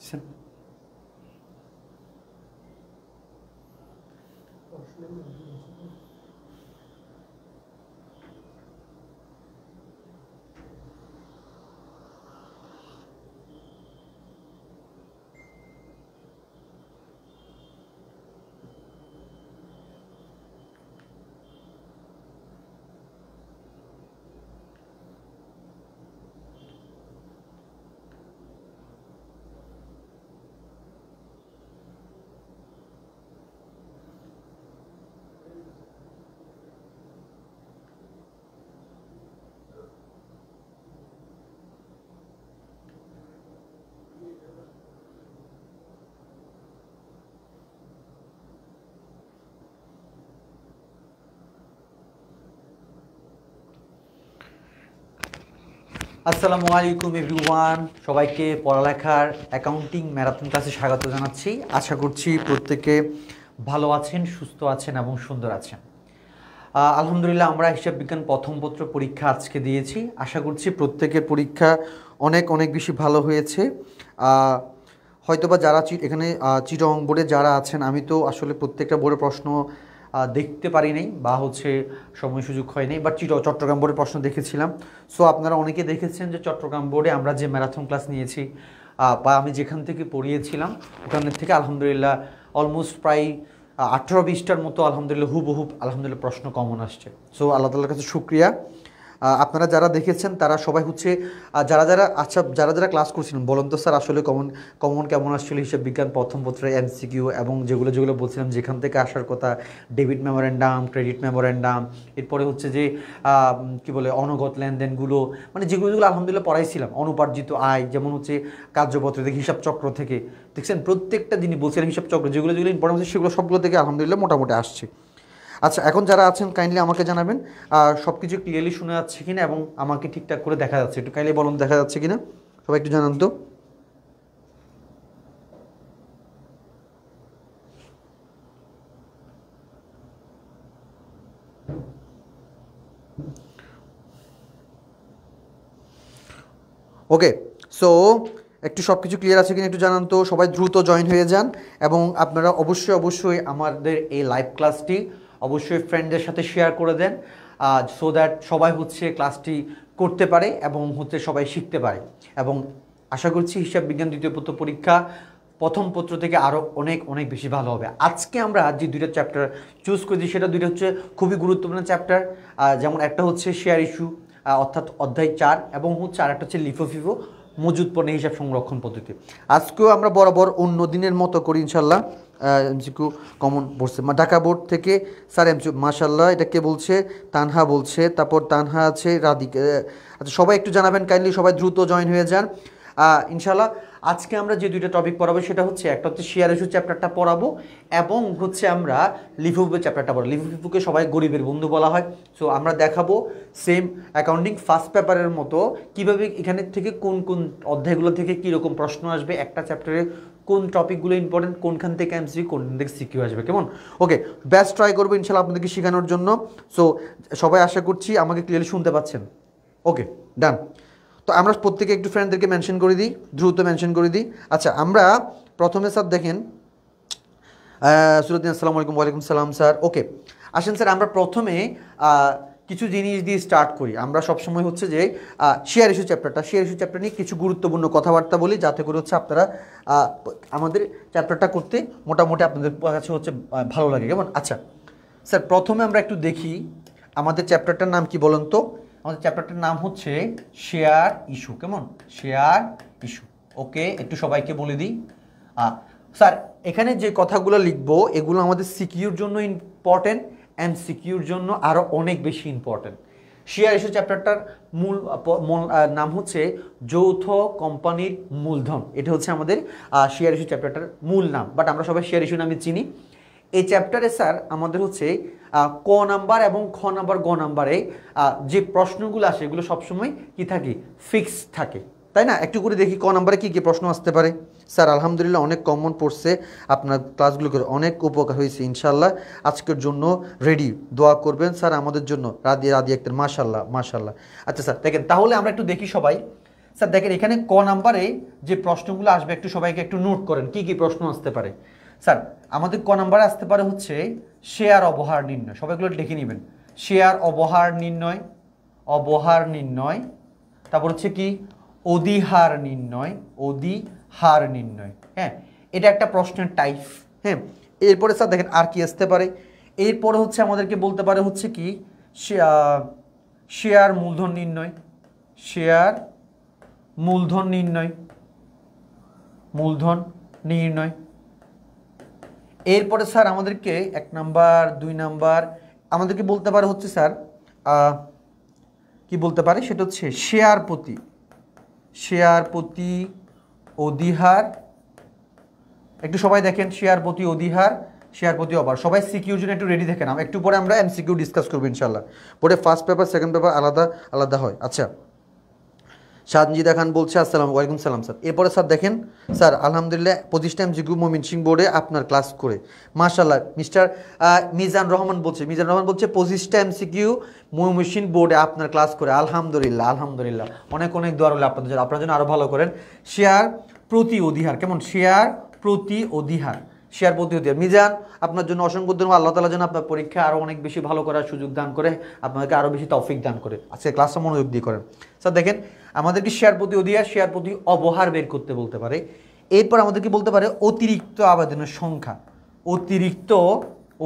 করতেছেন? আসসালামু আলাইকুম এভরিওয়ান, সবাইকে পড়ালেখার অ্যাকাউন্টিং ম্যারাথন ক্লাসে স্বাগত জানাচ্ছি। আশা করছি প্রত্যেকে ভালো আছেন, সুস্থ আছেন এবং সুন্দর আছেন। আলহামদুলিল্লাহ, আমরা হিসাব বিজ্ঞান প্রথম পত্র পরীক্ষা আজকে দিয়েছি। আশা করছি প্রত্যেকের পরীক্ষা অনেক অনেক বেশি ভালো হয়েছে। হয়তোবা যারা এখানে চিটং বোর্ডে যারা আছেন, আমি তো আসলে প্রত্যেকটা বোর্ডের প্রশ্ন দেখতে পারি নাই বা সময় সুযোগ হয়নি, বাট চট্টগ্রাম বোর্ডের প্রশ্ন দেখেছিলাম। সো আপনারা অনেকে দেখেছেন যে চট্টগ্রাম বোর্ডে আমরা যে ম্যারাথন ক্লাস নিয়েছি বা আমি যেখান থেকে পড়িয়েছিলাম ওখান থেকে আলহামদুলিল্লাহ অলমোস্ট প্রায় 18-20টার মতো আলহামদুলিল্লাহ হুবহুব আলহামদুলিল্লাহ প্রশ্ন কমন আসছে। সো আল্লাহ তাআলার কাছে শুকরিয়া। আপনারা যারা দেখেছেন তারা সবাই যারা যারা ক্লাস করছিলেন বলুন তো স্যার আসলে কমন কেমন আসছিল হিসাব বিজ্ঞান প্রথম পত্রের এমসিকিউ এবং যেগুলো বলছিলাম যেখান থেকে আসার কথা, ডেবিট মেমোরেন্ডাম, ক্রেডিট মেমোরেন্ডাম, এরপরে যে কি বলে অনগত লেনদেনগুলো, মানে যেগুলো আলহামদুলিল্লাহ পড়াইছিলাম, অনুপার্জিত আয়, যেমন কার্যপত্র থেকে হিসাব চক্র থেকে দেখছেন প্রত্যেকটা দিনই বলছিলাম হিসাব চক্র যেগুলো ইম্পর্টেন্ট সেগুলো সবগুলো থেকে আলহামদুলিল্লাহ মোটামুটি আসছে। আচ্ছা, এখন যারা আছেন কাইন্ডলি আমাকে জানাবেন সব কিছু ক্লিয়ারলি শোনা যাচ্ছে কিনা এবং আমাকে ঠিকঠাক করে দেখা যাচ্ছে। একটু কাইন্ডলি বলুন দেখা যাচ্ছে কিনা, সবাই একটু জানান তো। ওকে, সো একটু সব কিছু ক্লিয়ার আছে কিনা একটু জানান তো। সবাই দ্রুত জয়েন হয়ে যান এবং আপনারা অবশ্যই আমাদের এই লাইভ ক্লাসটি অবশ্যই ফ্রেন্ডদের সাথে শেয়ার করে দেন, সো দ্যাট সবাই ক্লাসটি করতে পারে এবং সবাই শিখতে পারে। এবং আশা করছি হিসাব বিজ্ঞান দ্বিতীয় পত্র পরীক্ষা প্রথম পত্র থেকে আরও অনেক অনেক বেশি ভালো হবে। আজকে আমরা যে দুইটা চ্যাপ্টার চুজ করেছি সেটা দুইটা খুবই গুরুত্বপূর্ণ চ্যাপ্টার। যেমন একটা শেয়ার ইস্যু অর্থাৎ অধ্যায় 4 এবং আরেকটা লিফো ফিফো মজুদ পণ্যের হিসাব সংরক্ষণ পদ্ধতি। আজকেও আমরা বরাবর অন্য দিনের মতো করি ইনশাল্লাহ। এমসিকিউ কমন পড়ছে ঢাকা বোর্ড থেকে স্যার এমসিকিউ মাশাল্লাহ। এটা কে বলছে? তানহা বলছে। তারপর তানহা আছে, রাধিকা। আচ্ছা, সবাই একটু জানাবেন কাইন্ডলি, সবাই দ্রুত জয়েন হয়ে যান ইনশাল্লাহ। আজকে আমরা যে দুইটা টপিক পড়াবো সেটা একটা শেয়ার ইস্যু চ্যাপ্টারটা পড়াবো এবং আমরা লিফো ফিফো চ্যাপ্টারটা পড়াবো। লিফো ফিফোকে সবাই গরিবের বন্ধু বলা হয়। সো আমরা দেখাবো সেম অ্যাকাউন্টিং ফার্স্ট পেপারের মতো কীভাবে এখানে থেকে কোন কোন অধ্যায়গুলো থেকে কীরকম প্রশ্ন আসবে, একটা চ্যাপ্টারে কোন টপিকগুলো ইম্পর্টেন্ট, কোনখান থেকে এমসিকিউ, কোনখান থেকে সিকিউ আসবে, কেমন? ওকে, বেস্ট ট্রাই করবো ইনশাল্লাহ আপনাদেরকে শেখানোর জন্য। সো সবাই আশা করছি আমাকে ক্লিয়ারলি শুনতে পাচ্ছেন। ওকে, ডান। তো আমরা প্রত্যেকে একটু ফ্রেন্ডদেরকে মেনশন করে দিই, দ্রুত মেনশন করে দিই। আচ্ছা, আমরা প্রথমে স্যার দেখেন সুরুদ্দিন আসসালামু আলাইকুম। ওয়ালাইকুম সালাম স্যার। ওকে, আসেন স্যার আমরা প্রথমে কিছু জিনিস দিয়ে স্টার্ট করি। আমরা সবসময় যে শেয়ার ইস্যু চ্যাপ্টার নিয়ে কিছু গুরুত্বপূর্ণ কথাবার্তা বলি, যাতে করে আপনারা আমাদের চ্যাপ্টারটা করতে মোটামুটি আপনাদের কাছে ভালো লাগে, কেমন? আচ্ছা স্যার, প্রথমে আমরা একটু দেখি আমাদের চ্যাপ্টারটার নাম কি বলেন তো। আমাদের চ্যাপ্টারটার নাম শেয়ার ইস্যু, কেমন? Share issue. ওকে, একটু সবাইকে বলে দিই। স্যার, এখানে যে কথাগুলো লিখবো এগুলো আমাদের সিকিউর জন্য ইম্পর্টেন্ট, এমসিকিউর জন্য আরও অনেক বেশি ইম্পর্টেন্ট। শেয়ার ইস্যু চ্যাপ্টারটার মূল নাম যৌথ কোম্পানির মূলধন। এটা আমাদের শেয়ার ইস্যু চ্যাপ্টারটার মূল নাম, বাট আমরা সবাই শেয়ার ইস্যু নামে চিনি। এই চ্যাপ্টারে স্যার আমাদের ক নাম্বার এবং খ নাম্বার, গ নাম্বারে যে প্রশ্নগুলো আসে এগুলো সবসময় কি থাকে? ফিক্স থাকে, তাই না? একটু করে দেখি ক নাম্বারে কী কী প্রশ্ন আসতে পারে। স্যার আলহামদুলিল্লাহ অনেক কমন পড়ছে, আপনার ক্লাসগুলো করে অনেক উপকার হয়েছে ইনশাল্লাহ। আজকের জন্য রেডি, দোয়া করবেন স্যার আমাদের জন্য। রাদিয়া আক্তার, মাশাল্লাহ মাশাল্লাহ। আচ্ছা স্যার দেখেন, তাহলে আমরা একটু দেখি সবাই। স্যার দেখেন এখানে ক নাম্বারে যে প্রশ্নগুলো আসবে একটু সবাইকে একটু নোট করেন কি কি প্রশ্ন আসতে পারে। স্যার আমাদের ক নাম্বারে আসতে পারে হচ্ছে শেয়ার অবহার নির্ণয়, সবাইগুলো লিখে নেবেন। শেয়ার অবহার নির্ণয়, অবহার নির্ণয়, তারপর হচ্ছে কি অধিহার নির্ণয়, অধিহার নির্ণয়। হ্যাঁ, এটা একটা প্রশ্নের টাইপ। হ্যাঁ, এরপরে স্যার দেখেন আর কি আসতে পারে। এরপরে হচ্ছে আমাদেরকে বলতে পারে হচ্ছে কি শেয়ার মূলধন নির্ণয়, শেয়ার মূলধন নির্ণয়, মূলধন নির্ণয়। এরপরে স্যার আমাদেরকে 1 নাম্বার 2 নাম্বার আমাদেরকে বলতে পারে হচ্ছে স্যার কি বলতে পারে সেটা হচ্ছে শেয়ার প্রতি অধিহার। একটু সবাই দেখেন শেয়ার প্রতি অধিহার, শেয়ার প্রতি অভার। সবাই সিকিউর জন্য একটু রেডি থাকেন, একটু পরে আমরা এমসিকিউ ডিসকাস করবো ইনশাল্লাহ। পরে ফার্স্ট পেপার সেকেন্ড পেপার আলাদা আলাদা হয়। আচ্ছা, সানজিদা খান বলছে আসসালাম ওয়ালাইকুম সালাম স্যার। এরপরে স্যার দেখেন স্যার আলহামদুলিল্লাহ 25টা এমসিকিউ ময়মনসিং বোর্ডে আপনার ক্লাস করে মাশাআল্লাহ। মিস্টার মিজান রহমান বলছে 25টা এমসিকিউ ময়মনসিং বোর্ডে আপনার ক্লাস করে আলহামদুলিল্লাহ, আলহামদুলিল্লাহ। অনেক অনেক দোয়া রইল আপনাদের জন্য, আপনার জন্য আরও ভালো করেন। শেয়ার প্রতি অধিহার, কেমন শেয়ার প্রতি অধিহার, শেয়ার প্রতি অধিহার। মিজান আপনার জন্য অসংখ্য ধন্যবাদ। আল্লাহ তাআলা যেন আপনার পরীক্ষা আরও অনেক বেশি ভালো করার সুযোগ দান করে, আপনাকে আরও বেশি তৌফিক দান করে। আজকে ক্লাসটা মনোযোগ দিয়ে করেন। স্যার দেখেন আমাদেরকে শেয়ার প্রতি অধিহার, শেয়ার প্রতি অবহার বের করতে বলতে পারে। এরপর আমাদেরকে বলতে পারে অতিরিক্ত আবেদনের সংখ্যা, অতিরিক্ত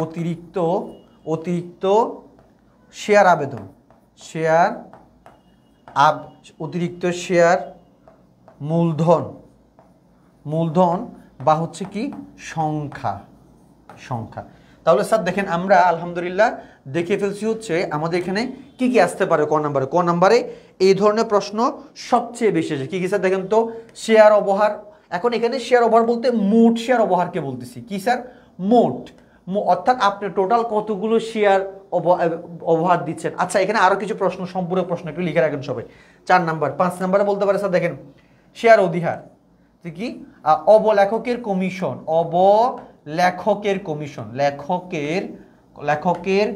অতিরিক্ত অতিরিক্ত শেয়ার আবেদন, শেয়ার অতিরিক্ত শেয়ার মূলধন, মূলধন বা হচ্ছে কি সংখ্যা, সংখ্যা। তাহলে স্যার দেখেন আমরা আলহামদুলিল্লাহ দেখে ফেলছি হচ্ছে আমাদের এখানে কি কি আসতে পারে ক নাম্বারে। ক নাম্বারে এই ধরনের প্রশ্ন সবচেয়ে বেশি আছে। কি কি স্যার দেখেন তো, শেয়ার অবহার। এখন এখানে শেয়ার অবহার বলতে মোট শেয়ার অবহারকে বলতেছি। কি স্যার? মোট, অর্থাৎ আপনি টোটাল কতগুলো শেয়ার অবহার দিচ্ছেন। আচ্ছা, এখানে আরও কিছু প্রশ্ন, সম্পূরক প্রশ্ন একটু লিখে রাখেন সবাই। 4 নাম্বার 5 নাম্বারে বলতে পারে স্যার দেখেন শেয়ার অধিহার কি অবলেখকের কমিশন, অবলেখকের কমিশন, লেখকের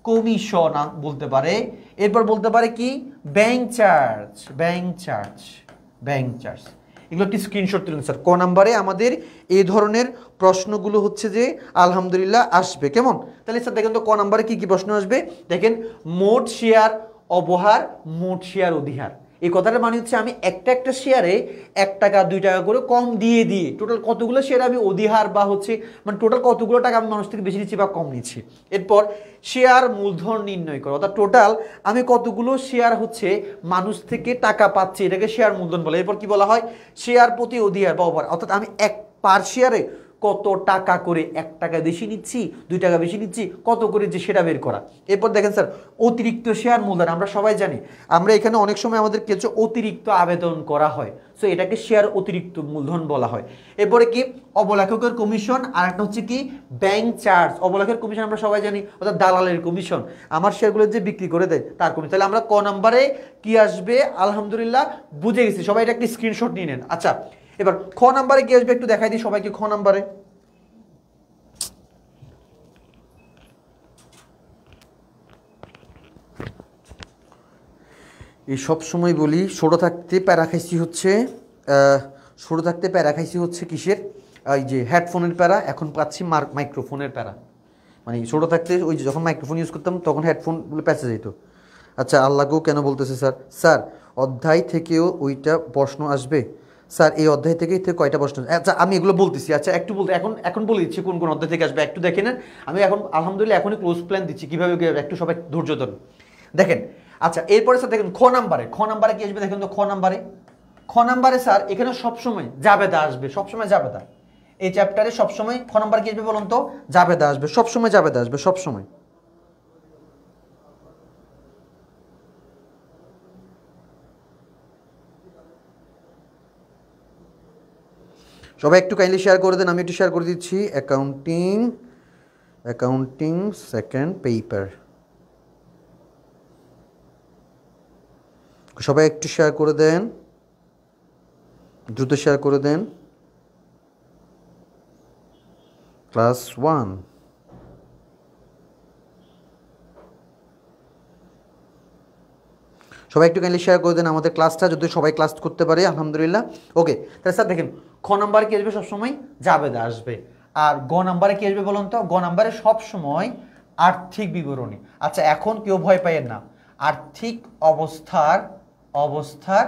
কমিশন বলতে পারে। এরপর বলতে পারে কি bank charge, bank charge, bank charge. এগুলো একটি স্ক্রিনশট তুলুন স্যার। ক নাম্বারে আমাদের এই ধরনের প্রশ্নগুলো হচ্ছে যে আলহামদুলিল্লাহ আসবে। কেমন? তাহলে স্যার দেখেন তো ক নাম্বারে কি কি প্রশ্ন আসবে। দেখেন মোট শেয়ার অবহার, মোট শেয়ার অধিহার। এই কথাটার মানে হচ্ছে আমি একটা শেয়ারে 1 টাকা 2 টাকা করে কম দিয়ে দিয়ে টোটাল কতগুলো শেয়ার আমি অধিহার বা হচ্ছে মানে টোটাল কতগুলো টাকা আমি মানুষ থেকে বেশি নিচ্ছি বা কম নিচ্ছি। এরপর শেয়ার মূলধন নির্ণয় করো, অর্থাৎ টোটাল আমি কতগুলো শেয়ার হচ্ছে মানুষ থেকে টাকা পাচ্ছি, এটাকে শেয়ার মূলধন বলে। এরপর কি বলা হয় শেয়ার প্রতি অধিহার বা ওভার, অর্থাৎ আমি পার শেয়ারে কত টাকা করে, 1 টাকা বেশি নিচ্ছি 2 টাকা বেশি নিচ্ছি কত করে যে সেটা বের করা। এরপর দেখেন স্যার অতিরিক্ত শেয়ার মূলধন। আমরা সবাই জানি আমরা এখানে অনেক সময় আমাদের কিছু অতিরিক্ত আবেদন করা হয়, সো এটাকে শেয়ার অতিরিক্ত মূলধন বলা হয়। এরপরে কি অবলেখকের কমিশন, আর একটা হচ্ছে কি ব্যাংক চার্জ। অবলেখকের কমিশন আমরা সবাই জানি, অর্থাৎ দালালের কমিশন, আমার শেয়ারগুলো যে বিক্রি করে দেয় তার কমিশন। তাহলে আমরা ক নাম্বারে কি আসবে আলহামদুলিল্লাহ বুঝে গেছি। সবাই এটা একটি স্ক্রিনশট নিয়ে নেন। আচ্ছা, এবার খ নাম্বারে কি আসবে একটু দেখাই দিই সবাইকে। খ নাম্বারে এই সব সময় বলি ছোটো থাকতে প্যারা খাইছি হচ্ছে কিসের, এই যে হেডফোনের প্যারা, এখন পাচ্ছি মাইক্রোফোনের প্যারা। মানে ছোটো থাকতে ওই যে যখন মাইক্রোফোন ইউজ করতাম তখন হেডফোনগুলো প্যাচে যেত। আচ্ছা, আল্লাহকেও কেন বলতেছে স্যার? স্যার অধ্যায় থেকেও ওইটা প্রশ্ন আসবে স্যার, এই অধ্যায় থেকেই কয়টা প্রশ্ন? আচ্ছা আমি এগুলো বলতেছি। আচ্ছা একটু বলতে এখন বলে দিচ্ছি কোন কোন অধ্যায় থেকে আসবে, একটু দেখে নেন। আমি এখন আলহামদুলিল্লাহ এখনই ক্লোজ প্ল্যান দিচ্ছি কীভাবে, একটু সবাই ধৈর্য ধরুন দেখেন। আচ্ছা এরপরে স্যার দেখেন খ নাম্বারে কি আসবে দেখেন তো। খ নাম্বারে স্যার এখানে সবসময় জাবেদা আসবে, সবসময় জাবেদা। এই চ্যাপ্টারে সবসময় খ নাম্বার কি আসবে বলুন তো? জাবেদা আসবে, সবসময় জাবেদা আসবে, সবসময়। সবাই একটু কাইন্ডলি শেয়ার করে দেন, আমি একটু শেয়ার করে দিচ্ছি। অ্যাকাউন্টিং সেকেন্ড পেপার, সবাই একটু শেয়ার করে দেন, দ্রুত শেয়ার করে দেন। ক্লাস 1 সবাই একটু কাইন্ডলি শেয়ার করে দেন আমাদের ক্লাসটা, যদি সবাই ক্লাস করতে পারে আলহামদুলিল্লাহ। ওকে, তাহলে স্যার দেখেন খ নাম্বারে কি আসবে সবসময়, জাবেদা আসবে। আর গ নাম্বারে কি আসবে বলুন তো, গ নাম্বারে সবসময় আর্থিক বিবরণী। আচ্ছা এখন কেউ ভয় পাইয়েন না, আর্থিক অবস্থার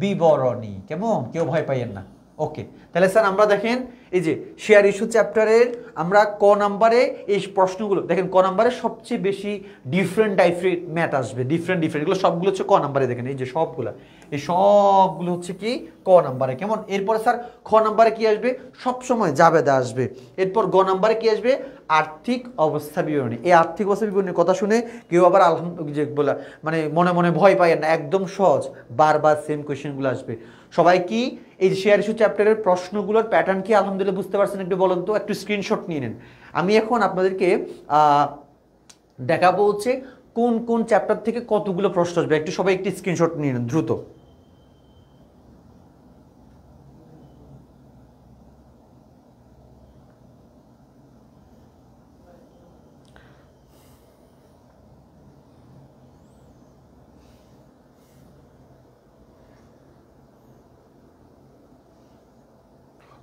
বিবরণী, কেমন, কেউ ভয় পাইয়েন না। ওকে, তাহলে স্যার আমরা দেখেন এই যে শেয়ার ইস্যু চ্যাপ্টারের আমরা ক নাম্বারে এই প্রশ্নগুলো দেখেন, ক নাম্বারে সবচেয়ে বেশি ডিফারেন্ট টাইপের ম্যাথ আসবে, ডিফারেন্ট এগুলো সবগুলো হচ্ছে ক নাম্বারে। দেখেন এই যে সবগুলো, এই সবগুলো হচ্ছে কি ক নাম্বারে, কেমন। এরপরে স্যার খ নাম্বারে কি আসবে, সবসময় জাবেদা আসবে। এরপর গ নাম্বারে কি আসবে, আর্থিক অবস্থা বিবরণী। এই আর্থিক অবস্থা বিবরণীর কথা শুনে কেউ আবার যে বলা মানে মনে মনে ভয় পায় না, একদম সহজ, বারবার সেম কোয়েশ্চেনগুলো আসবে। সবাই কি এই শেয়ার ইস্যু চ্যাপ্টারের প্রশ্নগুলোর প্যাটার্ন কি আলহামদুলিল্লাহ বুঝতে পারছেন? একটু বলুন তো, একটু স্ক্রিনশট নিয়ে নেন। আমি এখন আপনাদেরকে দেখাবো হচ্ছে কোন কোন চ্যাপ্টার থেকে কতগুলো প্রশ্ন আসবে, একটু সবাই একটু স্ক্রিনশট নিয়ে নেন দ্রুত।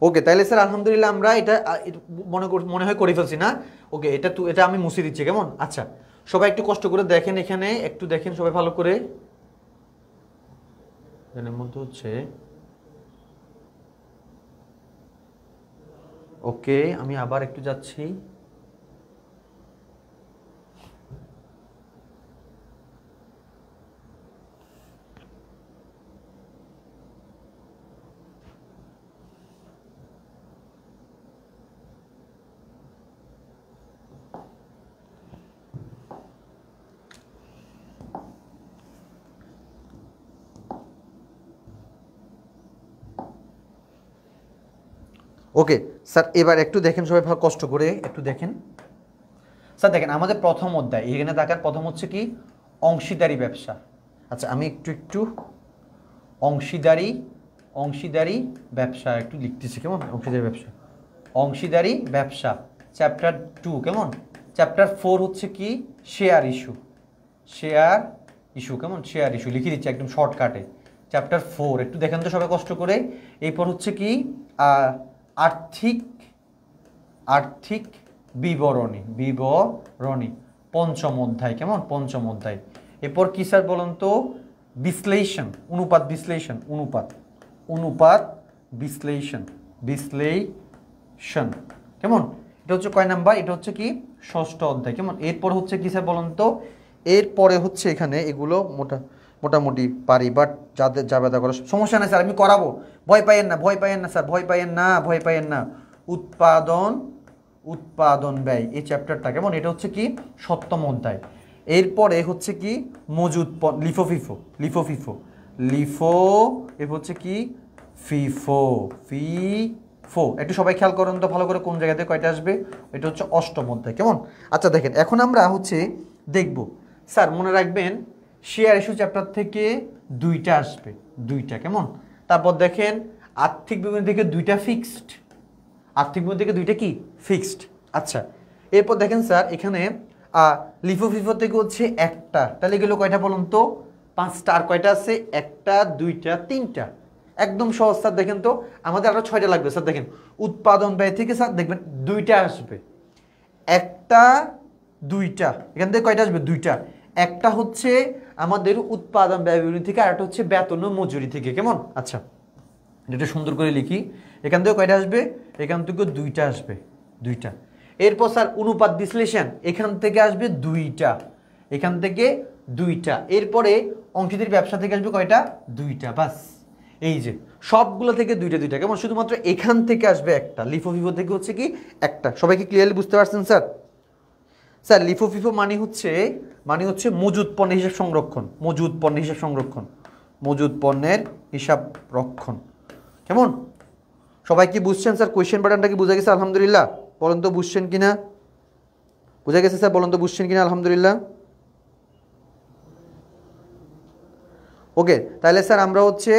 ওকে, তাহলে স্যার আলহামদুলিল্লাহ আমরা এটা মনে হয় করে ফেলছি না। ওকে, এটা আমি মুছে দিচ্ছি, কেমন। আচ্ছা সবাই একটু কষ্ট করে দেখেন, এখানে একটু দেখেন সবাই ভালো করে। এখানের মধ্যে হচ্ছে ওকে, আমি আবার একটু যাচ্ছি। ওকে স্যার, এবার একটু দেখেন সবাই ভালো কষ্ট করে একটু দেখেন। স্যার দেখেন আমাদের প্রথম অধ্যায়, এখানে দেখার প্রথম হচ্ছে কি অংশীদারি ব্যবসা। আচ্ছা আমি একটু অংশীদারি ব্যবসা একটু লিখতেছি, কেমন। অংশীদারি ব্যবসা চ্যাপ্টার 2, কেমন। চ্যাপ্টার 4 হচ্ছে কি শেয়ার ইস্যু, কেমন। শেয়ার ইস্যু লিখে দিচ্ছি একদম শর্টকাটে, চ্যাপ্টার 4 একটু দেখেন তো সবাই কষ্ট করে। এরপর হচ্ছে কি আর্থিক বিবরণী পঞ্চম অধ্যায়, কেমন, পঞ্চম অধ্যায়। এরপর কি স্যার বলুন তো, অনুপাত বিশ্লেষণ, কেমন। এটা হচ্ছে কয় নাম্বার, এটা হচ্ছে কি ষষ্ঠ অধ্যায়, কেমন। এরপর হচ্ছে কি স্যার বলুন তো, এরপরে হচ্ছে এখানে এগুলো মোটামুটি পারি, বাট যাদের জাবেদা করার সমস্যা নেই স্যার, আমি করাবো, ভয় পাইয়েন না স্যার, ভয় পাইয়েন না। উৎপাদন ব্যয় এই চ্যাপ্টারটা, কেমন। এটা হচ্ছে কি সপ্তম অধ্যায়। এরপরে হচ্ছে কি মজুদ লিফো, এরপর হচ্ছে কি ফিফো। একটু সবাই খেয়াল করেন তো ভালো করে কোন জায়গাতে কয়টা আসবে। এটা হচ্ছে অষ্টম অধ্যায়, কেমন। আচ্ছা দেখেন এখন আমরা হচ্ছে দেখব, স্যার মনে রাখবেন শেয়ার ইস্যু চ্যাপ্টার থেকে 2টা আসবে, 2টা, কেমন। তারপর দেখেন আর্থিক বিবরণী থেকে 2টা ফিক্সড, কি ফিক্সড। আচ্ছা এরপর দেখেন স্যার এখানে লিফো থেকে হচ্ছে 1টা, তাহলে এগুলো কয়টা বলুন তো, 5টা। আর কয়টা আছে, 1টা 2টা 3টা, একদম সহজ স্যার। দেখেন তো আমাদের আরো 6টা লাগবে স্যার। দেখেন উৎপাদন ব্যয় থেকে স্যার দেখবেন 2টা আসবে, 1টা 2টা, এখান থেকে কয়টা আসবে, 2টা। একটা হচ্ছে আমাদের উৎপাদন ব্যয় বিবরণী থেকে, আর একটা হচ্ছে বেতন ও মজুরি থেকে, কেমন। আচ্ছা এটা সুন্দর করে লিখি, এখান থেকে কয়টা আসবে, এখান থেকে 2টা আসবে, 2টা। এরপর স্যার অনুপাত বিশ্লেষণ, এখান থেকে আসবে 2টা, এখান থেকে 2টা। এরপরে অংশীদারি ব্যবসা থেকে আসবে কয়টা, 2টা, বাস। এই যে সবগুলো থেকে 2টা, কেমন। শুধুমাত্র এখান থেকে আসবে একটা, লিফো থেকে হচ্ছে কি একটা। সবাই কি ক্লিয়ারলি বুঝতে পারছেন স্যার? স্যার লিফো মানে হচ্ছে মজুদ পণ্যের হিসাব সংরক্ষণ, মজুদ পণ্যের হিসাব রক্ষণ, কেমন। সবাই কি বুঝছেন স্যার? কোয়েশ্চেন প্যাটার্নটা কি বুঝা গেছে আলহামদুলিল্লাহ? বলেন তো বুঝছেন কিনা, বুঝা গেছে স্যার? বলেন তো বুঝছেন কিনা আলহামদুলিল্লাহ? ওকে তাহলে স্যার আমরা হচ্ছে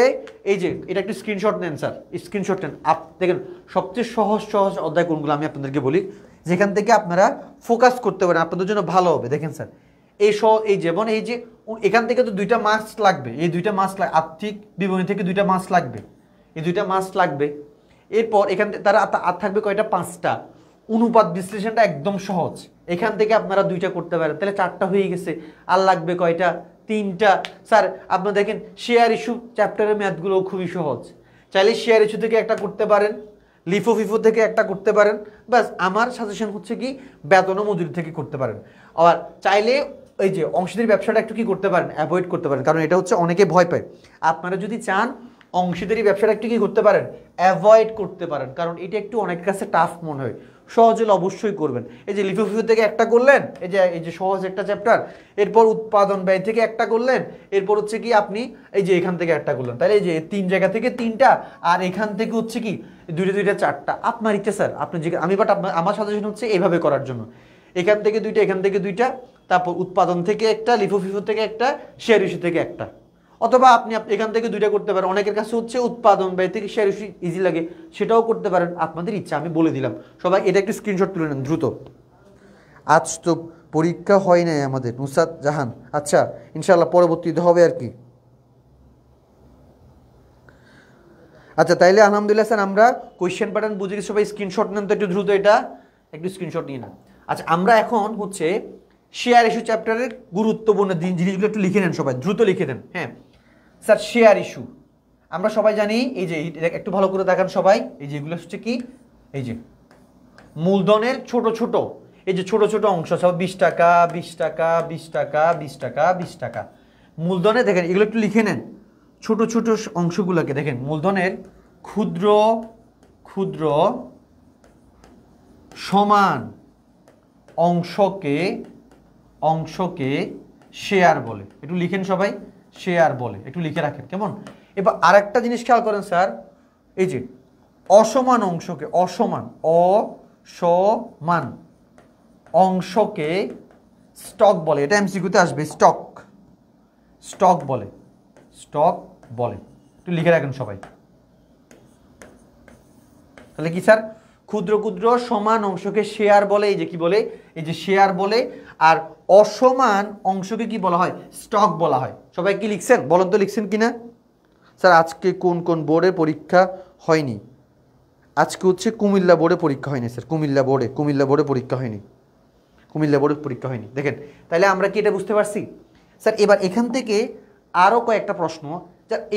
এই যে এটা একটু স্ক্রিনশট নেন স্যার, স্ক্রিনশট নেন। দেখেন সবচেয়ে সহজ অধ্যায় কোনগুলো আমি আপনাদেরকে বলি, যেখান থেকে আপনারা ফোকাস করতে পারেন, আপনাদের জন্য ভালো হবে। দেখেন স্যার এই যেমন এই যে এখান থেকে তো দুইটা মার্কস লাগবে, এই দুইটা মার্কস আর্থিক বিবরণী থেকে দুইটা মার্কস লাগবে, এই দুইটা মার্কস লাগবে। এরপর এখান থেকে তারা আর থাকবে কয়টা, 5টা। অনুপাত বিশ্লেষণটা একদম সহজ, এখান থেকে আপনারা 2টা করতে পারেন, তাহলে 4টা হয়ে গেছে। আর লাগবে কয়টা, 3টা। স্যার আপনারা দেখেন শেয়ার ইস্যু চ্যাপ্টারের ম্যাথগুলো খুবই সহজ, চাইলে শেয়ার ইস্যু থেকে একটা করতে পারেন, লিফো ফিফো থেকে একটা করতে পারেন, বাস। আমার সাজেশন হচ্ছে কি বেতন ও মজুরি থেকে করতে পারেন। আবার চাইলে এই যে অংশীদারি ব্যবসাটা একটু কি করতে পারেন, অ্যাভয়েড করতে পারেন, কারণ এটা হচ্ছে অনেকে ভয় পায়। আপনারা যদি চান অংশীদারি ব্যবসাটা একটু কি করতে পারেন, অ্যাভয়েড করতে পারেন, কারণ এটা একটু অনেকের কাছে টাফ মনে হয়। সহজ হলে অবশ্যই করবেন। এই যে লিফো ফিফো থেকে একটা করলেন, এই যে সহজ একটা চ্যাপ্টার, এরপর উৎপাদন ব্যয় থেকে একটা করলেন, এরপর হচ্ছে কি আপনি এই যে এখান থেকে একটা করলেন, তাহলে এই যে 3 জায়গা থেকে 3টা, আর এখান থেকে হচ্ছে কি 2টা 4টা। আপনার ইচ্ছে স্যার, আপনি যে আমার সাজেশন হচ্ছে এইভাবে করার জন্য, এখান থেকে 2টা, এখান থেকে 2টা, তারপর উৎপাদন থেকে একটা, লিফো ফিফো থেকে একটা, শেয়ার ইস্যু থেকে একটা। অথবা আপনি এখান থেকে 2টা করতে পারেন, অনেকের কাছে হচ্ছে উৎপাদন ব্যয় থেকে শেয়ার ইস্যু ইজি লাগে, সেটাও করতে পারেন, আপনাদের ইচ্ছা, আমি বলে দিলাম। সবাই এটা একটু স্ক্রিনশট তুলে নেন দ্রুত। আজ তো পরীক্ষা হয় নাই আমাদের, নুসরাত জাহান। আচ্ছা ইনশাআল্লাহ পরবর্তীতে হবে আর কি। আচ্ছা তাইলে আলহামদুলিল্লাহ স্যার, আমরা কোয়েশ্চেন প্যাটার্ন বুঝে গেছি। সবাই স্ক্রিনশট নেন তো একটু দ্রুত, এটা একটু স্ক্রিনশট নিয়ে নেন। আচ্ছা আমরা এখন হচ্ছে শেয়ার ইস্যু চ্যাপ্টারের গুরুত্বপূর্ণ জিনিসগুলো একটু লিখে নেন, সবাই দ্রুত লিখে নেন। হ্যাঁ স্যার, শেয়ার ইস্যু আমরা সবাই জানি, এই যে একটু ভালো করে দেখান সবাই, এই যে এগুলো হচ্ছে কি, এই যে মূলধনের ছোট ছোট, এই যে ছোট ছোট অংশ, সব 20 টাকা 20 টাকা 20 টাকা 20 টাকা 20 টাকা মূলধনে। দেখেন এগুলো একটু লিখে নেন, ছোট ছোট অংশগুলোকে দেখেন, মূলধনের ক্ষুদ্র ক্ষুদ্র সমান অংশকে শেয়ার বলে। একটু লিখেন সবাই, শেয়ার বলে, একটু লিখে রাখেন কেমন। এবার আরেকটা জিনিস খেয়াল করেন স্যার, এই যে অসমান অংশকে, অসমান অংশকে স্টক বলে। এটা এমসিকিউতে আসবে, স্টক বলে, একটু লিখে রাখেন সবাই। তাহলে কি স্যার, ক্ষুদ্র ক্ষুদ্র সমান অংশকে শেয়ার বলে, এই যে কি বলে, এই যে শেয়ার বলে। আর অসমান অংশকে কি বলা হয়, স্টক বলা হয়। সবাই কি লিখছেন বলেন তো, লিখছেন কিনা? স্যার আজকে কোন কোন বোর্ডে পরীক্ষা হয়নি? আজকে হচ্ছে কুমিল্লা বোর্ডে পরীক্ষা হয়নি স্যার, কুমিল্লা বোর্ডে পরীক্ষা হয়নি। দেখেন তাহলে আমরা কি এটা বুঝতে পারছি স্যার। এবার এখান থেকে আরও কয়েকটা প্রশ্ন।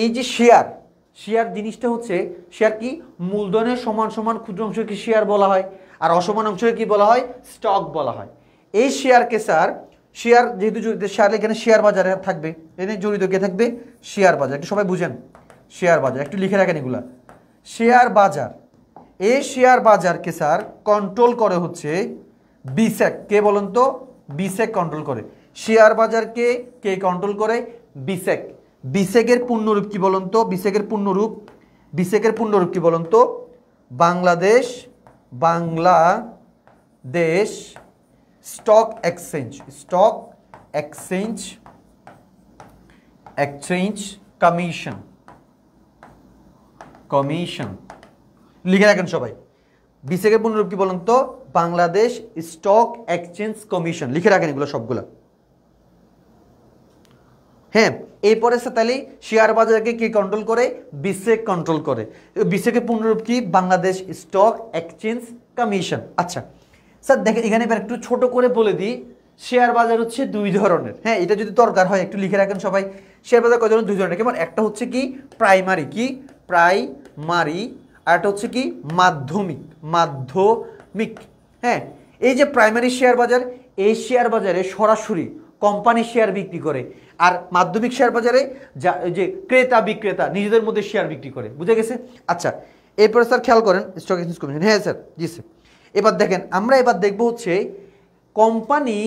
এই যে শেয়ার জিনিসটা হচ্ছে, শেয়ার কি মূলধনের সমান সমান ক্ষুদ্র অংশকে শেয়ার বলা হয়, আর অসমান অংশকে কি বলা হয়, স্টক বলা হয়। এই শেয়ারকে স্যার, শেয়ার যেহেতু শেয়ার, এখানে শেয়ার বাজারে থাকবে, এখানে জড়িত কে থাকবে, শেয়ার বাজার। একটু সবাই বুঝেন, শেয়ার বাজার একটু লিখে রাখেন এগুলা, শেয়ার বাজার। এই শেয়ার বাজারকে স্যার কন্ট্রোল করে হচ্ছে বিসেক। কে বলেন তো, বিসেক কন্ট্রোল করে। শেয়ার বাজারকে কে কন্ট্রোল করে, বিসেক। বিসেকের পূর্ণরূপ কি বলেন তো, বিসেকের পূর্ণরূপ কি বলেন তো, বাংলাদেশ স্টক এক্সচেঞ্জ কমিশন। লিখে রাখেন সবাই, বিসেকের পূর্ণরূপ কি বলেন তো, বাংলাদেশ স্টক এক্সচেঞ্জ কমিশন। লিখে রাখেন এগুলো সবগুলা। হ্যাঁ এরপরে স্যার, তাহলে শেয়ার বাজারকে কি কন্ট্রোল করে, বিসেক কন্ট্রোল করে। বিসেকের পূর্ণরূপ কি, বাংলাদেশ স্টক এক্সচেঞ্জ কমিশন। আচ্ছা স্যার দেখেন, এখানে এবার একটু ছোট করে বলে দিই, শেয়ার বাজার হচ্ছে 2 ধরনের। হ্যাঁ এটা যদি দরকার হয় একটু লিখে রাখেন সবাই, শেয়ার বাজার কয় ধরনের, 2 ধরনের। কেমন, একটা হচ্ছে কি প্রাইমারি, আর একটা হচ্ছে কি মাধ্যমিক। হ্যাঁ এই যে প্রাইমারি শেয়ার বাজার, এই শেয়ার বাজারে সরাসরি কোম্পানি শেয়ার বিক্রি করে, আর মাধ্যমিক শেয়ার বাজারে যে ক্রেতা বিক্রেতা নিজেদের মধ্যে শেয়ার বিক্রি করে। বুঝে গেছে? আচ্ছা এরপরে স্যার খেয়াল করেন, স্টক এক্সচেঞ্জ কমিশন। হ্যাঁ স্যার, জি স্যার। এবার দেখেন, আমরা এবার দেখব হচ্ছে কোম্পানি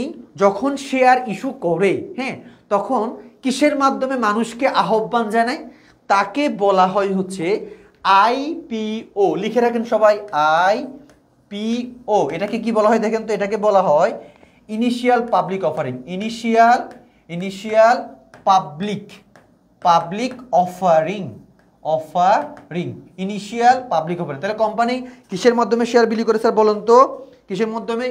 যখন শেয়ার ইস্যু করে, হ্যাঁ তখন কিসের মাধ্যমে মানুষকে আহ্বান জানায়, তাকে বলা হয় হচ্ছে আইপিও। লিখে রাখেন সবাই, আইপিও। এটাকে কি বলা হয় দেখেন তো, এটাকে বলা হয় initial public offering, initial public offering, initial public offering. তাহলে কোম্পানি কিসের মাধ্যমে শেয়ার বিলি করে স্যার বলুন তো, কিসের মাধ্যমে?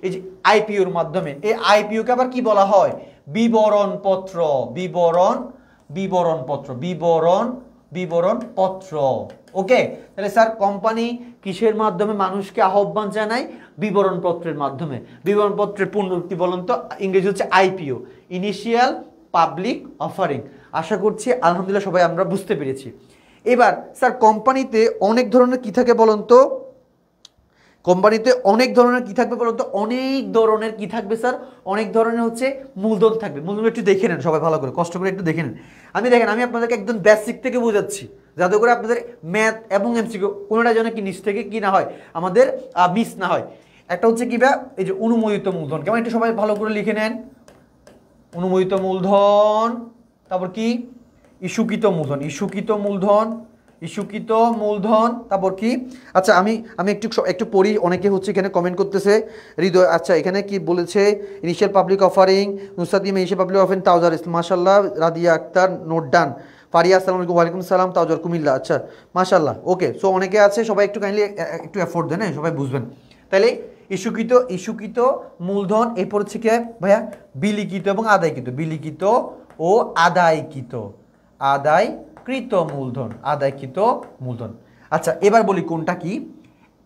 এই যে আইপিওর মাধ্যমে। এই আইপিওকে আবার কি বলা হয়? বিবরণপত্র। বিবরণপত্র। ওকে, তাহলে স্যার কোম্পানি কিসের মাধ্যমে মানুষকে আহ্বান জানায়? বিবরণপত্রের মাধ্যমে। বিবরণপত্রের পূর্ণরূপটি বলুন তো? ইংরেজি হচ্ছে আইপিও, ইনিশিয়াল পাবলিক অফারিং। আশা করছি আলহামদুলিল্লাহ সবাই আমরা বুঝতে পেরেছি। এবার স্যার কোম্পানিতে অনেক ধরনের কি থাকে বলুন তো? কোম্পানিতে অনেক ধরনের কি থাকবে বলুন তো? অনেক ধরনের কি থাকবে স্যার? অনেক ধরনের হচ্ছে মূলধন থাকবে। মূলধন একটু দেখে নেন সবাই ভালো করে, কষ্ট করে একটু দেখে নেন। আমি আপনাদেরকে একদম বেসিক থেকে বোঝাচ্ছি, যাতে করে আপনাদের ম্যাথ এবং এমসিকিউ কোনোটা যেন কি নিচ থেকে কি না হয়, আমাদের মিস না হয়। একটা হচ্ছে কি বা এই যে অনুমোদিত মূলধন, কেমন একটু সবাই ভালো করে লিখে নেন। অনুমোদিত মূলধন, তারপর কি? ইস্যুকৃত মূলধন, তারপর কি? আচ্ছা আমি একটু পড়ি, অনেকে হচ্ছে এখানে কমেন্ট করতেছে। হৃদয়, আচ্ছা এখানে কি বলেছে? ইনিশিয়াল পাবলিক অফারিং, নুসরাত ইমা ইনিশিয়াল পাবলিক অফারিং, তাওজার ইসলাম, মাশাআল্লাহ। রাদিয়া আক্তার, নোট ডান। ফারিয়া, আসসালামু আলাইকুম। ওয়ালাইকুম সালাম। তাওজার, কুমিল্লা। আচ্ছা মাশাআল্লাহ, ওকে। সো অনেকে আছে, সবাই একটু কাইন্ডলি একটু এফোর্ট দেন, সবাই বুঝবেন। তাহলে ইস্যুকৃত মূলধন, এরপর হচ্ছে কি ভাইয়া? বিলিখিত এবং আদায়কৃত। বিলিখিত ও আদায়কৃত মূলধন। আচ্ছা এবার বলি কোনটা কি?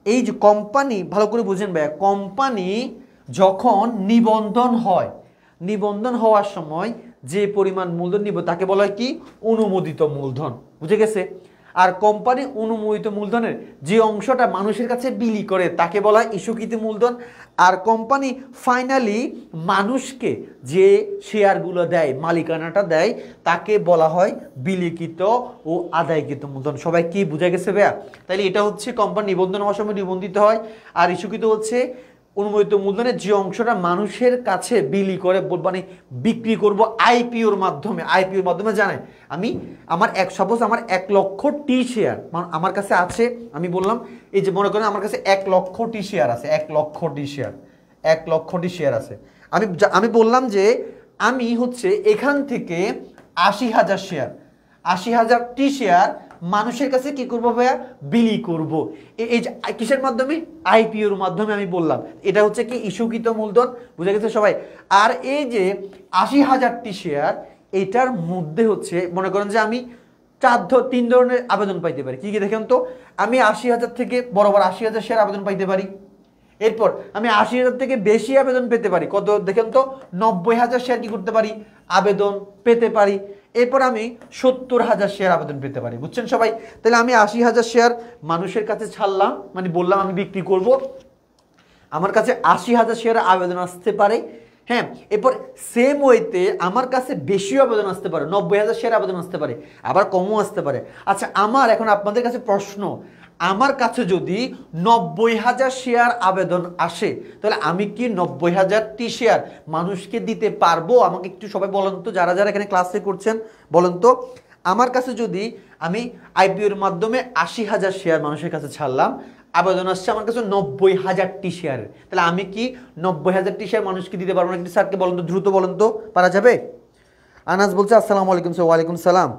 এই যে কোম্পানি, ভালো করে বুঝেন ভাইয়া, কোম্পানি যখন নিবন্ধন হওয়ার সময় যে পরিমাণ মূলধন নিব তাকে বলা হয় কি? অনুমোদিত মূলধন। বুঝে গেছে? আর কোম্পানি অনুমোদিত মূলধনের যে অংশটা মানুষের কাছে বিলি করে তাকে বলা হয় ইস্যুকৃত মূলধন। আর কোম্পানি ফাইনালি মানুষকে যে শেয়ারগুলো দেয়, মালিকানাটা দেয়, তাকে বলা হয় বিলিখিত ও আদায়কৃত মূলধন। সবাই কি বুঝে গেছে ভাইয়া? তাহলে এটা হচ্ছে কোম্পানি নিবন্ধন হওয়ার সময় নিবন্ধিত হয়, আর ইস্যুকৃত হচ্ছে অনুমোদিত মূলধনের যে অংশটা মানুষের কাছে বিলি করে, মানে বিক্রি করব আইপিওর মাধ্যমে জানায়। আমার 1 লক্ষ টি শেয়ার আমার কাছে আছে, আমি বললাম এই যে মনে করেন আমার কাছে 1 লক্ষ টি শেয়ার আছে, 1 লক্ষ টি শেয়ার আছে। আমি বললাম যে আমি হচ্ছে এখান থেকে 80,000 টি শেয়ার মানুষের কাছে কি করবো ভাইয়া? বিলি করব। এই কিসের মাধ্যমে? আইপিওর মাধ্যমে আমি বললাম। এটা হচ্ছে কি? ইস্যুকৃত মূলধন। বুঝে গেছে সবাই? আর এই যে 80,000টি শেয়ার, এটার মধ্যে হচ্ছে মনে করেন যে আমি 3 ধরনের আবেদন পাইতে পারি। কি কি দেখেন তো? আমি 80,000 থেকে বরাবর 80,000 শেয়ার আবেদন পাইতে পারি। এরপর আমি 80,000 থেকে বেশি আবেদন পেতে পারি। কত দেখেন তো? 90,000 শেয়ার কি করতে পারি? আবেদন পেতে পারি। এরপর আমি 70,000 শেয়ার আবেদন পেতে পারি। বুঝছেন সবাই? তাহলে আমি 80,000 শেয়ার মানুষের কাছে ছাড়লাম, মানে বললাম আমি বিক্রি করব। আমার কাছে 80,000 শেয়ার আবেদন আসতে পারে। হ্যাঁ, এরপর সেম ওয়েতে আমার কাছে বেশিও আবেদন আসতে পারে, 90,000 শেয়ার আবেদন আসতে পারে, আবার কমও আসতে পারে। আচ্ছা এখন আপনাদের কাছে প্রশ্ন, আমার কাছে যদি 90,000 শেয়ার আবেদন আসে, তাহলে আমি কি 90,000টি শেয়ার মানুষকে দিতে পারবো? আমাকে একটু সবাই বলেন তো, যারা এখানে ক্লাসে করছেন বলেন তো। আমার কাছে যদি আমি আইপিওর মাধ্যমে 80,000 শেয়ার মানুষের কাছে ছাড়লাম, আবেদন আসছে আমার কাছে 90,000টি শেয়ারের, তাহলে আমি কি 90,000টি শেয়ার মানুষকে দিতে পারবো না? একটু স্যারকে বলেন তো, দ্রুত বলেন তো, পারা যাবে? আনাস বলছে আসসালামু আলাইকুম স্যার। ওয়ালাইকুম সালাম।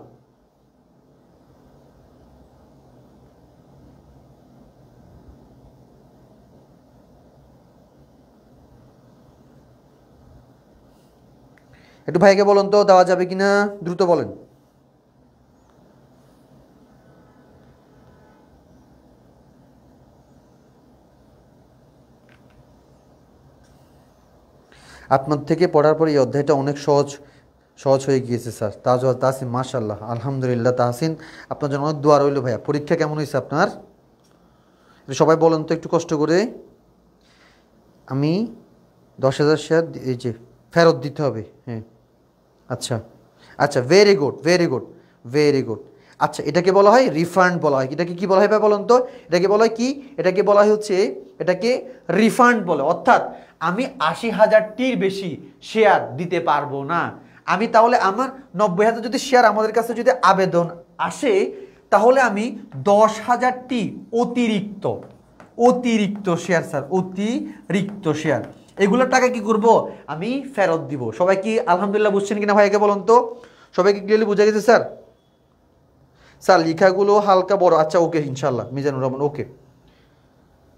একটু ভাইকে বলেন তো দেওয়া যাবে কিনা, দ্রুত বলেন। আপনার থেকে পড়ার পর এই অধ্যায়টা অনেক সহজ হয়ে গিয়েছে স্যার। তাহসিন, মাশাআল্লাহ, আলহামদুলিল্লাহ। তাহসিন, আপনার জন্য অনেক দোয়া রইল ভাইয়া। পরীক্ষা কেমন হয়েছে আপনার? সবাই বলেন তো একটু কষ্ট করে। আমি 10,000 শেয়ার এই যে ফেরত দিতে হবে। হ্যাঁ, আচ্ছা, ভেরি গুড। আচ্ছা, এটাকে বলা হয় রিফান্ড বলা হয়। এটাকে কি বলা হয় ভাই বলুন তো? এটাকে বলা হয় কি? এটাকে বলা হয় হচ্ছে এটাকে রিফান্ড বলে। অর্থাৎ আমি 80,000টির বেশি শেয়ার দিতে পারবো না। আমি তাহলে আমার 90,000 যদি শেয়ার আমাদের কাছে যদি আবেদন আসে, তাহলে আমি 10,000টি অতিরিক্ত শেয়ার স্যার, অতিরিক্ত শেয়ার, এগুলোর টাকা কি করব? আমি ফেরত দিব। সবাই কি আলহামদুলিল্লাহ বুঝছেন কিনা ভাইকে বলুন তো? সবাই কি ক্লিয়ারলি বুঝে গেছে স্যার? স্যার লেখাগুলো হালকা বড়। আচ্ছা, ওকে, ইনশাল্লাহ। মিজানুর রহমান, ওকে।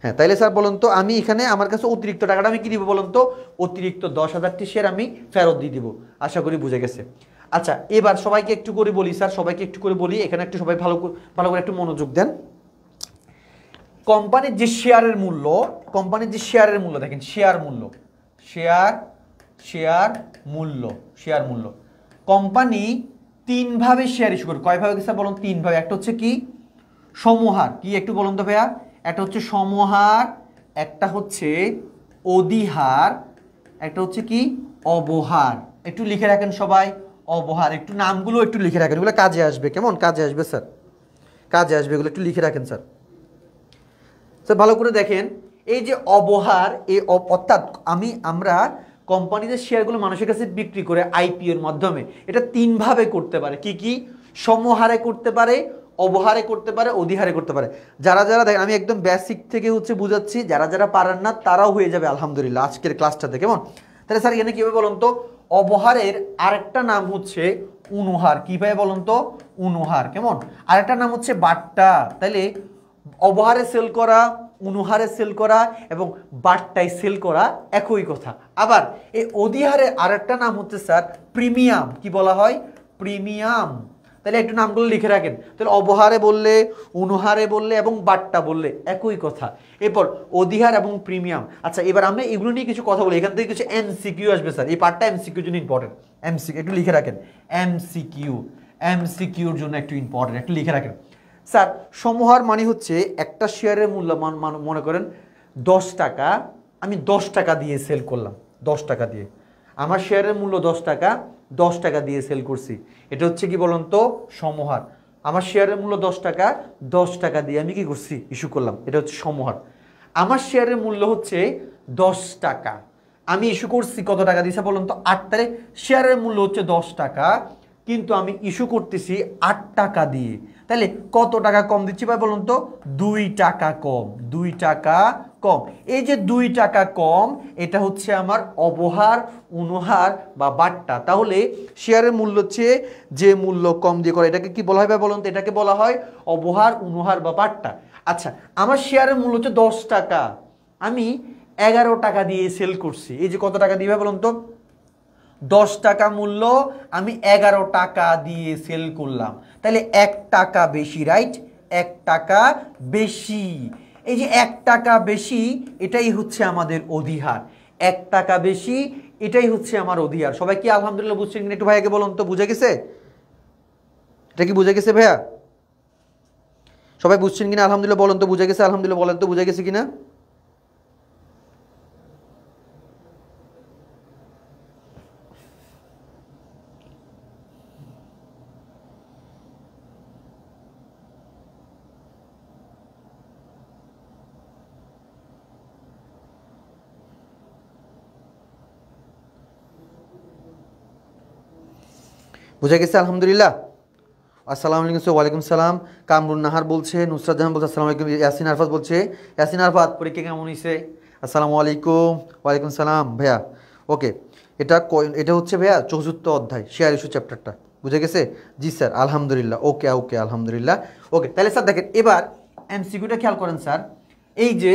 হ্যাঁ, তাইলে স্যার বলুন তো আমি এখানে আমার কাছে অতিরিক্ত টাকাটা আমি কি দিব বলুন তো, অতিরিক্ত 10,000টি শেয়ার আমি ফেরত দিয়ে দিব। আশা করি বুঝে গেছে। আচ্ছা, এবার সবাইকে একটু করে বলি স্যার, সবাইকে একটু করে বলি, এখানে একটু সবাই ভালো করে একটু মনোযোগ দেন। কোম্পানির যে শেয়ারের মূল্য, কোম্পানির যে শেয়ারের মূল্য দেখেন, শেয়ার মূল্য, শেয়ার মূল্য কোম্পানি তিনভাবে শেয়ার ইস্যু করে। কয়ভাবে স্যার বলুন? তিনভাবে। একটা হচ্ছে কি সমহার, কি একটু বলুন তো ভাইয়া? একটা হচ্ছে সমহার, একটা হচ্ছে অধিহার, একটা হচ্ছে কি অবহার। একটু লিখে রাখেন সবাই, অবহার। একটু নামগুলো একটু লিখে রাখেন, এগুলো কাজে আসবে। কেমন কাজে আসবে স্যার? কাজে আসবে, এগুলো একটু লিখে রাখেন স্যার। স্যার ভালো করে দেখেন, এই যে অবহার, এই অর্থাৎ আমরা কোম্পানিদের শেয়ারগুলো মানুষের কাছে বিক্রি করে আইপিওর মাধ্যমে, এটা তিনভাবে করতে পারে। কি কি? সমহারে করতে পারে, অবহারে করতে পারে, অধিহারে করতে পারে। যারা দেখেন, আমি একদম বেসিক থেকে হচ্ছে বুঝাচ্ছি, যারা পারেন না তারাও হয়ে যাবে আলহামদুলিল্লাহ আজকের ক্লাসটাতে। কেমন? তাহলে স্যার এখানে কীভাবে বলুন তো? অবহারের আরেকটা নাম হচ্ছে অনুহার। কীভাবে বলুন তো? অনুহার। কেমন? আরেকটা নাম হচ্ছে বাট্টা। তাইলে অবহারে সেল করা, অনুহারে সেল করা এবং বাট্টায় সেল করা একই কথা। আবার এই অধিহারে আরেকটা নাম হচ্ছে স্যার প্রিমিয়াম। কি বলা হয়? প্রিমিয়াম। তাহলে একটু নামগুলো লিখে রাখেন। তাহলে অবহারে বললে, অনুহারে বললে এবং বাট্টা বললে একই কথা। এরপর অধিহার এবং প্রিমিয়াম। আচ্ছা, এবার আমরা এগুলো নিয়ে কিছু কথা বলি। এখান থেকে কিছু এমসিকিউ আসবে স্যার, এই পার্টটা এমসিকিউর জন্য ইম্পর্টেন্ট। এমসিকিউ একটু লিখে রাখেন, এমসিকিউর জন্য একটু ইম্পর্টেন্ট, একটু লিখে রাখেন। স্যার সমহার মানে হচ্ছে একটা শেয়ারের মূল্য মনে করেন 10 টাকা, আমি 10 টাকা দিয়ে সেল করলাম, 10 টাকা দিয়ে আমার শেয়ারের মূল্য 10 টাকা, 10 টাকা দিয়ে সেল করছি। এটা হচ্ছে কি বলুন তো? সমহার। আমার শেয়ারের মূল্য 10 টাকা, 10 টাকা দিয়ে আমি কি করছি? ইস্যু করলাম। এটা হচ্ছে সমহার। আমার শেয়ারের মূল্য হচ্ছে 10 টাকা, আমি ইস্যু করছি কত টাকা দিয়েছে বলুন তো? 8 তারিখ। শেয়ারের মূল্য হচ্ছে 10 টাকা, কিন্তু আমি ইস্যু করতেছি 8 টাকা দিয়ে। তাহলে কত টাকা কম দিচ্ছি ভাই বলুন তো? 2 টাকা কম, 2 টাকা কম। এই যে 2 টাকা কম, এটা হচ্ছে আমার অবহার, অনুহার বা বাট্টা। তাহলে শেয়ারের মূল্য হচ্ছে যে মূল্য কম দিয়ে করে, এটাকে কি বলা হয় ভাই বলুন তো? এটাকে বলা হয় অবহার, অনুহার বা বাট্টা। আচ্ছা, আমার শেয়ারের মূল্য হচ্ছে 10 টাকা, আমি 11 টাকা দিয়ে সেল করছি। এই যে কত টাকা দিবে বলুন তো? 10 টাকা মূল্য, আমি 11 টাকা দিয়ে সেল করলাম। তাহলে 1 টাকা বেশি, রাইট? 1 টাকা বেশি। এই যে 1 টাকা বেশি, এটাই হচ্ছে আমাদের অধিহার। 1 টাকা বেশি, এটাই হচ্ছে আমার অধিহার। সবাই কি আলহামদুলিল্লাহ বুঝছেন কিনা? একটু ভাইয়াকে বলুন তো, বুঝে গেছে? এটা কি বুঝে গেছে ভাইয়া? সবাই বুঝছেন কিনা আলহামদুলিল্লাহ বলুন তো, বুঝে গেছে? আলহামদুলিল্লাহ বলেন তো, বুঝে গেছে কিনা? বুঝে গেছে আলহামদুলিল্লাহ? আসসালামু আলাইকুম। ওয়ালাইকুম সালাম। কামরুন নাহার বলছে, নুসরাত জাহান বলছে আসসালামু আলাইকুম। ইয়াসিন আরফাত বলছে, ইয়াসিন আরফাত পরীক্ষা কেমন হয়েছে? আসসালামু আলাইকুম। ওয়ালাইকুম সালাম ভাইয়া। ওকে, এটা হচ্ছে ভাইয়া ৪র্থ অধ্যায়, শেয়ার ইস্যু চ্যাপ্টারটা। বুঝে গেছে? জি স্যার আলহামদুলিল্লাহ। ওকে ওকে আলহামদুলিল্লাহ। ওকে, তাহলে স্যার দেখেন এবার এমসিকিউটা খেয়াল করেন স্যার। এই যে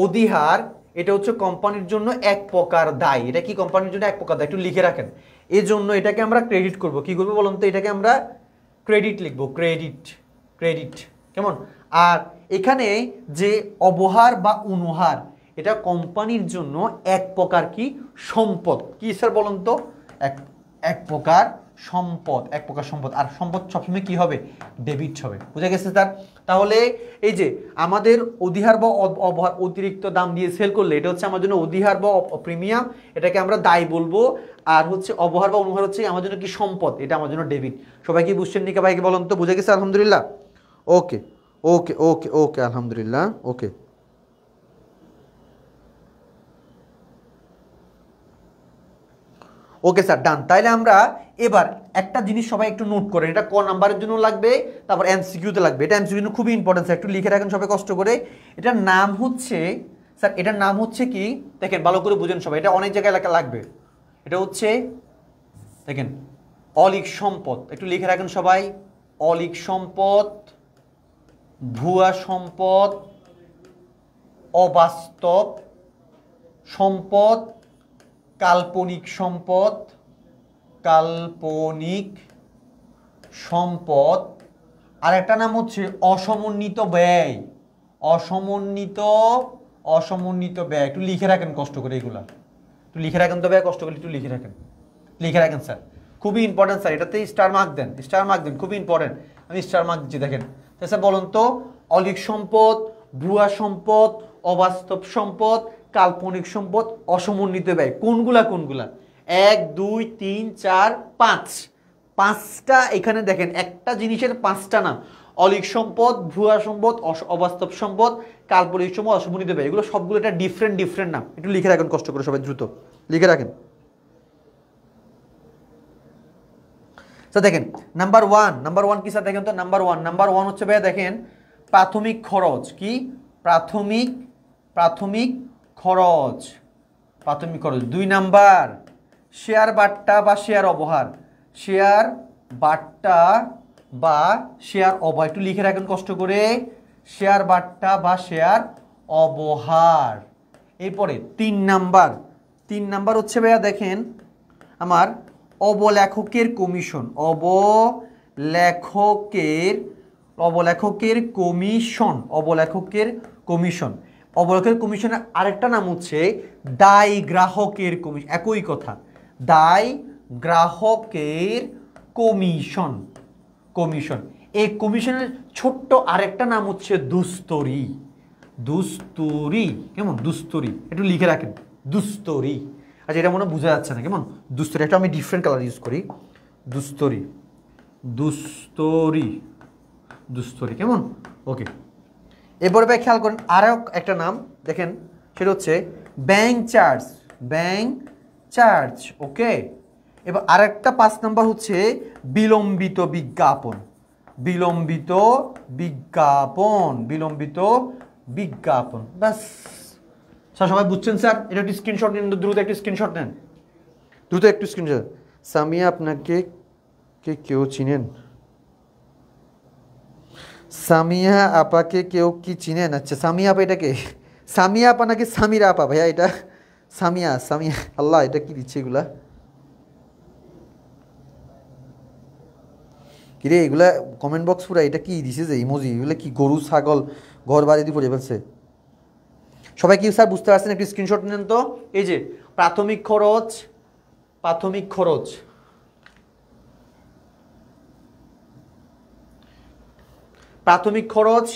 অধিহার, এটা হচ্ছে কোম্পানির জন্য এক প্রকার দায়। এটা কি কোম্পানির জন্য এক প্রকার দায়? একটু লিখে রাখেন। এই জন্য এটাকে আমরা ক্রেডিট করব। কি করবো বলুন তো? এটাকে আমরা ক্রেডিট লিখবো, ক্রেডিট। কেমন? আর এখানে যে অবহার বা অনুহার, এটা কোম্পানির জন্য এক প্রকার কি সম্পদ। কি স্যার বলুন তো? এক প্রকার সম্পদ, এক প্রকার সম্পদ। আর সম্পদ সবসময় কি হবে? ডেবিট হবে। বুঝা গেছে স্যার? তাহলে এই যে আমাদের অধিহার বা অবহার, অতিরিক্ত দাম দিয়ে সেল করলে এটা হচ্ছে আমার জন্য অধিহার বা প্রিমিয়াম, এটাকে আমরা দায় বলবো। আর হচ্ছে অবহার বা অনুহার হচ্ছে আমার জন্য কি সম্পদ, এটা আমার জন্য ডেবিট। সবাই কি বুঝছেন নিকা ভাইকে বলুন তো? বুঝে গেছে আলহামদুলিল্লাহ? ওকে ওকে ওকে ওকে আলহামদুলিল্লাহ। ওকে, ওকে স্যার, ডান। তাইলে আমরা এবার একটা জিনিস সবাই একটু নোট করেন, এটা ক নাম্বারের জন্য লাগবে, তারপর এমসিকিউতে লাগবে। এটা এমসিকিউ জন্য খুবই ইম্পর্টেন্ট স্যার, একটু লিখে রাখেন সবাই কষ্ট করে। এটার নাম হচ্ছে স্যার, এটার নাম হচ্ছে কি দেখেন, ভালো করে বুঝেন সবাই, এটা অনেক জায়গায় লাগবে। এটা হচ্ছে দেখেন অলিক সম্পদ। একটু লিখে রাখেন সবাই, অলিক সম্পদ, ভুয়া সম্পদ, অবাস্তব সম্পদ, কাল্পনিক সম্পদ, কাল্পনিক সম্পদ। আর একটা নাম হচ্ছে অসমন্বিত ব্যয়, অসমন্বিত অসমন্বিত ব্যয়। একটু লিখে রাখেন কষ্ট করে, এগুলা একটু লিখে রাখেন তো ব্যয়, কষ্ট করে একটু লিখে রাখেন, লিখে রাখেন স্যার, খুবই ইম্পর্টেন্ট স্যার। এটাতে স্টার মার্ক দেন, স্টার মার্ক দেন, খুবই ইম্পর্টেন্ট। আমি স্টার মার্ক দিচ্ছি, দেখেন। স্যার বলুন তো, অলিক সম্পদ, ভুয়া সম্পদ, অবাস্তব সম্পদ, কাল্পনিক সম্পদ, অসমন্বিত ব্যয়, কোনগুলা কোনগুলা? 1 2 3 4 5, পাঁচটা। এখানে দেখেন একটা জিনিসের পাঁচটা নাম, অলিক সম্পদ, ভুয়া সম্পদ, অবাস্তব সম্পদ, কাল্পনিক সম্পদ, অসমন্বিত ব্যয়। এগুলো সবগুলো একটা ডিফারেন্ট ডিফারেন্ট নাম। একটু লিখে রাখেন কষ্ট করে সবাই, দ্রুত লিখে রাখেন। স্যার দেখেন নাম্বার ওয়ান কি স্যার? দেখেন তো নাম্বার ওয়ান হচ্ছে ভাইয়া, দেখেন প্রাথমিক খরচ। কি? প্রাথমিক খরচ, প্রাথমিক খরচ। 2 নাম্বার শেয়ার বাট্টা বা শেয়ার অবহার, শেয়ার বাট্টা বা শেয়ার অবহার। একটু লিখে রাখেন কষ্ট করে, শেয়ার বাট্টা বা শেয়ার অবহার। এরপরে 3 নাম্বার হচ্ছে ভাইয়া, দেখেন আমার অবলেখকের কমিশন, অবলেখকের কমিশন, অবলেখকের কমিশনের আরেকটা নাম হচ্ছে দায় গ্রাহকের কমিশন। একই কথা, দায় গ্রাহকের কমিশন। এই কমিশনের ছোট্ট আরেকটা নাম হচ্ছে দুস্তরি। কেমন? দুস্তরি, একটু লিখে রাখেন, দুস্তরি। আচ্ছা, এটা মনে বোঝা যাচ্ছে না, কেমন? দুস্তরি, একটা আমি ডিফারেন্ট কালার ইউজ করি, দুস্তরি, কেমন? ওকে। এরপরে ভাই খেয়াল করেন আরও একটা নাম, দেখেন সেটা হচ্ছে ব্যাংক চার্জ। ওকে। এবার আরেকটা 5 নাম্বার হচ্ছে বিলম্বিত বিজ্ঞাপন। ব্যাস স্যার, সবাই বুঝছেন স্যার? এটা একটু স্ক্রিনশট নেন, দ্রুত একটু স্ক্রিনশট নেন, সামিয়া আপনাকে কেউ চিনেন? সামিয়া আপাকে কেউ কি চিনেন? আচ্ছা, সামিয়া আপা এটাকে সামিয়া আপা নাকি সামিরা আপা? ভাইয়া এটা সামিয়া। আল্লাহ, এটা কি দিচ্ছে এগুলা? কিরে এগুলা কমেন্ট বক্স পুরা এটা কি দিছে যে ইমোজি? এগুলো কি গরু ছাগল ঘর বাড়ি দিয়ে পড়ে ফেলছে? সবাই কি স্যার বুঝতে পারছেন? একটু স্ক্রিনশট নেন তো। এই যে প্রাথমিক খরচ,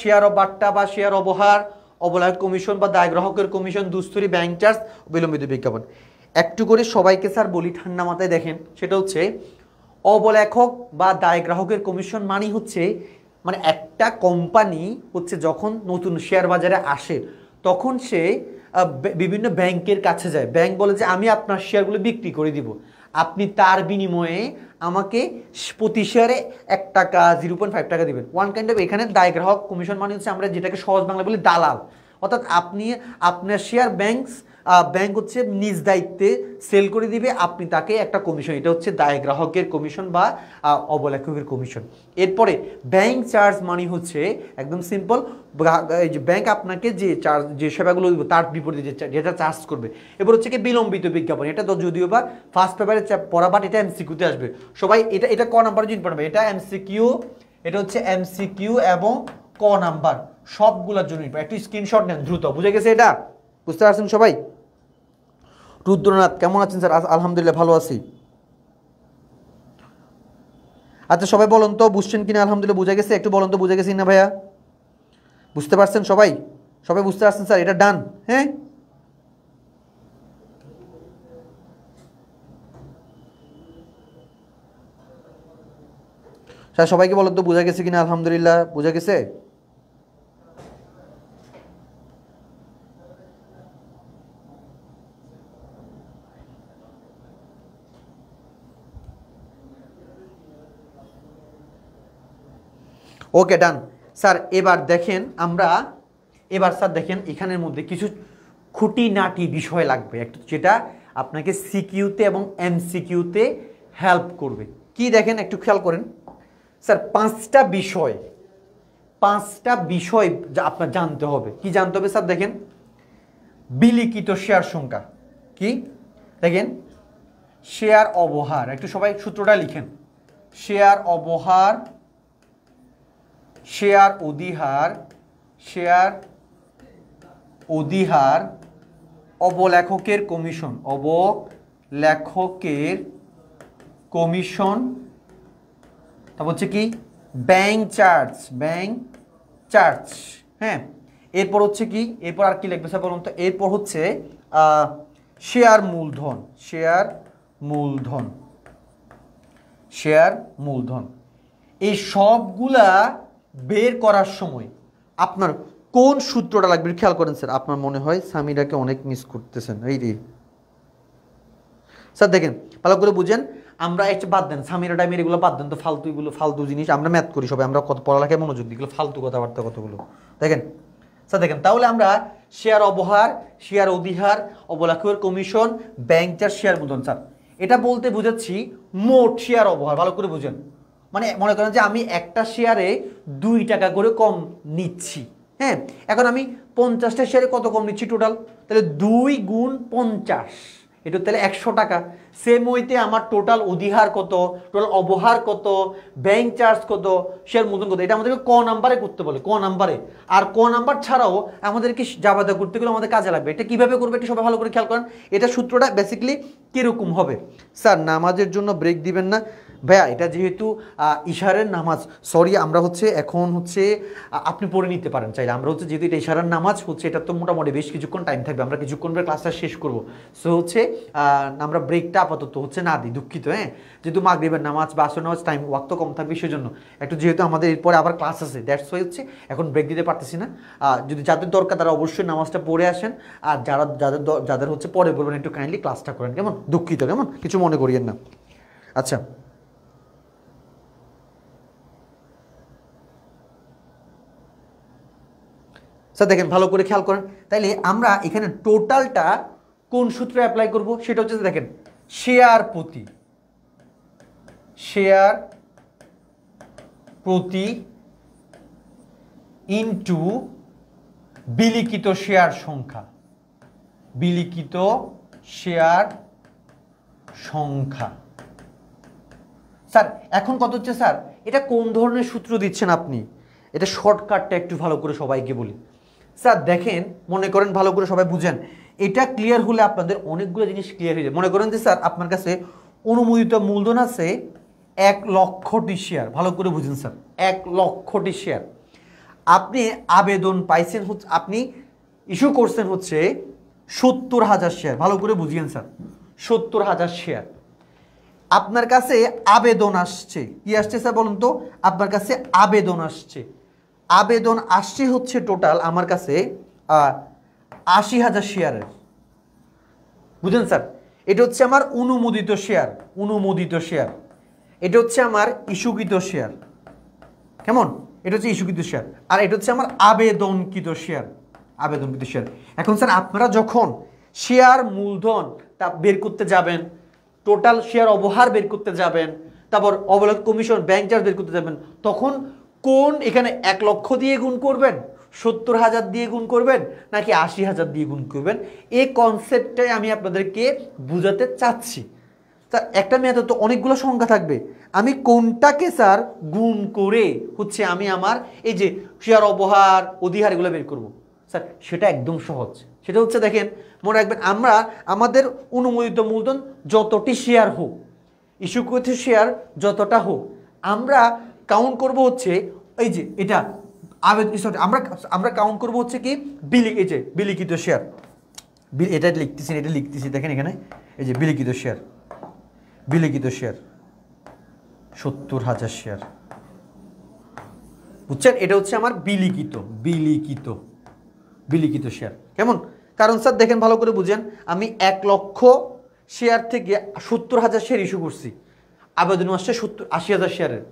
শেয়ার বাট্টা বা শেয়ার অবহার, অবলেখক কমিশন বা দায় গ্রাহকের কমিশন, দুস্তরি, ব্যাংক চার্জ, বিলম্বিত বিজ্ঞাপন। একটু করে সবাইকে স্যার বলি ঠান্ডা মাথায়, দেখেন সেটা হচ্ছে অবলেখক বা দায় গ্রাহকের কমিশন মানে হচ্ছে, মানে একটা কোম্পানি হচ্ছে যখন নতুন শেয়ার বাজারে আসে তখন সে বিভিন্ন ব্যাংকের কাছে যায়, ব্যাংক বলে যে আমি আপনার শেয়ারগুলো বিক্রি করে দিব, আপনি তার বিনিময়ে আমাকে প্রতি শেয়ারে 1 টাকা 0.5 টাকা দিবেন। ওয়ান কাইন্ড অফ, এখানে দায় গ্রাহক কমিশন মানে হচ্ছে আমরা যেটাকে সহজ বাংলা বলি দালাল। অর্থাৎ আপনি আপনার শেয়ার ব্যাংক হচ্ছে নিজ দায়িত্বে সেল করে দিবে, আপনি তাকে একটা কমিশন, এটা হচ্ছে দায় গ্রাহকের কমিশন বা অবলেখকের কমিশন। এরপরে ব্যাংক চার্জ মানে হচ্ছে একদম সিম্পল, এই যে ব্যাংক আপনাকে যে সেবাগুলো দিব তার বিপরীতে যেটা চার্জ করবে। এবার হচ্ছে কি বিলম্বিত বিজ্ঞাপন। এটা তো যদিও বা ফার্স্ট পেপারে পড়া, বাট এটা এমসিকিউতে আসবে। সবাই এটা ক নাম্বারে জিনিস পড়বে, এটা এমসিকিউ, এটা হচ্ছে এমসিকিউ এবং ক নাম্বার সবগুলোর জন্য। একটু স্ক্রিনশট নেন দ্রুত। বুঝে গেছে? এটা বুঝতে পারছেন সবাই? রুদ্রনাথ কেমন আছেন স্যার? আলহামদুলিল্লাহ ভালো আছি। আচ্ছা সবাই বলুন তো বুঝছেন কিনা? আলহামদুলিল্লাহ বুঝে গেছে? একটু বলুন তো বুঝে গেছি না ভাইয়া? বুঝতে পারছেন সবাই? সবাই বুঝতে পারছেন স্যার? এটা ডান? হ্যাঁ, স্যার সবাইকে বলুন তো বুঝে গেছে কিনা? আলহামদুলিল্লাহ বুঝে গেছে? ওকে ডান স্যার। এবার দেখেন স্যার দেখেন এখানের মধ্যে কিছু খুঁটিনাটি বিষয় লাগবে একটু, যেটা আপনাকে সিকিউতে এবং এমসিকিউতে হেল্প করবে। কি দেখেন একটু খেয়াল করেন স্যার, 5টা বিষয় যা আপনার জানতে হবে। কি জানতে হবে স্যার? দেখেন বিলিখিত শেয়ার সংখ্যা কি দেখেন শেয়ার অবহার একটু সবাই সূত্রটা লিখেন শেয়ার অবহার শেয়ার অধিহার শেয়ার অধিহার অবলেখকের কমিশন অবলেখকের কমিশন তারপর হচ্ছে কি ব্যাংক চার্জ হ্যাঁ এরপর হচ্ছে কি এরপর আর কি লিখবে স্যার বলুন তো এরপর হচ্ছে শেয়ার মূলধন এই সবগুলা বের করার সময় আপনার কোন সূত্রটা লাগবে খেয়াল করেন স্যার আপনার মনে হয় সামিরাকে অনেক মিস করতেছেন এই রে স্যার দেখেন ভালো করে বুঝেন আমরা একটা বাদ দেন সামিরা টাইমের এগুলো বাদ দেন তো ফালতু জিনিস আমরা ম্যাথ করি সবাই আমরা কত পড়ালেখায় মনোযোগ দিই এগুলো ফালতু কথাবার্তা কতগুলো দেখেন স্যার দেখেন তাহলে আমরা শেয়ার অবহার শেয়ার অধিহার অবলেখকের কমিশন ব্যাংক চার্জ শেয়ার মূলধন স্যার এটা বলতে বুঝাচ্ছি মোট শেয়ার অবহার ভালো করে বুঝেন মানে মনে করেন যে আমি একটা শেয়ারে 2 টাকা করে কম নিচ্ছি হ্যাঁ এখন আমি 50টা শেয়ারে কত কম নিচ্ছি টোটাল তাহলে 2 গুণ 50 এটা তাহলে 100 টাকা সেম ওইতে আমার টোটাল অধিহার কত টোটাল অবহার কত ব্যাংক চার্জ কত শেয়ার মূলধন কত এটা আমাদেরকে ক নাম্বারে করতে বলে ক নাম্বারে আর ক নাম্বার ছাড়াও আমাদেরকে জাবাদা করতে গেলে আমাদের কাজে লাগবে এটা কিভাবে করবে এটা সবাই ভালো করে খেয়াল করেন এটা সূত্রটা বেসিক্যালি কিরকম হবে স্যার নামাজের জন্য ব্রেক দিবেন না ভাইয়া এটা যেহেতু ইশারের নামাজ সরি আমরা হচ্ছে এখন হচ্ছে আপনি পড়ে নিতে পারেন চাইলে আমরা হচ্ছে যেহেতু এটা ইশারের নামাজ হচ্ছে এটা তো মোটামুটি বেশ কিছুক্ষণ টাইম থাকবে আমরা কিছুক্ষণ পরে ক্লাসটা শেষ করব সো হচ্ছে আমরা ব্রেকটা আপাতত হচ্ছে না দিই দুঃখিত হ্যাঁ যেহেতু মাগরিবের নামাজ বা আসর নামাজ টাইম ওয়াক্ত কম থাকবে সেজন্য একটু যেহেতু আমাদের এরপরে আবার ক্লাস আছে দ্যাটস ওয়াই হচ্ছে এখন ব্রেক দিতে পারতেছি না যদি যাদের দরকার তারা অবশ্যই নামাজটা পড়ে আসেন আর যাদের হচ্ছে পরে বলবেন একটু কাইন্ডলি ক্লাসটা করেন কেমন দুঃখিত কেমন কিছু মনে করিয়েন না আচ্ছা স্যার দেখেন ভালো করে খেয়াল করেন তাইলে আমরা এখানে টোটালটা কোন সূত্রে অ্যাপ্লাই করব সেটা হচ্ছে দেখেন শেয়ার প্রতি ইনটু বিলিখিত শেয়ার সংখ্যা স্যার এখন কত হচ্ছে স্যার এটা কোন ধরনের সূত্র দিচ্ছেন আপনি এটা শর্টকাটটা একটু ভালো করে সবাইকে বলি স্যার দেখেন মনে করেন ভালো করে সবাই বুঝেন এটা ক্লিয়ার হলে আপনাদের অনেকগুলো জিনিস ক্লিয়ার হয়ে যায় মনে করেন যে স্যার আপনার কাছে অনুমোদিত মূলধন আছে 1,00,000টি শেয়ার ভালো করে বুঝেন স্যার 1,00,000টি শেয়ার আপনি আবেদন পাইছেন হচ্ছে আপনি ইস্যু করছেন হচ্ছে 70,000 শেয়ার ভালো করে বুঝিয়েন স্যার 70,000 শেয়ার আপনার কাছে আবেদন আসছে কি আসছে স্যার বলুন তো আপনার কাছে আবেদন আসছে হচ্ছে টোটাল আমার কাছে 80,000 শেয়ারের বুঝলেন স্যার এটা হচ্ছে আমার অনুমোদিত শেয়ার এটা হচ্ছে আমার ইস্যুকৃত শেয়ার কেমন এটা হচ্ছে ইস্যুকৃত শেয়ার আর এটা হচ্ছে আমার আবেদনকৃত শেয়ার এখন স্যার আপনারা যখন শেয়ার মূলধন তা বের করতে যাবেন টোটাল শেয়ার অবহার বের করতে যাবেন তারপর অবলেখ কমিশন ব্যাংক চার্জ বের করতে যাবেন তখন কোন এখানে 1,00,000 দিয়ে গুণ করবেন 70,000 দিয়ে গুণ করবেন নাকি 80,000 দিয়ে গুণ করবেন এই কনসেপ্টটাই আমি আপনাদেরকে বুঝাতে চাচ্ছি স্যার একটা মেয়াদে তো অনেকগুলো সংখ্যা থাকবে আমি কোনটাকে স্যার গুণ করে হচ্ছে আমি আমার এই যে শেয়ার অবহার অধিহার এগুলো বের করব স্যার সেটা একদম সহজ সেটা হচ্ছে দেখেন মনে রাখবেন আমরা আমাদের অনুমোদিত মূলধন যতটি শেয়ার হোক ইস্যুকৃত শেয়ার যতটা হোক আমরা কাউন্ট করব হচ্ছে এই যে এটা আমরা কাউন্ট করব হচ্ছে কি এই যে বিলিখিত শেয়ার এটা লিখতেছি দেখেন এখানে এই যে বিলিখিত শেয়ার 70,000 শেয়ার বুঝছেন এটা হচ্ছে আমার বিলিখিত শেয়ার কেমন কারণ স্যার দেখেন ভালো করে বুঝেন আমি 1,00,000 শেয়ার থেকে 70,000 শেয়ার ইস্যু করছি আবেদন আসছে 80,000 শেয়ারের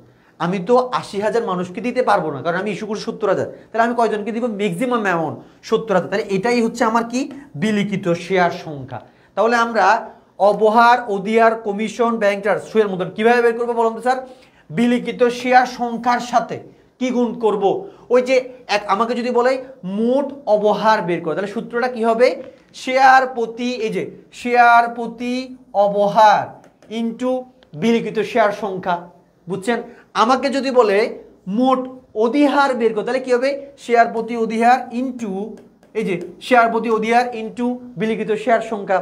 আমি তো 80,000 মানুষকে দিতে পারবো না কারণ আমি ইস্যু করছি 70,000 তাহলে আমি কয়জনকে দিব ম্যাক্সিমাম অ্যামাউন্ট 70,000 তাহলে এটাই হচ্ছে আমার কি বিলিখিত শেয়ার সংখ্যা তাহলে আমরা অবহার অধিহার কমিশন ব্যাংক চার্জ সুদের মতন কিভাবে বের করবো বলুন তো স্যার বিলিখিত শেয়ার সংখ্যার সাথে কি গুণ করব ওই যে আমাকে যদি বলে মোট অবহার বের করো তাহলে সূত্রটা কি হবে শেয়ার প্রতি এই যে শেয়ার প্রতি অবহার ইনটু বিলিখিত শেয়ার সংখ্যা। বুঝছেন? আমাকে যদি বলে মোট অধিহার বের করতে, তাহলে কি হবে? শেয়ার প্রতি অধিহার ইনটু এই যে শেয়ার প্রতি অধিহার ইনটু বিলিখিত শেয়ার সংখ্যা।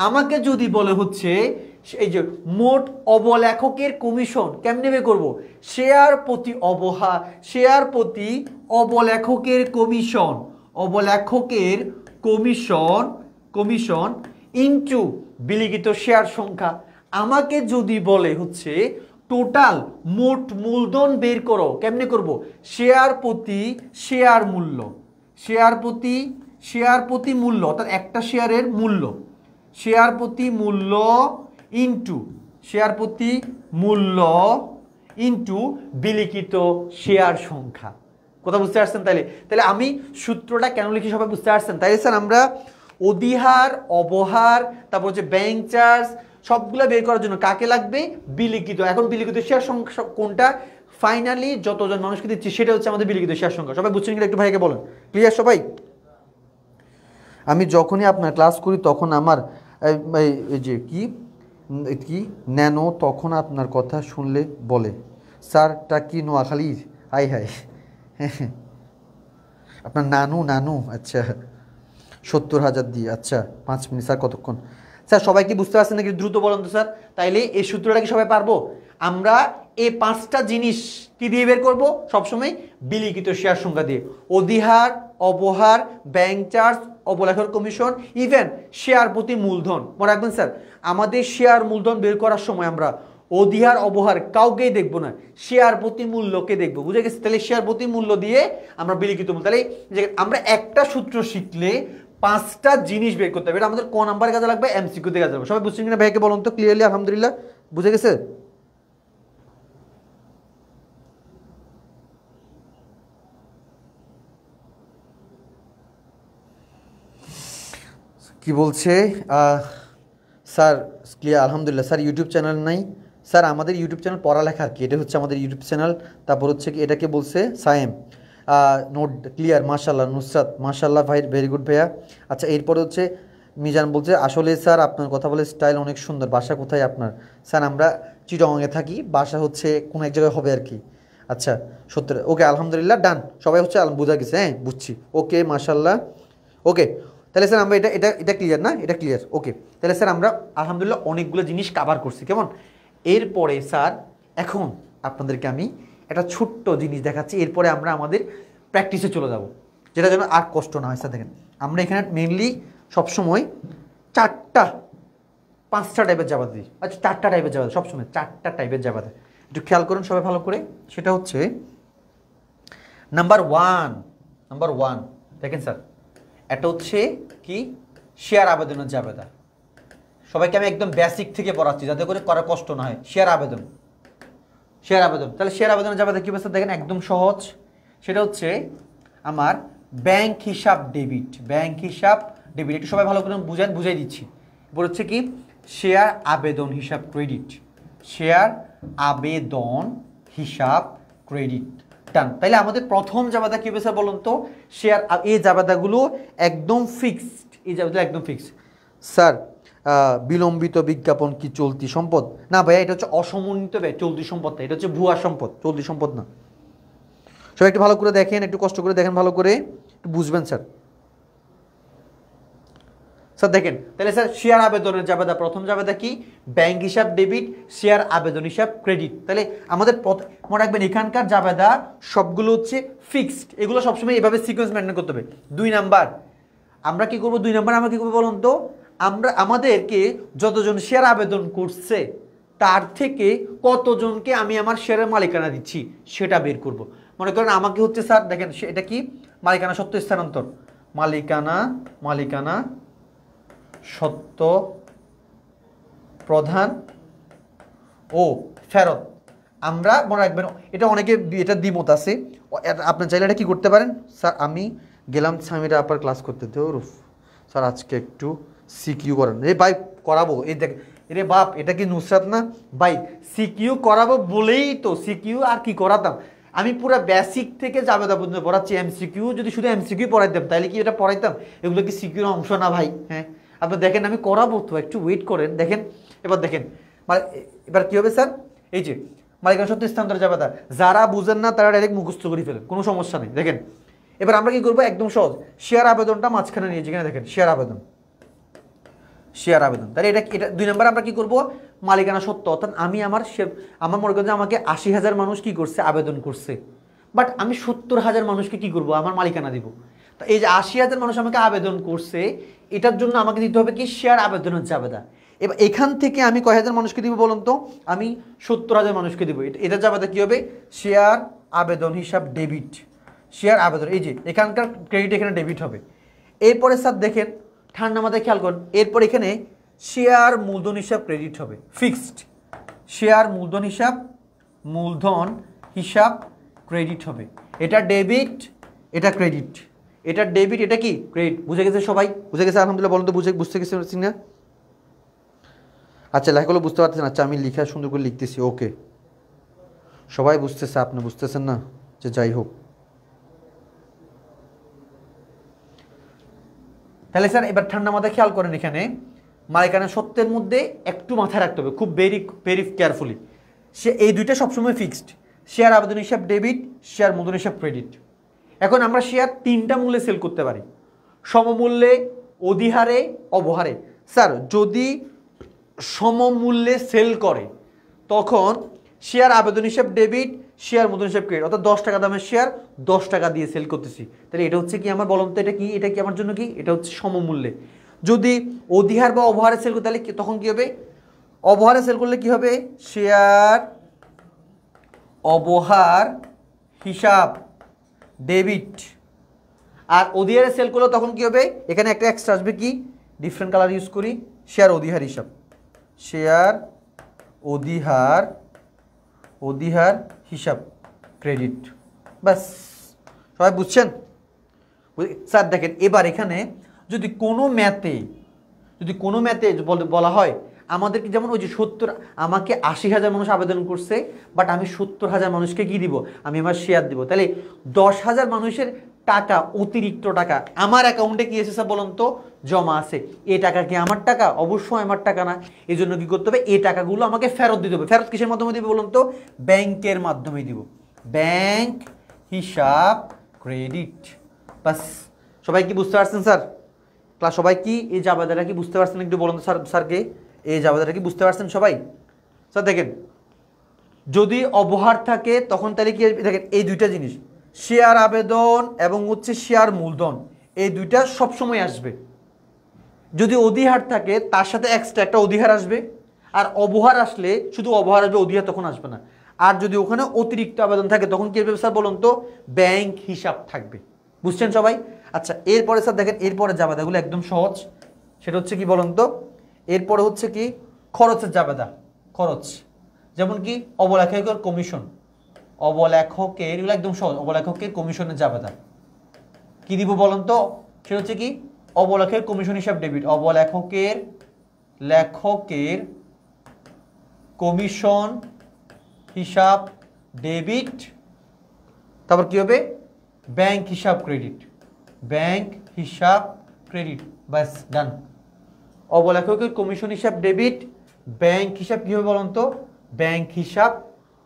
আমাকে যদি বলে হচ্ছে এই যে মোট অবলেখকের কমিশন, কেমনে বের করব? শেয়ার প্রতি অবহার, শেয়ার প্রতি অবলেখকের কমিশন, অবলেখকের কমিশন কমিশন ইনটু বিলিখিত শেয়ার সংখ্যা। আমাকে যদি বলে হচ্ছে টোটাল মোট মূলধন বের করো, কেমনে করব? শেয়ার প্রতি শেয়ার মূল্য, শেয়ার প্রতি মূল্য, অর্থাৎ একটা শেয়ারের মূল্য, শেয়ার প্রতি মূল্য ইনটু শেয়ার প্রতি মূল্য ইনটু বিলিখিত শেয়ার সংখ্যা। কথা বুঝতে পারছেন? তাহলে আমি সূত্রটা কেন লিখি সবাই বুঝতে পারছেন? তাই স্যার আমরা অধিহার, অবহার, তারপর হচ্ছে ব্যাংক চার্জ সবগুলো বের করার জন্য কাকে লাগবে? বিলিখিত। এখন বিলিখিত শেয়ার সংখ্যা কোনটা? ফাইনালি যতজন মানুষকে দিচ্ছি সেটা হচ্ছে আমাদের বিলিখিত শেয়ার সংখ্যা। সবাই বুঝছেন কিনা একটু ভাইকে বলেন। ক্লিয়ার সবাই? আমি যখনই আপনার ক্লাস করি তখন আমার এই যে কি ন্যানো তখন আপনার কথা শুনলে বলে স্যারটা কি নোয়াখালীর? হাই হাই আপনার নানু আচ্ছা 70,000 দিয়ে। আচ্ছা 5 মিনিট স্যার, কতক্ষণ স্যার? সবাই কি বুঝতে পারছেন নাকি? দ্রুত বলেন তো স্যার। তাইলে এই সূত্রটা কি সবাই পারবো? আমরা এই 5টা জিনিস কি দিয়ে বের করব? সবসময় বিলিখিত শেয়ার সংখ্যা দিয়ে। অধিহার, অবহার, ব্যাংক চার্জ, অবলেখক কমিশন, ইভেন শেয়ার প্রতি মূলধন। মনে রাখবেন স্যার, আমাদের শেয়ার মূলধন বের করার সময় আমরা অধিহার, অবহার কাউকেই দেখবো না, শেয়ার প্রতি মূল্যকে দেখবো। বুঝে গেছে? তাহলে শেয়ার প্রতি মূল্য দিয়ে আমরা বিলিখিত মূল্য। তাহলে আমরা একটা সূত্র শিখলে 5টা জিনিস বের করতে হবে। এটা আমাদের ক নাম্বারে কাজে লাগবে? এমসিকিউতে কাজে লাগবে। সবাই বুঝছেন কিনা ভাইকে বলুন তো ক্লিয়ারলি? আলহামদুলিল্লাহ বুঝে গেছে? কি বলছে স্যার? ক্লিয়ার আলহামদুলিল্লাহ। স্যার ইউটিউব চ্যানেল নাই? স্যার আমাদের ইউটিউব চ্যানেল পড়ালেখার কি, এটা হচ্ছে আমাদের ইউটিউব চ্যানেল। তারপর হচ্ছে কি এটাকে বলছে সায়েম নোট ক্লিয়ার। মাশাল্লাহ নুসরাত, মাশাল্লাহ ভাই, ভেরি গুড ভাইয়া। আচ্ছা এরপরে হচ্ছে মিজান বলছে আসলে স্যার আপনার কথা বলে স্টাইল অনেক সুন্দর। বাসা কোথায় আপনার? স্যার আমরা চিটাগংয়ে থাকি, বাসা হচ্ছে কোনো এক জায়গায় হবে আর কি। আচ্ছা 70। ওকে আলহামদুলিল্লাহ, ডান। সবাই হচ্ছে বোঝা গেছে? হ্যাঁ বুঝছি। ওকে মাশাল্লাহ। ওকে তাহলে স্যার আমরা এটা ক্লিয়ার না? এটা ক্লিয়ার। ওকে তাহলে স্যার আমরা আলহামদুলিল্লাহ অনেকগুলো জিনিস কভার করছি। কেমন? এরপরে স্যার এখন আপনাদেরকে আমি একটা ছোট্ট জিনিস দেখাচ্ছি, এরপরে আমরা আমাদের প্র্যাকটিসে চলে যাব, যেটা যেন আর কষ্ট না হয়। স্যার দেখেন আমরা এখানে মেনলি সবসময় 5টা টাইপের জাবা দিই। আচ্ছা 4টা টাইপের জাবা, সবসময় 4টা টাইপের জাবা দেয়। একটু খেয়াল করুন সবাই ভালো করে। সেটা হচ্ছে নাম্বার ওয়ান দেখেন স্যার, এটা হচ্ছে কি শেয়ার আবেদনের জাবেদা। সবাইকে আমি একদম বেসিক থেকে পড়াচ্ছি যাতে করে করার কষ্ট না হয়। শেয়ার আবেদন তাহলে শেয়ার আবেদনের জাবেদা কি বলছে দেখেন, একদম সহজ। সেটা হচ্ছে আমার ব্যাংক হিসাব ডেবিট, একটু সবাই ভালো করে বুঝাই দিচ্ছি। এরপর হচ্ছে কি শেয়ার আবেদন হিসাব ক্রেডিট, ডান। তাইলে আমাদের প্রথম জাবেদা কি হবে স্যার বলুন তো? শেয়ার। এই জাবেদাগুলো একদম ফিক্সড, স্যার বিলম্বিত বিজ্ঞাপন কি চলতি সম্পদ? না ভাইয়া, এটা হচ্ছে অসমন্বিত ব্যয়, চলতি সম্পদ না, এটা হচ্ছে ভুয়া সম্পদ, চলতি সম্পদ না। সবাই একটু ভালো করে দেখেন, একটু কষ্ট করে দেখেন, ভালো করে একটু বুঝবেন স্যার। দেখেন তাহলে স্যার শেয়ার আবেদনের জাবেদা, প্রথম জাবেদা কি? ব্যাংক হিসাব ডেবিট, শেয়ার আবেদন হিসাব ক্রেডিট। তাহলে আমাদের মনে রাখবেন এখানকার জাবেদা সবগুলো হচ্ছে ফিক্সড, এগুলো সবসময় এভাবে সিকোয়েন্স মেনটেন করতে হবে। 2 নাম্বার আমরা কি করবো? 2 নাম্বার আমরা কি করবো বলুন তো? আমাদেরকে যতজন শেয়ার আবেদন করছে তার থেকে কতজনকে আমি আমার শেয়ারের মালিকানা দিচ্ছি সেটা বের করব। মনে করেন আমাকে হচ্ছে স্যার দেখেন এটা কি মালিকানা সত্ত্ব স্থানান্তর, মালিকানা সত্ত্ব প্রদান ও ফেরত। আমরা মনে রাখবেন এটা অনেকে এটা দ্বিমত আছে, আপনার চাইলে এটা কি করতে পারেন? স্যার আমি গেলাম সামিরা আপার ক্লাস করতে, রুফ স্যার আজকে একটু সিকিউ করেন। ভাই করাবো, এই দেখ রে বাপ, এটা কি নুসরাত না ভাই? সিকিউ করাবো বলেই তো সিকিউ আর কি করাতাম। আমি পুরো বেসিক থেকে জাবেদা পর্যন্ত পড়াচ্ছি। এমসিকিউ যদি শুধু এমসিকিউ পড়াইতাম তাহলে কি এটা পড়াইতাম? এগুলো কি সিকিউর অংশ না ভাই? হ্যাঁ, আপনি দেখেন আমি করাবো তো, একটু ওয়েট করেন। দেখেন এবার দেখেন, এবার কি হবে স্যার? এই যে মালিকানা সত্ত্বে স্থানান্তর জাবেদা, যারা বুঝেন না তারা ডাইরেক্ট মুখস্থ করে ফেলেন, কোনো সমস্যা নেই। দেখেন এবার আমরা কি করবো, একদম সহজ, শেয়ার আবেদনটা মাঝখানে নিয়ে, যেখানে দেখেন শেয়ার আবেদন, শেয়ার আবেদন, তাহলে এটা 2 নম্বর আমরা কি করব, মালিকানা সত্ত্ব, অর্থাৎ আমি আমার মনে করেন যে আমাকে 80,000 মানুষ কি করছে, আবেদন করছে, বাট আমি 70,000 মানুষকে কি করব, আমার মালিকানা দিব। তো এই যে 80,000 মানুষ আমাকে আবেদন করছে, এটার জন্য আমাকে দিতে হবে কি, শেয়ার আবেদনের জাবেদা। এবার এখান থেকে আমি কয় হাজার মানুষকে দিব বলুন তো, আমি 70,000 মানুষকে দিব। এটা জাবেদা কি হবে, শেয়ার আবেদন হিসাব ডেবিট, শেয়ার আবেদন, এই যে এখানকার ক্রেডিট এখানে ডেবিট হবে। এরপরে স্যার দেখেন ঠান্ডা মাথায় খেয়াল করুন, এরপর এখানে শেয়ার মূলধন হিসাব ক্রেডিট হবে, ফিক্সড শেয়ার মূলধন হিসাব ক্রেডিট হবে। এটা ডেবিট, এটা ক্রেডিট, এটা ডেবিট, এটা কি ক্রেডিট। বুঝে গেছে সবাই? বুঝে গেছে আলহামদুলিল্লাহ, বলুন তো বুঝতে গেছে না? আচ্ছা লেখাগুলো বুঝতে পারতেছেন? আচ্ছা আমি লেখা সুন্দর করে লিখতেছি, ওকে সবাই বুঝতেছে, আপনি বুঝতেছেন না, যে যাই হোক। তাহলে স্যার এবার ঠান্ডা মাথায় খেয়াল করেন, এখানে মালিকানা সত্ত্বের মধ্যে একটু মাথায় রাখতে হবে খুব ভেরি কেয়ারফুলি, এই দুইটা সবসময় ফিক্সড, শেয়ার আবেদন হিসাব ডেবিট, শেয়ার মূলধন হিসাব ক্রেডিট। এখন আমরা শেয়ার 3টা মূল্যে সেল করতে পারি, সমমূল্যে, অধিহারে, অবহারে। স্যার যদি সমমূল্যে সেল করে তখন শেয়ার আবেদন হিসাব ডেবিট, শেয়ার মূলধন হিসাব ক্রেডিট, অর্থাৎ 10 টাকা দামের শেয়ার 10 টাকা দিয়ে সেল করতেছি, তাহলে এটা হচ্ছে কি আমার, বলুন তো এটা কি, এটা কি আমার জন্য কি, এটা হচ্ছে সমমূল্যে। যদি অধিহার বা অবহারে সেল করি তাহলে তখন কি হবে, অবহারে সেল করলে কি হবে, শেয়ার অবহার হিসাব ডেবিট, আর অধিহারে সেল করলে তখন কি হবে, এখানে একটা এক্সট্রা আসবে কি, ডিফারেন্ট কালার ইউজ করি, শেয়ার অধিহার হিসাব, শেয়ার অধিহার হিসাব ক্রেডিট। বাস সবাই বুঝছেন? স্যার দেখেন এবার এখানে যদি কোনো ম্যাথে বলা হয় আমাদেরকে, যেমন ওই যে 70, আমাকে 80,000 মানুষ আবেদন করছে, বাট আমি 70,000 মানুষকে কি দিব, আমি আমার শেয়ার দিব, তাহলে 10,000 মানুষের টাকা, অতিরিক্ত টাকা আমার অ্যাকাউন্টে কি এসেছে বলুন তো, জমা আছে। এই টাকা কি আমার টাকা? অবশ্যই আমার টাকা না। এই জন্য কি করতে হবে, এই টাকাগুলো আমাকে ফেরত দিতে হবে। ফেরত কিসের মাধ্যমে দিবে বলুন তো, ব্যাংকের মাধ্যমে দিব, ব্যাংক হিসাব ক্রেডিট। বাস সবাই কি বুঝতে পারছেন স্যার? ক্লাস সবাই কি এই জাবেদাটা কি বুঝতে পারছেন? একটু বলুন তো স্যারকে, এই জাবেদাটা কি বুঝতে পারছেন সবাই? স্যার দেখেন যদি অবহার থাকে তখন তাহলে কি, দেখেন এই দুইটা জিনিস, শেয়ার আবেদন এবং হচ্ছে শেয়ার মূলধন, এই দুইটা সবসময় আসবে। যদি অধিহার থাকে তার সাথে এক্সট্রা একটা অধিহার আসবে, আর অবহার আসলে শুধু অবহার আসবে, অধিহার তখন আসবে না। আর যদি ওখানে অতিরিক্ত আবেদন থাকে তখন কি হবে স্যার বলুন তো, ব্যাংক হিসাব থাকবে। বুঝছেন সবাই? আচ্ছা এরপরে স্যার দেখেন, এরপরে জাবেদাগুলো একদম সহজ, সেটা হচ্ছে কি বলুন তো, এরপরে হচ্ছে কি খরচের জাবেদা, খরচ, যেমন কি অবলেখকের কমিশন, অবলেখকের, এগুলো একদম সহজ, অবলেখকের কমিশনের জাবেদা কি দিব বলুন তো, সেটা হচ্ছে কি অবলেখকের কমিশন হিসাব ডেবিট, লেখকের কমিশন হিসাব ডেবিট, তারপর কি হবে, ব্যাংক হিসাব ক্রেডিট, ব্যাংক হিসাব ক্রেডিট, বাস ডান। অবলেখকের কমিশন হিসাব ডেবিট, ব্যাংক হিসাব কি হবে বলুন তো, ব্যাংক হিসাব,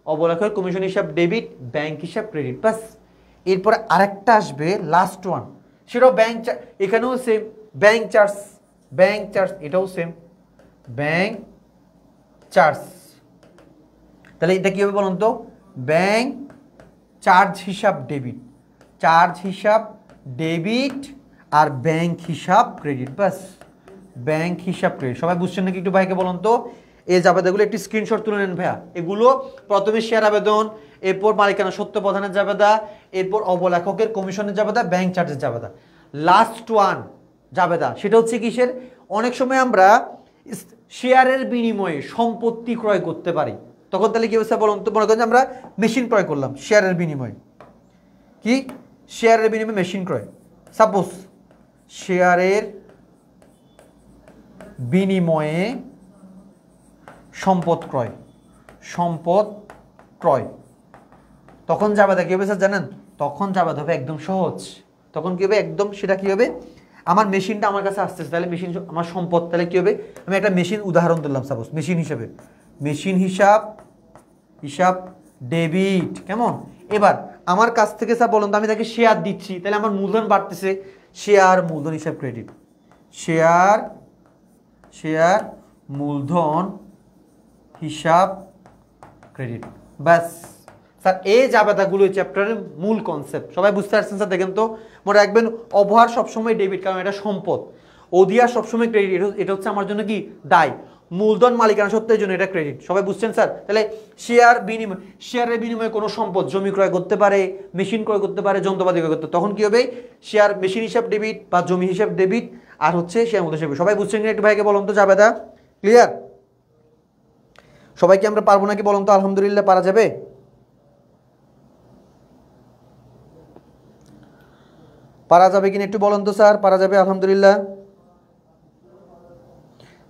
অবলেখকের কমিশন হিসাব ডেবিট, ব্যাংক হিসাব ক্রেডিট, বাস। এরপরে আরেকটা আসবে লাস্ট ওয়ান, সেটাও ব্যাংক, এখানেও সেম, ব্যাংক চার্জ, এটাও সেম, ব্যাংক চার্জ। তাহলে এটা কি হবে বলুন তো, ব্যাংক চার্জ হিসাব ডেবিট, আর ব্যাংক হিসাব ক্রেডিট, বাস ব্যাংক হিসাব ক্রেডিট। সবাই বুঝছেন নাকি? একটু ভাইকে বলুন তো, এই জাবেদাগুলো একটি স্ক্রিনশট তুলে নেন ভাইয়া। এগুলো প্রথমে শেয়ার আবেদন, এরপর মালিকানা সত্ত্ব প্রদানের জাবেদা, এরপর অবলেখকের কমিশনের জাবেদা, ব্যাংক চার্জের জাবেদা, লাস্ট ওয়ান জাবেদা সেটা হচ্ছে কিসের, অনেক সময় আমরা শেয়ারের বিনিময়ে সম্পত্তি ক্রয় করতে পারি, তখন তাহলে কি অবস্থা বলুন তো, মনে করেন আমরা মেশিন ক্রয় করলাম শেয়ারের বিনিময়ে, কি শেয়ারের বিনিময়ে মেশিন ক্রয়, সাপোজ শেয়ারের বিনিময়ে সম্পদ ক্রয়, তখন জাবেদা কী হবে স্যার জানেন? তখন জাবেদা হবে একদম সহজ। তখন কী হবে একদম, সেটা কী হবে, আমার মেশিনটা আমার কাছে আসতেছে, তাহলে মেশিন আমার সম্পদ, তাহলে কী হবে, আমি একটা মেশিন উদাহরণ দিলাম সাপোজ মেশিন হিসাবে, মেশিন হিসাব ডেবিট, কেমন? এবার আমার কাছ থেকে স্যার বলুন তো আমি তাকে শেয়ার দিচ্ছি, তাহলে আমার মূলধন বাড়তেছে, শেয়ার মূলধন হিসাব ক্রেডিট, শেয়ার মূলধন হিসাব ক্রেডিট। ব্যাস স্যার, এই জাবেদাগুলো চ্যাপ্টারের মূল কনসেপ্ট, সবাই বুঝতে পারছেন স্যার? দেখেন তো, মনে রাখবেন অবহার সবসময় ডেবিট, কারণ এটা সম্পদ, অধিহার সবসময় ক্রেডিট, এটা হচ্ছে আমার জন্য কি দায়, মূলধন মালিকানা সত্ত্বের জন্য এটা ক্রেডিট। সবাই বুঝছেন স্যার? তাহলে শেয়ারের বিনিময়ে কোনো সম্পদ, জমি ক্রয় করতে পারে, মেশিন ক্রয় করতে পারে, যন্ত্রপাতি ক্রয় করতে, তখন কি হবে, শেয়ার মেশিন হিসাব ডেবিট বা জমি হিসাব ডেবিট, আর হচ্ছে শেয়ার মূলধন হিসাব। সবাই বুঝছেন কিনা একটু ভাইকে বলুন তো, জাবেদা ক্লিয়ার? সবাই কি আমরা পারবো নাকি বলুন তো? আলহামদুলিল্লাহ পারা যাবে? পারা যাবে কিনা একটু বলুন তো স্যার, পারা যাবে আলহামদুলিল্লাহ?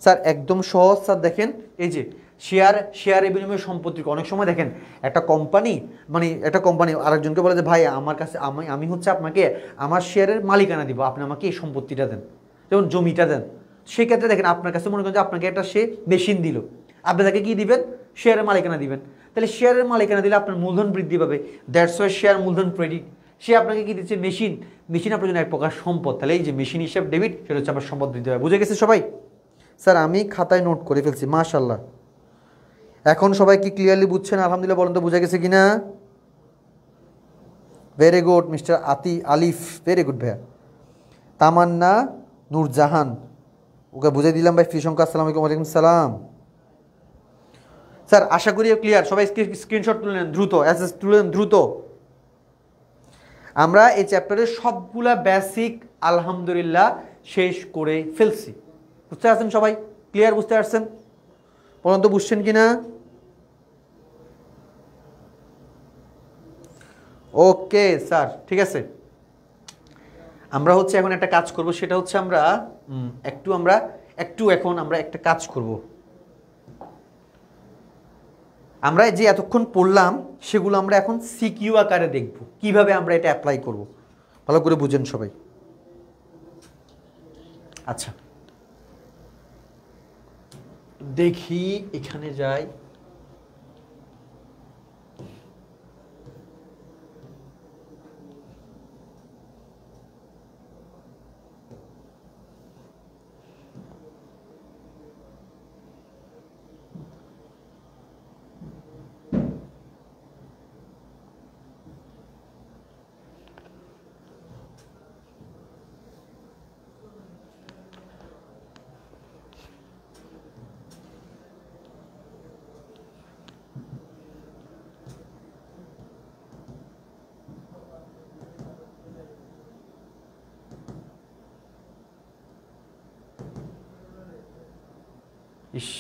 স্যার একদম সহজ স্যার, দেখেন এই যে শেয়ারের বিনিময়ে সম্পত্তি, অনেক সময় দেখেন একটা কোম্পানি আরেকজনকে বলে যে ভাই আমার কাছে আমি হচ্ছে আপনাকে আমার শেয়ারের মালিকানা দিব, আপনি আমাকে এই সম্পত্তিটা দেন, যেমন জমিটা দেন। সেক্ষেত্রে দেখেন আপনার কাছে মনে করেন যে আপনাকে একটা সে মেশিন দিল, আপনি তাকে কী দিবেন, শেয়ারের মালিকানা দিবেন। তাহলে শেয়ারের মালিকানা দিলে আপনার মূলধন বৃদ্ধি পাবে, দ্যাটস ওয়াই শেয়ার মূলধন ক্রেডিট। সে আপনাকে কি দিচ্ছে, মেশিন আপনার জন্য এক প্রকার সম্পদ, তাহলে এই যে মেশিন হিসাব ডেবিট, সেটা হচ্ছে আমার সম্পদ বৃদ্ধি পাবে। বুঝে গেছে সবাই? স্যার আমি খাতায় নোট করে ফেলছি, মাশাআল্লাহ। এখন সবাই কি ক্লিয়ারলি বুঝছেন আলহামদুলিল্লাহ বলেন তো, বুঝে গেছে কিনা? ভেরি গুড মিস্টার আলিফ, ভেরি গুড ভাইয়া। তামান্না নূরজাহান, ওকে বুঝে দিলাম ভাই। ফ্রিশঙ্ক আসসালামু আলাইকুম। ওয়ালাইকুম সালাম। স্যার আশা করি ক্লিয়ার, সবাই স্ক্রিনশট তুলে নেন দ্রুত, দ্রুত। আমরা এই চ্যাপ্টারের সবগুলা বেসিক আলহামদুলিল্লাহ শেষ করে ফেলছি। বুঝতে পারছেন সবাই? ক্লিয়ার বুঝতে পারছেন? বলুন তো বুঝছেন কিনা? ওকে স্যার, ঠিক আছে। আমরা হচ্ছে এখন একটা কাজ করব, সেটা হচ্ছে আমরা এখন আমরা একটা কাজ করব। আমরা যে এতক্ষণ পড়লাম সেগুলো আমরা এখন সিকিউ আকারে দেখব, কিভাবে আমরা এটা অ্যাপ্লাই করব। ভালো করে বুঝেন সবাই। আচ্ছা দেখি এখানে যাই। ইস,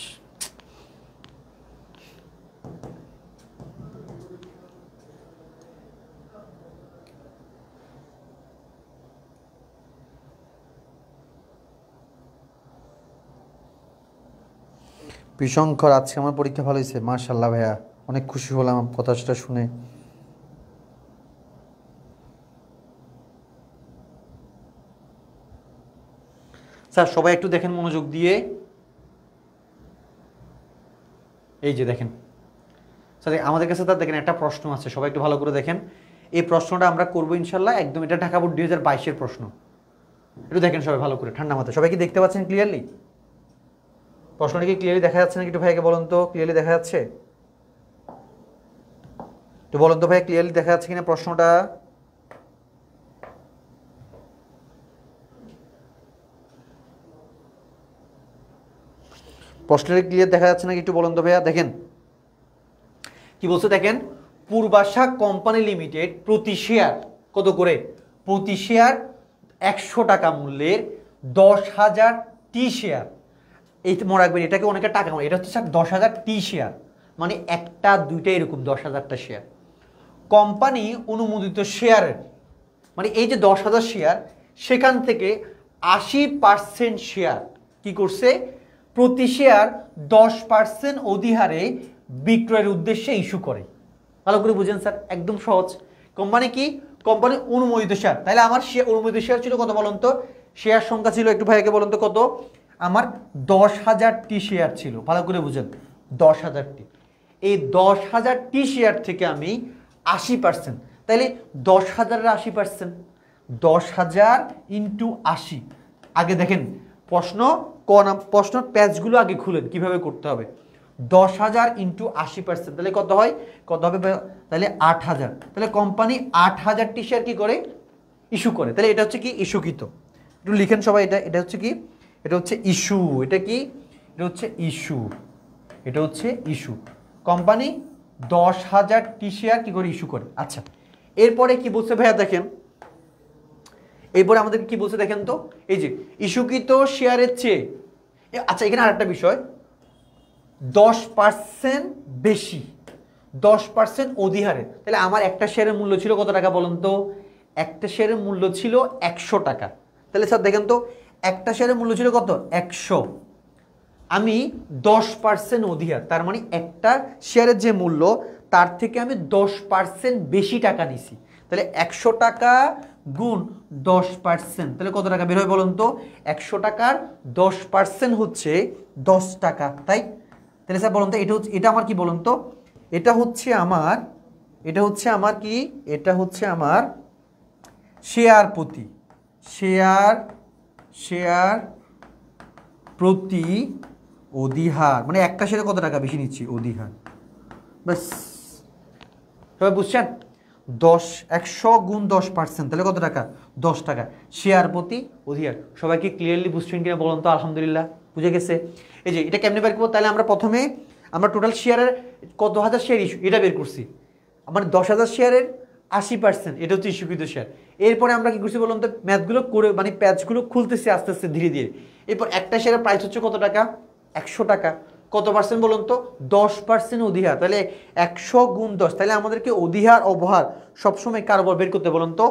বিশঙ্কর আজকে আমার পরীক্ষা ভালো হয়েছে, মাশাআল্লাহ ভাইয়া, অনেক খুশি হলাম কথাটা শুনে। স্যার সবাই একটু দেখেন মনোযোগ দিয়ে, এই যে দেখেন স্যার আমাদের কাছে তার দেখেন একটা প্রশ্ন আছে, সবাই একটু ভালো করে দেখেন। এই প্রশ্নটা আমরা করবো ইনশাল্লাহ, একদম এটা ঢাকা বোর্ড 2022-এর প্রশ্ন। একটু দেখেন সবাই ভালো করে, ঠান্ডা মাথায়। সবাই কি দেখতে পাচ্ছেন ক্লিয়ারলি? প্রশ্নটা কি ক্লিয়ারলি দেখা যাচ্ছে নাকি একটু ভাইকে বলুন তো, ক্লিয়ারলি দেখা যাচ্ছে? তো বলুন তো ভাই, ক্লিয়ারলি দেখা যাচ্ছে কিনা প্রশ্নটা? প্রশ্নটা ক্লিয়ার দেখা যাচ্ছে নাকি একটু বলুন তো ভাইয়া। দেখেন কি বলছে, দেখেন পূর্বাশা কোম্পানি লিমিটেড প্রতি শেয়ার কত করে, প্রতি শেয়ার 100 টাকা মূল্যের 10,000 টি শেয়ার। এই মনে রাখবেন, এটাকে অনেকে টাকা, এটা হচ্ছে 10,000 টি শেয়ার, মানে একটা দুইটা এরকম 10,000টা শেয়ার। কোম্পানি অনুমোদিত শেয়ারের মানে এই যে 10,000 শেয়ার, সেখান থেকে 80% শেয়ার কি করছে, প্রতি শেয়ার 10% অধিহারে বিক্রয়ের উদ্দেশ্যে ইস্যু করে। ভালো করে বুঝেন স্যার, একদম সহজ। কোম্পানি কি? কোম্পানি অনুমোদিত শেয়ার। তাহলে আমার অনুমোদিত শেয়ার ছিল কত বলুন তো? শেয়ার সংখ্যা ছিল, একটু ভাইকে বলুন তো কত? আমার 10,000টি শেয়ার ছিল। ভালো করে বুঝেন, 10,000টি। এই 10,000টি শেয়ার থেকে আমি 80%, তাহলে 10,000-এর 80%, 10,000 ইন্টু 80। আগে দেখেন প্রশ্ন প্রশ্ন পেজগুলো আগে খুলেন কিভাবে করতে হবে। 10,000 ইন্টু 80%, তাহলে কত হয়? কত হবে? তাহলে 8,000। তাহলে কোম্পানি 8,000টি শেয়ার কি করে? ইস্যু করে। তাহলে এটা হচ্ছে কি? ইস্যুকৃত। একটু লিখেন সবাই, এটা হচ্ছে কি? এটা হচ্ছে ইস্যু। এটা কি? এটা হচ্ছে ইস্যু। এটা হচ্ছে ইস্যু। কোম্পানি 10,000টি শেয়ার কি করে? ইস্যু করে। আচ্ছা, এরপরে কি বলছে ভাইয়া দেখেন, এরপরে আমাদের কি বলছে দেখেন তো, এই যে ইস্যুকৃত শেয়ারের চেয়ে, আচ্ছা এখানে আরেকটা বিষয়, 10% বেশি, 10% অধিহারে। তাহলে আমার একটা শেয়ারের মূল্য ছিল কত টাকা বলুন তো? একটা শেয়ারের মূল্য ছিল 100 টাকা। তাহলে স্যার দেখেন তো, একটা শেয়ারের মূল্য ছিল কত? 100। আমি 10% অধিহার, তার মানে একটা শেয়ারের যে মূল্য তার থেকে আমি 10% বেশি টাকা নিছি। তাহলে 100 টাকা গুণ 10%, তাহলে কত টাকা বের হয় বলুন তো? 100 টাকার 10% হচ্ছে 10 টাকা, তাই? তাহলে স্যার বলুন তো, এটা আমার কি বলুন তো? এটা হচ্ছে আমার কি? এটা হচ্ছে আমার শেয়ার প্রতি, শেয়ার প্রতি অধিহার, মানে একটা শেয়ারে কত টাকা বেশি নিচ্ছি? অধিহার। ব্যাস, সবাই বুঝছেন? 100 গুণ 10%, তাহলে কত টাকা? 10 টাকা। শেয়ার প্রতি অধিহার। সবাইকে ক্লিয়ারলি বুঝছেন কিনা বলুন তো? আলহামদুলিল্লাহ, বুঝে গেছে। এই যে এটা কেমনে বের করবো? তাহলে আমরা প্রথমে টোটাল শেয়ারের কত হাজার শেয়ার ইস্যু এটা বের করছি। আমার 10,000 শেয়ারের 80%, এটা হচ্ছে ইস্যুকৃত শেয়ার। এরপরে আমরা কি করছি বলুন তো? ম্যাথগুলো করে, মানে প্যাচগুলো খুলতেছি আস্তে আস্তে ধীরে ধীরে। এরপর একটা শেয়ারের প্রাইস হচ্ছে কত টাকা? 100 টাকা। কত পার্সেন্ট বলুন তো? 10% অধিহার। তাহলে 100 গুণ 10, তাহলে আমাদেরকে অধিহার অবহার সবসময় কার উপর বের করতে বলুন তো?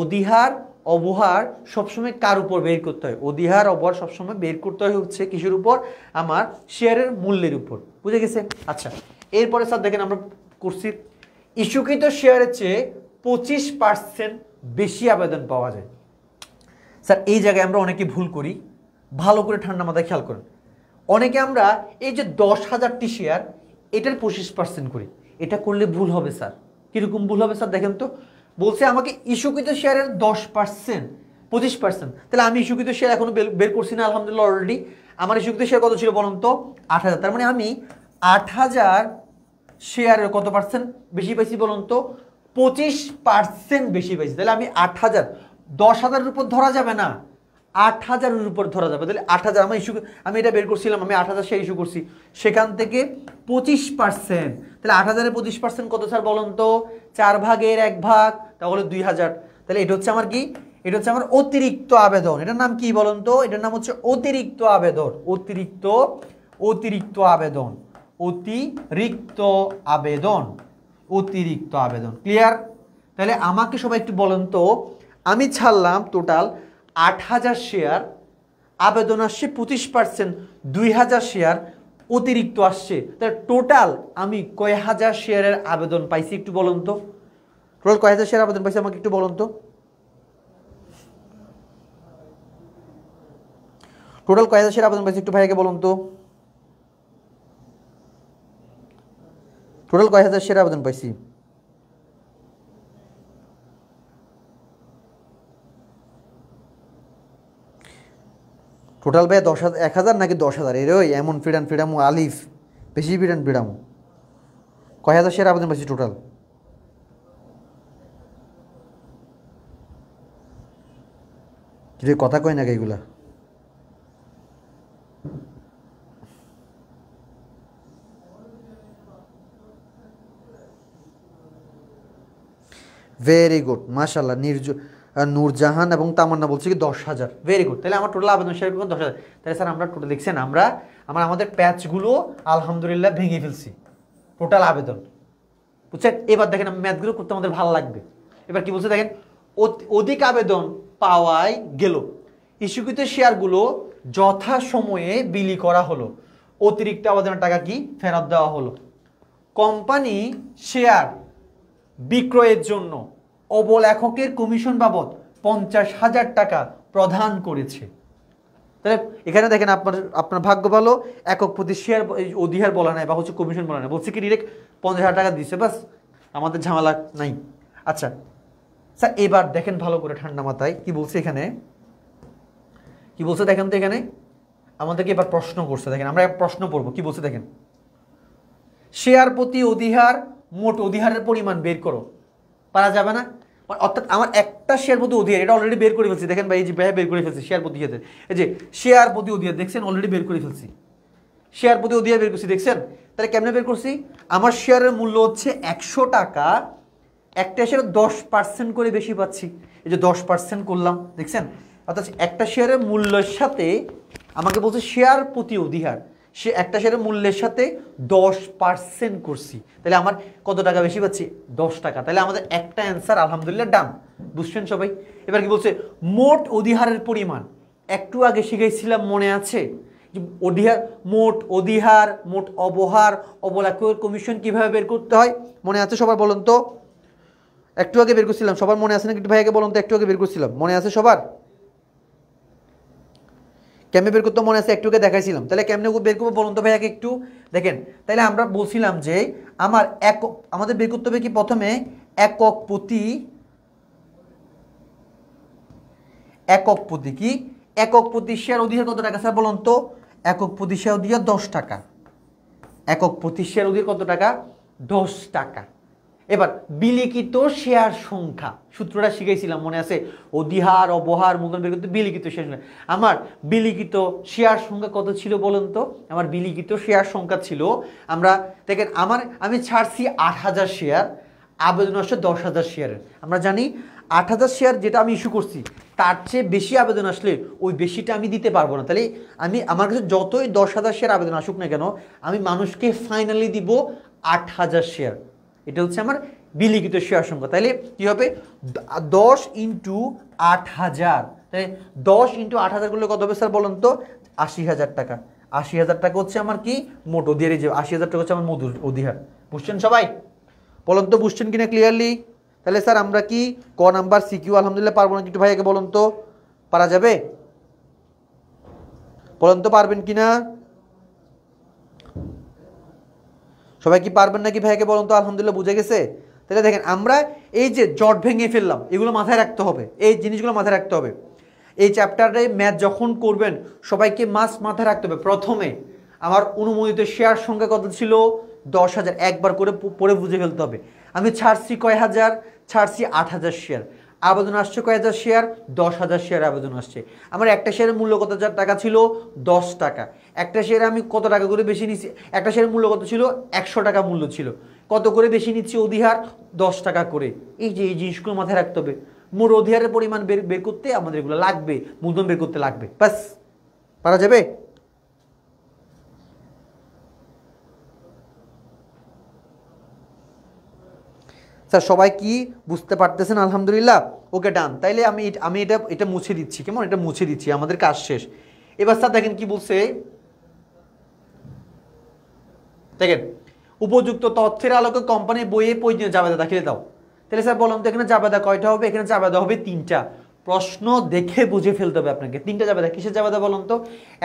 অধিহার অবহার সবসময় কার উপর বের করতে হয়? অধিহার অবহার সবসময় বের করতে হয় হচ্ছে কিসের উপর? আমার শেয়ারের মূল্যের উপর। বুঝে গেছে? আচ্ছা, এরপরে স্যার দেখেন আমরা করছি ইস্যুকৃত শেয়ারের চেয়ে 25% বেশি আবেদন পাওয়া যায়। স্যার এই জায়গায় আমরা অনেকে ভুল করি, ভালো করে ঠান্ডা মাথায় খেয়াল করেন। অনেকে আমরা এই যে 10,000টি শেয়ার, এটার 25% করি। এটা করলে ভুল হবে স্যার। কীরকম ভুল হবে স্যার দেখেন তো? বলছে আমাকে ইস্যুকৃত শেয়ারের 10%, 25%। তাহলে আমি ইস্যুকৃত শেয়ার এখনো বের করছি না আলহামদুলিল্লাহ অলরেডি। আমার ইস্যুকৃত শেয়ার কত ছিল বলুন তো? 8,000। তার মানে আমি 8,000 শেয়ারের কত পার্সেন্ট বেশি পাইছি বলুন তো? 25% বেশি পাইছি। তাহলে আমি 8,000, 10,000-এর উপর ধরা যাবে না, 8,000-এর উপর ধরা যাবে। তাহলে 8,000 আমি এটা বের করছিলাম, আমি 8,000 শেয়ার ইস্যু করছি, সেখান থেকে 25%। তাহলে 8,000-এর 25% কত স্যার বলুন তো? 4/1 তাহলে 2,000। তাহলে এটা হচ্ছে আমার কি? এটা হচ্ছে আমার অতিরিক্ত আবেদন। এটার নাম কি বলুন তো? এটার নাম হচ্ছে অতিরিক্ত আবেদন। অতিরিক্ত আবেদন, অতিরিক্ত আবেদন, অতিরিক্ত আবেদন। ক্লিয়ার? তাহলে আমাকে সবাই একটু বলেন তো, আমি ছাড়লাম টোটাল 8,000 শেয়ার, আবেদন আসছে 25%, 2,000 শেয়ার অতিরিক্ত আসছে। তাহলে টোটাল আমি কয় হাজার শেয়ারের আবেদন পাইছি একটু বলুন তো? টোটাল কয় হাজার শেয়ার আবেদন পাইছি আমাকে একটু বলুন তো? টোটাল কয় হাজার শেয়ার আবেদন পাইছি একটু ভাইয়াকে বলুন তো? টোটাল কয় হাজার শেয়ার আবেদন পাইছি? টোটাল ভাইয়া 10,000, 1,000 নাকি 10,000? এর ওই এমন ফিডামু আলিফ, বেশি ফিডামু। কয় হাজার শেয়ার আবেদন পাইছি টোটাল? যদি কথা কয় না এগুলা। ভেরি গুড, মাশাআল্লাহ। নূরজাহান এবং তামান্না বলছে কি 10,000। Very good. তাহলে আমার টোটাল আবেদন শেয়ার করুন 10,000। তাহলে স্যার আমরা টোটাল দেখছেন, আমাদের প্যাচগুলো আলহামদুলিল্লাহ ভেঙে ফেলছি। টোটাল আবেদন, বুঝছেন? এবার দেখেন ম্যাথগুলো করতে আমাদের ভালো লাগবে। এবার কি বলছে দেখেন, অধিক আবেদন পাওয়াই গেল, ইস্যুকৃত শেয়ারগুলো যথাসময়ে বিলি করা হলো, অতিরিক্ত আবেদনের টাকা কি ফেরত দেওয়া হলো। কোম্পানি শেয়ার বিক্রয়ের জন্য অবলেখকের কমিশন বাবদ 50,000 টাকা প্রদান করেছে। তাহলে এখানে দেখেন আপনার ভাগ্য ভালো, একক প্রতি শেয়ার অধিহার বলা নাই বা হচ্ছে কমিশন বলা নাই, বলছে কি ডিরেক্ট 50,000 টাকা দিচ্ছে, বাস আমাদের ঝামেলা নাই। আচ্ছা স্যার এবার দেখেন ভালো করে ঠান্ডা মাথায় কি বলছে এখানে, কি বলছে দেখেন তো। এখানে আমাদেরকে এবার প্রশ্ন করছে, দেখেন আমরা প্রশ্ন পড়বো কি বলছে দেখেন। শেয়ার প্রতি অধিহার মোট অধিহারের পরিমাণ বের করো। পারা যাবে না, অর্থাৎ আমার একটা শেয়ার প্রতি অধিহার এটা অলরেডি বের করে ফেলছি। দেখেন ভাই এই যে বের করে ফেলছি শেয়ার প্রতি অধিহার, এই যে শেয়ার প্রতি অধিহার দেখছেন অলরেডি বের করে ফেলছি, শেয়ার প্রতি অধিহার বের করছি দেখছেন। তাহলে কেমনে বের করছি, আমার শেয়ারের মূল্য হচ্ছে 100 টাকা, একটা শেয়ার 10% করে বেশি পাচ্ছি, এই যে 10% করলাম দেখছেন। অর্থাৎ একটা শেয়ারের মূল্যের সাথে আমাকে বলছে শেয়ার প্রতি অধিহার, সে একটা শেয়ারের মূল্যের সাথে 10% করছি, তাহলে আমার কত টাকা বেশি পাচ্ছি, 10 টাকা। তাহলে আমাদের একটা অ্যান্সার আলহামদুলিল্লাহ ডান, বুঝছেন সবাই। এবার কি বলছে, মোট অধিহারের পরিমাণ, একটু আগে শিখাইছিলাম মনে আছে অধিহার, মোট অধিহার, মোট অবহার, অবলেখকের কমিশন কিভাবে বের করতে হয় মনে আছে সবার, বলুন তো। একটু আগে বের করছিলাম, সবার মনে আছে নাকি একটু ভাইয়াকে বলুন তো, একটু আগে বের করছিলাম মনে আছে সবার, কেমনে বের করতে মনে আছে একটু আগে দেখাইছিলাম। তাহলে কেমনে বের করবো বলুন তো ভাইয়াকে একটু দেখেন। তাহলে আমরা বলছিলাম যে আমার আমাদের বের করতে হবে কি প্রথমে একক প্রতি কি একক প্রতি শেয়ার অধিহার কত টাকা স্যার বলুন তো, একক প্রতি শেয়ার অধিহার 10 টাকা, একক প্রতি শেয়ার অধিহার কত টাকা, 10 টাকা। এবার বিলিখিত শেয়ার সংখ্যা সূত্রটা শিখাইছিলাম মনে আছে, অধিহার অবহার মূলধন বের করতে বিলিখিত শেয়ার সংখ্যা। আমার বিলিখিত শেয়ার সংখ্যা কত ছিল বলুন তো, আমার বিলিখিত শেয়ার সংখ্যা ছিল, আমরা দেখেন আমি ছাড়ছি 8,000 শেয়ার, আবেদন আসছে 10,000 শেয়ারের। আমরা জানি 8,000 শেয়ার যেটা আমি ইস্যু করছি তার চেয়ে বেশি আবেদন আসলে ওই বেশিটা আমি দিতে পারবো না। তাহলে আমার কাছে যতই 10,000 শেয়ার আবেদন আসুক না কেন, আমি মানুষকে ফাইনালি দিব 8,000 শেয়ার। এটা হচ্ছে আমার বিলিখিত শেয়ার সংখ্যা। তাহলে কি হবে, 10 × 8,000, তাহলে 10 × 8,000 করলে কত হবে স্যার বলুন তো, 80,000 টাকা। 80,000 টাকা হচ্ছে আমার কি মোট অধিহার, যে 80,000 টাকা হচ্ছে আমার মোট অধিহার। বুঝছেন সবাই, বলুন তো বুঝছেন কিনা ক্লিয়ারলি। তাহলে স্যার আমরা কি ক নাম্বার সিকিউ আলহামদুলিল্লাহ পারবো না, একটু ভাইয়াকে বলুন তো, পারা যাবে বলুন তো, পারবেন কিনা সবাই, কি পারবেন নাকি ভাইয়াকে বলুন তো, আলহামদুলিল্লাহ বুঝে গেছে। তাহলে দেখেন আমরা এই যে জট ভেঙে ফেললাম, এগুলো মাথায় রাখতে হবে, এই জিনিসগুলো মাথায় রাখতে হবে। এই চ্যাপ্টারে ম্যাথ যখন করবেন সবাইকে মাথায় রাখতে হবে, প্রথমে আমার অনুমোদিত শেয়ার সংখ্যা কত ছিল, 10,000, একবার করে পড়ে বুঝে ফেলতে হবে। আমি ছাড়ছি কয় হাজার, ছাড়ছি 8,000 শেয়ার, আবেদন আসছে কয় হাজার শেয়ার, 10,000 শেয়ার আবেদন আসছে। আমার একটা শেয়ারের মূল্য কত টাকা ছিল, 10 টাকা। একটা শেয়ারে আমি কত টাকা করে বেশি নিচ্ছি, একটা শেয়ারের মূল্য কত ছিল, 100 টাকা মূল্য ছিল, কত করে বেশি নিচ্ছি অধিহার, 10 টাকা করে। এই যে এই জিনিসগুলো মাথায় রাখতে হবে, মোট অধিহারের পরিমাণ বের করতে আমাদের এগুলো লাগবে, মূলধন বের করতে লাগবে, বাস পারা যাবে। স্যার সবাই কি বুঝতে পারতেছেন আলহামদুলিল্লাহ, ওকে ডান। তাইলে আমি এটা মুছে দিচ্ছি, কেমন, এটা মুছে দিচ্ছি, আমাদের কাজ শেষ। এবার স্যার দেখেন কি বলছে, দেখেন উপযুক্ত তথ্যের আলোকে কোম্পানির বইয়ে প্রয়োজনীয় জাবেদা দাখিলে দাও। তাহলে স্যার বলুন তো এখানে জাবেদা কয়টা হবে, এখানে জাবেদা হবে 3টা। প্রশ্ন দেখে বুঝে ফেলতে হবে আপনাকে, 3টা জাবেদা। কিসের জাবেদা বলুন তো,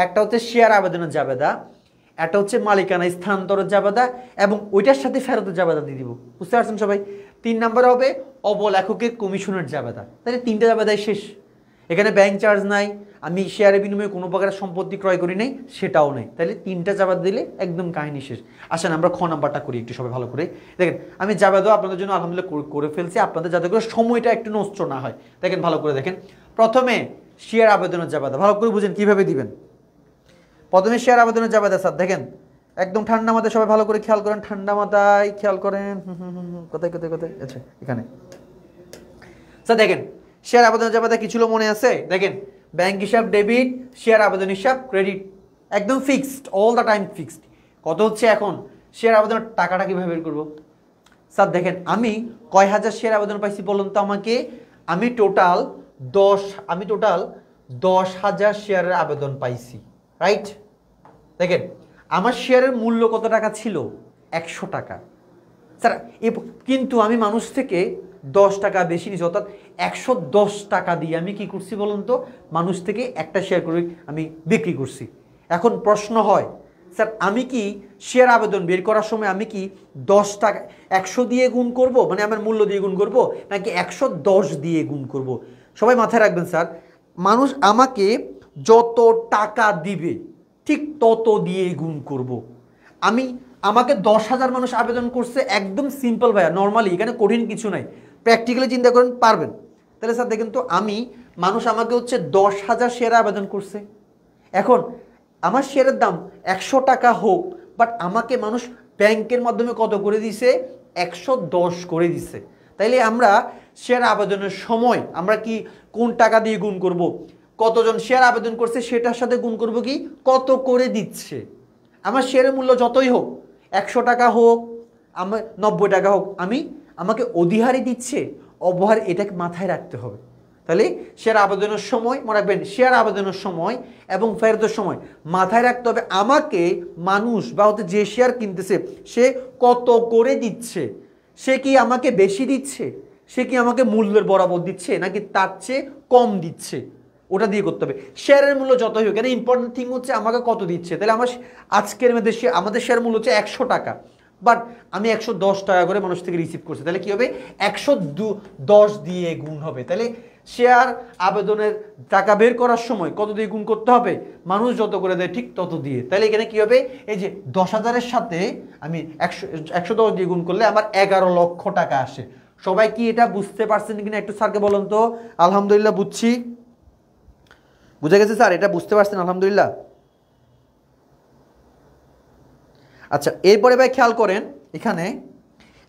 একটা হচ্ছে শেয়ার আবেদনের জাবেদা, একটা হচ্ছে মালিকানা স্থানান্তরের জাবেদা, এবং ওইটার সাথে ফেরতের জাবেদা দিয়ে দিব। বুঝতে পারছেন সবাই। 3 নম্বরে হবে অবলেখকের কমিশনের জাবেদা। তাহলে 3টা জাবেদাই শেষ। এখানে ব্যাংক চার্জ নাই, আমি শেয়ারের বিনিময়ে কোনো প্রকার সম্পত্তি ক্রয় করি নাই, সেটাও নেই। তাহলে 3টা জাবেদা দিলে একদম কাহিনী শেষ। আসেন আমরা খ নাম্বারটা করি একটু সবাই ভালো করে। দেখেন আমি জাবেদাও আপনাদের জন্য আলহামদুলিল্লাহ করে ফেলছি, আপনাদের যাতে করে সময়টা একটু নষ্ট না হয়। দেখেন ভালো করে দেখেন, প্রথমে শেয়ার আবেদনের জাবেদা ভালো করে বুঝেন কিভাবে দিবেন। প্রথমে শেয়ার আবেদনের জাবেদা স্যার দেখেন একদম ঠান্ডা মাথায় সবাই ভালো করে খেয়াল করেন, ঠান্ডা মাথায় খেয়াল করেন। কোথায় কোথায় কোথায়, আচ্ছা এখানে স্যার দেখেন শেয়ার আবেদনের জাবেদা কি ছিল মনে আছে, দেখেন ব্যাংক হিসাব ডেবিট, শেয়ার আবেদন হিসাব ক্রেডিট, একদম fixed, all the time fixed. কত হচ্ছে এখন শেয়ার আবেদনের টাকাটা কিভাবে বের করবো স্যার, দেখেন আমি কয় হাজার শেয়ার আবেদন পাইছি বলুন তো আমাকে, আমি টোটাল 10,000 শেয়ারের আবেদন পাইছি, রাইট। দেখেন আমার শেয়ারের মূল্য কত টাকা ছিল, 100 টাকা। স্যার কিন্তু আমি মানুষ থেকে 10 টাকা বেশি নিচ্ছি, অর্থাৎ 110 টাকা দিয়ে আমি কি করছি বলুন তো, মানুষ থেকে একটা শেয়ার করে আমি বিক্রি করছি। এখন প্রশ্ন হয় স্যার আমি কি শেয়ার আবেদন বের করার সময় আমি কি 10 টাকা 100 দিয়ে গুণ করব, মানে আমার মূল্য দিয়ে গুণ করব, নাকি 110 দিয়ে গুণ করব? সবাই মাথায় রাখবেন স্যার, মানুষ আমাকে যত টাকা দিবে ঠিক তত দিয়ে গুণ করব। আমাকে 10,000 মানুষ আবেদন করছে, একদম সিম্পল ভাইয়া, নর্মালি, এখানে কঠিন কিছু নাই, প্র্যাকটিক্যালি চিন্তা করেন পারবেন। তাহলে স্যার দেখেন তো, মানুষ আমাকে হচ্ছে 10,000 শেয়ারে আবেদন করছে। এখন আমার শেয়ারের দাম 100 টাকা হোক, বাট আমাকে মানুষ ব্যাংকের মাধ্যমে কত করে দিছে, 110 করে দিছে। তাইলে আমরা শেয়ার আবেদনের সময় আমরা কি কোন টাকা দিয়ে গুণ করব, কতজন শেয়ার আবেদন করছে সেটার সাথে গুণ করব কি কত করে দিচ্ছে। আমার শেয়ারের মূল্য যতই হোক, 100 টাকা হোক, আমার 90 টাকা হোক, আমাকে অধিহারই দিচ্ছে অবহার, এটাকে মাথায় রাখতে হবে। তাহলে শেয়ার আবেদনের সময় মনে রাখবেন, শেয়ার আবেদনের সময় এবং ফেরতের সময় মাথায় রাখতে হবে আমাকে মানুষ বা হতে যে শেয়ার কিনতেছে সে কত করে দিচ্ছে, সে কি আমাকে বেশি দিচ্ছে, সে কি আমাকে মূল্যের বরাবর দিচ্ছে, নাকি তার চেয়ে কম দিচ্ছে, ওটা দিয়ে করতে হবে। শেয়ারের মূল্য যতই হোক, এখানে ইম্পর্টেন্ট থিং হচ্ছে আমাকে কত দিচ্ছে। তাহলে আজকের মধ্যে আমাদের শেয়ার মূল্য হচ্ছে 100 টাকা, বাট আমি 110 টাকা করে মানুষ থেকে রিসিভ করছি, তাহলে কি হবে 110 দিয়ে গুণ হবে। তাহলে শেয়ার আবেদনের টাকা বের করার সময় কত দিয়ে গুণ করতে হবে, মানুষ যত করে দেয় ঠিক তত দিয়ে। তাহলে এখানে কি হবে, এই যে 10,000-এর সাথে আমি 110 দিয়ে গুণ করলে আমার 11 লক্ষ টাকা আসে। সবাই কি এটা বুঝতে পারছেন কিনা একটু স্যারকে বলুন তো। আলহামদুলিল্লাহ বুঝছি, বুঝে গেছে স্যার, এটা বুঝতে পারছেন আলহামদুলিল্লাহ। আচ্ছা এরপরে ভাই খেয়াল করেন, এখানে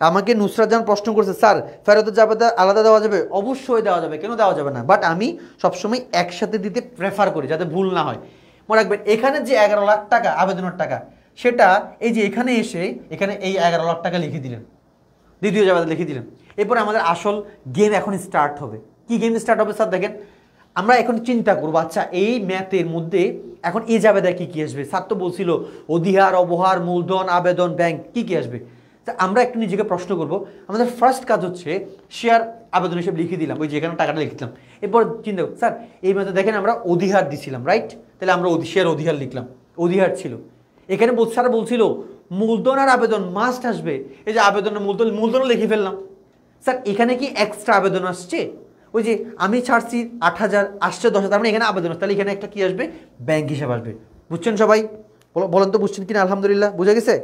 আমাকে নুসরাত জাহান প্রশ্ন করছে, স্যার ফেরতের জাবেদা আলাদা দেওয়া যাবে? অবশ্যই দেওয়া যাবে, কেন দেওয়া যাবে না, বাট আমি সবসময় একসাথে দিতে প্রেফার করি যাতে ভুল না হয়। মনে রাখবেন এখানে যে 11 লাখ টাকা আবেদনের টাকা, সেটা এই যে এখানে এসে এখানে এই 11 লাখ টাকা লিখে দিলেন, দ্বিতীয় জাবেদা লিখে দিলেন। এরপরে আমাদের আসল গেম এখন স্টার্ট হবে। কি গেম স্টার্ট হবে স্যার? দেখেন আমরা এখন চিন্তা করবো, আচ্ছা এই ম্যাথের মধ্যে এখন এই জাবেদা কি কি আসবে। স্যার তো বলছিল অধিহার, অবহার, মূলধন, আবেদন, ব্যাংক, কি কি আসবে। আমরা একটু নিজেকে প্রশ্ন করব। আমাদের ফার্স্ট কাজ হচ্ছে শেয়ার আবেদন হিসেবে লিখে দিলাম, ওই যেখানে টাকাটা লিখলাম। এরপর চিন্তা করব, স্যার এই ম্যাথে দেখেন আমরা অধিহার দিছিলাম, রাইট? তাহলে আমরা শেয়ার অধিহার লিখলাম, অধিহার ছিল। এখানে স্যার বলছিল মূলধন আর আবেদন মাস্ট আসবে, এই যে আবেদনের মূলধনও লিখে ফেললাম। স্যার এখানে কি এক্সট্রা আবেদন আসছে? ওই যে আমি ছাড়ছি 8,000, আসছে 10,000, মানে এখানে আবেদন, তাহলে এখানে একটা কি আসবে, ব্যাংক হিসাব আসবে। বুঝছেন সবাই? বলেন তো বুঝছেন কিনা? আলহামদুলিল্লাহ বুঝে গেছে,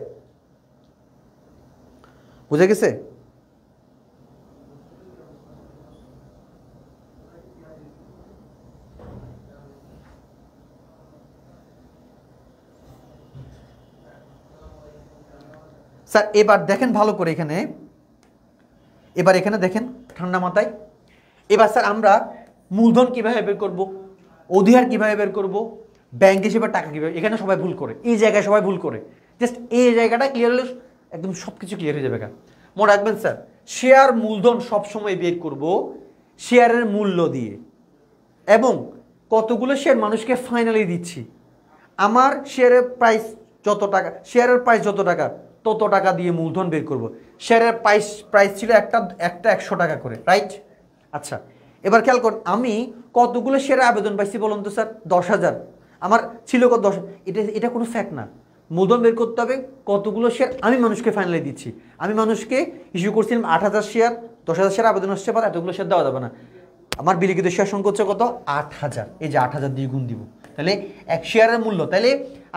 বুঝে গেছে। স্যার এবার দেখেন ভালো করে, এখানে দেখেন ঠান্ডা মাথায়। এবার স্যার আমরা মূলধন কিভাবে বের করব, অধিহার কিভাবে বের করব, ব্যাংক হিসেবে টাকা কিভাবে, এখানে সবাই ভুল করে, এই জায়গায় সবাই ভুল করে। জাস্ট এই জায়গাটা ক্লিয়ার হলে একদম সব কিছু ক্লিয়ার হয়ে যাবে। মনে রাখবেন স্যার, শেয়ার মূলধন সবসময় বের করব শেয়ারের মূল্য দিয়ে, এবং কতগুলো শেয়ার মানুষকে ফাইনালি দিচ্ছি। আমার শেয়ারের প্রাইস যত টাকা, শেয়ারের প্রাইস যত টাকা তত টাকা দিয়ে মূলধন বের করব। শেয়ারের প্রাইস ছিল একটা 100 টাকা করে, রাইট? আচ্ছা এবার খেয়াল করুন, আমি কতগুলো শেয়ারে আবেদন পাইছি বলুন তো স্যার? 10,000। আমার ছিল কত? 10। এটা কোনো ফ্যাক্ট না। মূলধন বের করতে হবে কতগুলো শেয়ার আমি মানুষকে ফাইনালি দিচ্ছি। আমি মানুষকে ইস্যু করছিলাম 8,000 শেয়ার, 10,000 শেয়ার আবেদন আসছে, পর এতগুলো শেয়ার দেওয়া যাবে না। আমার বিলিখিত শেয়ার সংখ্যা হচ্ছে কত? 8,000। এই যে 8,000 দিয়ে গুণ দিব, তাহলে এক শেয়ারের মূল্য। তাহলে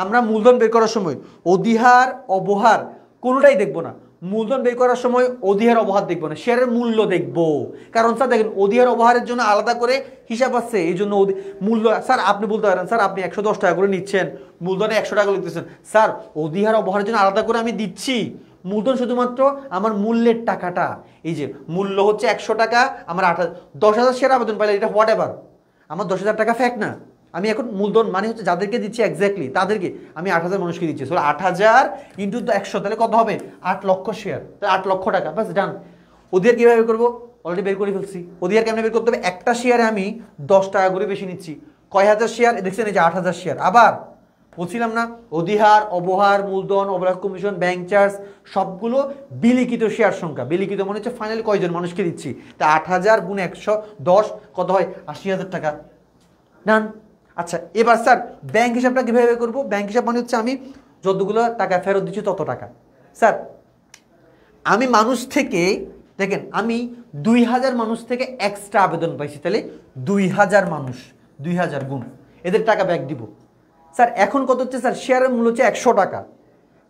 আমরা মূলধন বের করার সময় অধিহার, অবহার কোনোটাই দেখবো না। মূলধন বের করার সময় অধিহার, অবহার দেখবো না, শেয়ারের মূল্য দেখবো। কারণ স্যার দেখেন অধিহার অবহারের জন্য আলাদা করে হিসাব আছে, এই জন্য মূল্য। স্যার আপনি বলতে পারেন স্যার আপনি 110 টাকা করে নিচ্ছেন, মূলধনে 100 টাকা লিখতেছেন। স্যার অধিহার অবহারের জন্য আলাদা করে আমি দিচ্ছি, মূলধন শুধুমাত্র আমার মূল্যের টাকাটা। এই যে মূল্য হচ্ছে 100 টাকা, আমার 10,000 শেয়ার আবেদন পাইলে এটা হোয়াট এভার, আমার 10,000 টাকা ফ্যাক্ট না। আমি এখন মূলধন মানে হচ্ছে যাদেরকে দিচ্ছি এক্স্যাক্টলি তাদেরকে, আমি 8,000 মানুষকে দিচ্ছি। 8,000 ইন্টু 100, তাহলে কত হবে? 8 লক্ষ শেয়ার, তাহলে 8 লক্ষ টাকা, বাস ডান। অধিহার কীভাবে বের করবো? অলরেডি বের করে ফেলছি। অধিহার কেমন বের করতে হবে? একটা শেয়ারে আমি 10 টাকা করে বেশি নিচ্ছি। কয় হাজার শেয়ার দেখছেন? এই যে 8,000 শেয়ার। আবার বলছিলাম না, অধিহার, অবহার, মূলধন, অবলাভ কমিশন, ব্যাংক চার্জ সবগুলো বিলিখিত শেয়ার সংখ্যা। বিলিখিত মনে হচ্ছে ফাইনালি কয়জন মানুষকে দিচ্ছি, তা 8,000 গুণ 110 কত হয়? 80,000 টাকা। ডান। আচ্ছা এবার স্যার ব্যাংক হিসাবটা কীভাবে করবো? ব্যাংক হিসাব মানে হচ্ছে আমি যতগুলো টাকা ফেরত দিচ্ছি তত টাকা। স্যার আমি মানুষ থেকে, দেখেন আমি 2,000 মানুষ থেকে এক্সট্রা আবেদন পাইছি, তাহলে 2,000 মানুষ, 2,000 গুণ এদের টাকা ব্যাক দিব। স্যার এখন কত হচ্ছে? স্যার শেয়ারের মূল্য হচ্ছে 100 টাকা,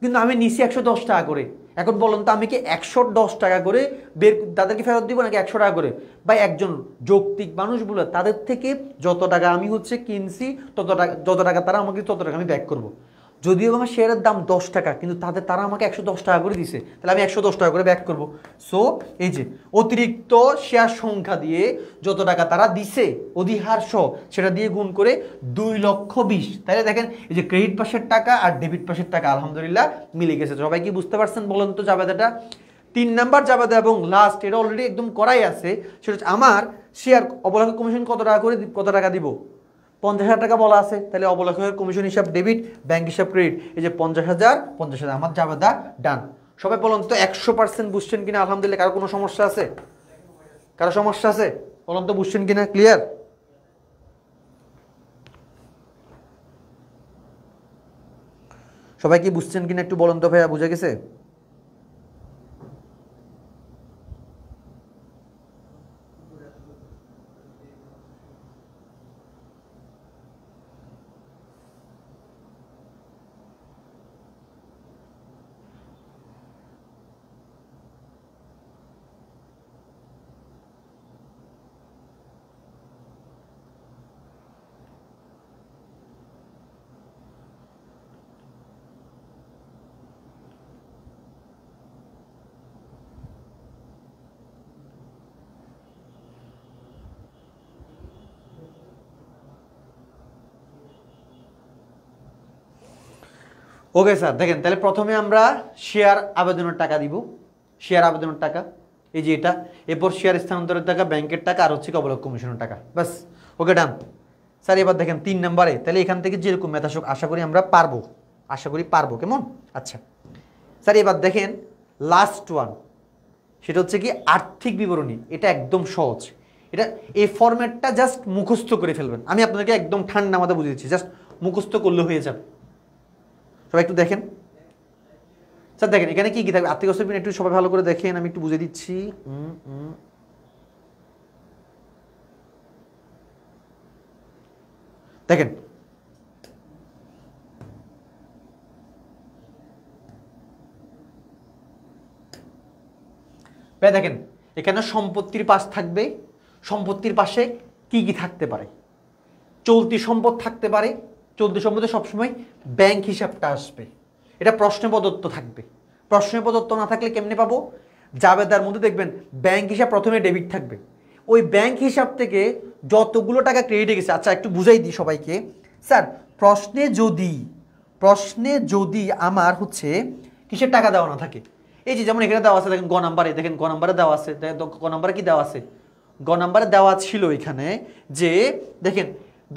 কিন্তু আমি নিচ্ছি 110 টাকা করে। এখন বলুন তো আমি কি 110 টাকা করে তাদেরকে ফেরত দিব নাকি 100 টাকা করে? বা একজন যৌক্তিক মানুষগুলো তাদের থেকে যত টাকা আমি হচ্ছে কিনছি যত টাকা তারা আমাকে তত টাকা আমি ব্যাক করবো। যদিও আমার শেয়ারের দাম 10 টাকা, কিন্তু তারা আমাকে 110 টাকা করে দিছে, তাহলে আমি 110 টাকা করে ব্যাক করবো। সো এই যে অতিরিক্ত শেয়ার সংখ্যা দিয়ে যত টাকা তারা দিছে অধিহার সহ সেটা দিয়ে গুণ করে 2,20,000। তাহলে দেখেন এই যে ক্রেডিট পাশের টাকা আর ডেবিট পাশের টাকা আলহামদুলিল্লাহ মিলে গেছে। সবাই কি বুঝতে পারছেন বলেন তো জাবেদাটা? 3 নাম্বার জাবেদা এবং লাস্ট এটা অলরেডি একদম করাই আছে, সেটা হচ্ছে আমার শেয়ার অবলাভ কমিশন কত টাকা করে কত টাকা দিব? 50,000 টাকা বলা আছে, তাহলে অবলাভের কমিশন হিসাব ডেবিট, ব্যাংক হিসাব ক্রেডিট। এই যে 50,000 আমার জাবেদা ডান। সবাই বলুন তো 100% বুঝছেন কিনা? আলহামদুলিল্লাহ। কারো কোনো সমস্যা আছে? কারো সমস্যা আছে? বলুন তো বুঝছেন কিনা? ক্লিয়ার? সবাই কি বুঝছেন কিনা একটু বলুন তো ভাইয়া, বুঝে গেছে? ওকে স্যার, দেখেন তাহলে প্রথমে আমরা শেয়ার আবেদনের টাকা দিব, শেয়ার আবেদনের টাকা এই যে এটা, এরপর শেয়ার স্থানান্তরের টাকা, ব্যাংকের টাকা, আর হচ্ছে অবলাভ কমিশনের টাকা, বাস। ওকে ডান। স্যার এবার দেখেন 3 নাম্বারে, তাহলে এখান থেকে যেরকম ম্যাথ আসুক আশা করি আমরা পারবো, আশা করি পারবো, কেমন? আচ্ছা স্যার এবার দেখেন লাস্ট ওয়ান, সেটা হচ্ছে কি আর্থিক বিবরণী। এটা একদম সহজ, এটা এই ফরম্যাটটা জাস্ট মুখস্থ করে ফেলবেন। আমি আপনাদেরকে একদম ঠান্ডা মাথা বুঝিয়ে দিচ্ছি, জাস্ট মুখস্থ করলে হয়ে যাবে। সবাই একটু দেখেন স্যার, দেখেন এখানে কি কি থাকবে আর্থিক অবস্থা একটু সবাই ভালো করে দেখেন, আমি একটু বুঝে দিচ্ছি। দেখেন ভাই, দেখেন এখানে সম্পত্তির পাশ থাকবে, সম্পত্তির পাশে কি কি থাকতে পারে? চলতি সম্পদ থাকতে পারে, চলতি সম্পদে সবসময় ব্যাংক হিসাবটা আসবে, এটা প্রশ্নে প্রদত্ত থাকবে। প্রশ্নে প্রদত্ত না থাকলে কেমনে পাবো? জাবেদার মধ্যে দেখবেন ব্যাংক হিসাব প্রথমে ডেবিট থাকবে, ওই ব্যাংক হিসাব থেকে যতগুলো টাকা ক্রেডিটে গেছে। আচ্ছা একটু বুঝাই দিই সবাইকে। স্যার প্রশ্নে যদি আমার হচ্ছে কিসের টাকা দেওয়া না থাকে, এই যে যেমন এখানে দেওয়া আছে দেখেন গ নাম্বারে, দেখেন গ নাম্বারে দেওয়া আছে, গ নাম্বারে কি দেওয়া আছে? গ নাম্বারে দেওয়া ছিল এখানে যে দেখেন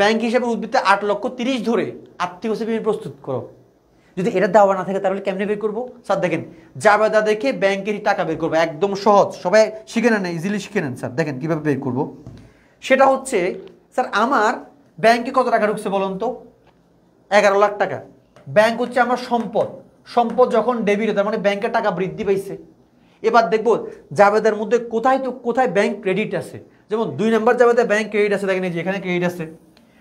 ব্যাংক হিসাবে উদ্বৃত্তে 8,30,000 ধরে আর্থিক অবস্থা প্রস্তুত করো। যদি এটা দেওয়া না থাকে তাহলে কেমনে বের করবো? স্যার দেখেন জাবেদা দেখে ব্যাংকেরই টাকা বের করবো, একদম সহজ, সবাই শিখে নেন, ইজিলি শিখে নেন। স্যার দেখেন কীভাবে বের করবো, সেটা হচ্ছে স্যার আমার ব্যাংকে কত টাকা ঢুকছে বলুন তো? 11 লাখ টাকা। ব্যাংক হচ্ছে আমার সম্পদ, সম্পদ যখন ডেবিট তার মানে ব্যাংকের টাকা বৃদ্ধি পাইছে। এবার দেখবো জাবেদার মধ্যে কোথায় ব্যাংক ক্রেডিট আছে, যেমন 2 নাম্বার জাবেদায় ব্যাংক ক্রেডিট আছে, দেখেন এই যে এখানে ক্রেডিট আছে।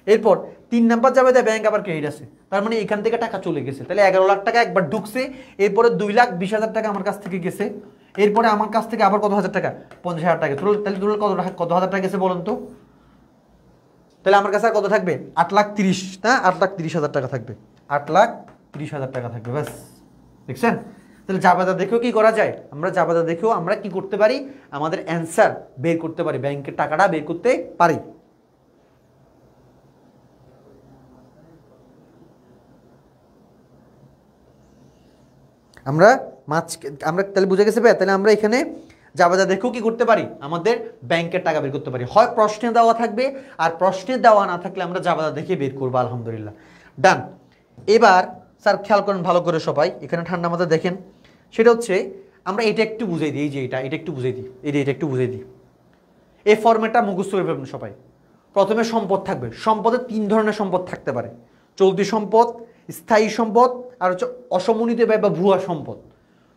এরপর 3 নাম্বার জাবেদায় ব্যাংক আবার ক্রেডিট আছে, তার মানে এখান থেকে টাকা চলে গেছে। তাহলে 11 লাখ টাকা একবার ঢুকছে, এরপরে 2,20,000 টাকা আমার কাছ থেকে গেছে, এরপরে আমার কাছ থেকে আবার কত হাজার টাকা? 50,000 টাকা। তাহলে কত হাজার টাকা গেছে বলুন তো? তাহলে আমার কাছে আর কত থাকবে? 8,30,000, হ্যাঁ 8,30,000 টাকা থাকবে, 8,30,000 টাকা থাকবে, ব্যাস। দেখছেন? তাহলে জাবেদা দেখেও কি করা যায়? আমরা জাবেদা দেখেও আমরা কি করতে পারি? আমাদের অ্যান্সার বের করতে পারি, ব্যাংকের টাকাটা বের করতে পারি। আমরা তাহলে বুঝে গেছে ভাই, তাহলে আমরা এখানে জাবেদা দেখেও কি করতে পারি? আমাদের ব্যাংকের টাকা বের করতে পারি। হয় প্রশ্নে দেওয়া থাকবে, আর প্রশ্নে দেওয়া না থাকলে আমরা জাবেদা দেখে বের করবো। আলহামদুলিল্লাহ ডান। এবার স্যার খেয়াল করেন ভালো করে সবাই, এখানে ঠান্ডা মাথায় দেখেন, সেটা হচ্ছে আমরা এটা একটু বুঝাই দিই, এই যে এটা একটু বুঝাই দিই, এটা একটু বুঝাই দিই। এই ফর্মেটটা মুখস্থ করে ফেলবেন সবাই। প্রথমে সম্পদ থাকবে, সম্পদে 3 ধরনের সম্পদ থাকতে পারে, চলতি সম্পদ, স্থায়ী সম্পদ, আর হচ্ছে অসমন্বিত ব্যয় বা ভুয়া সম্পদ।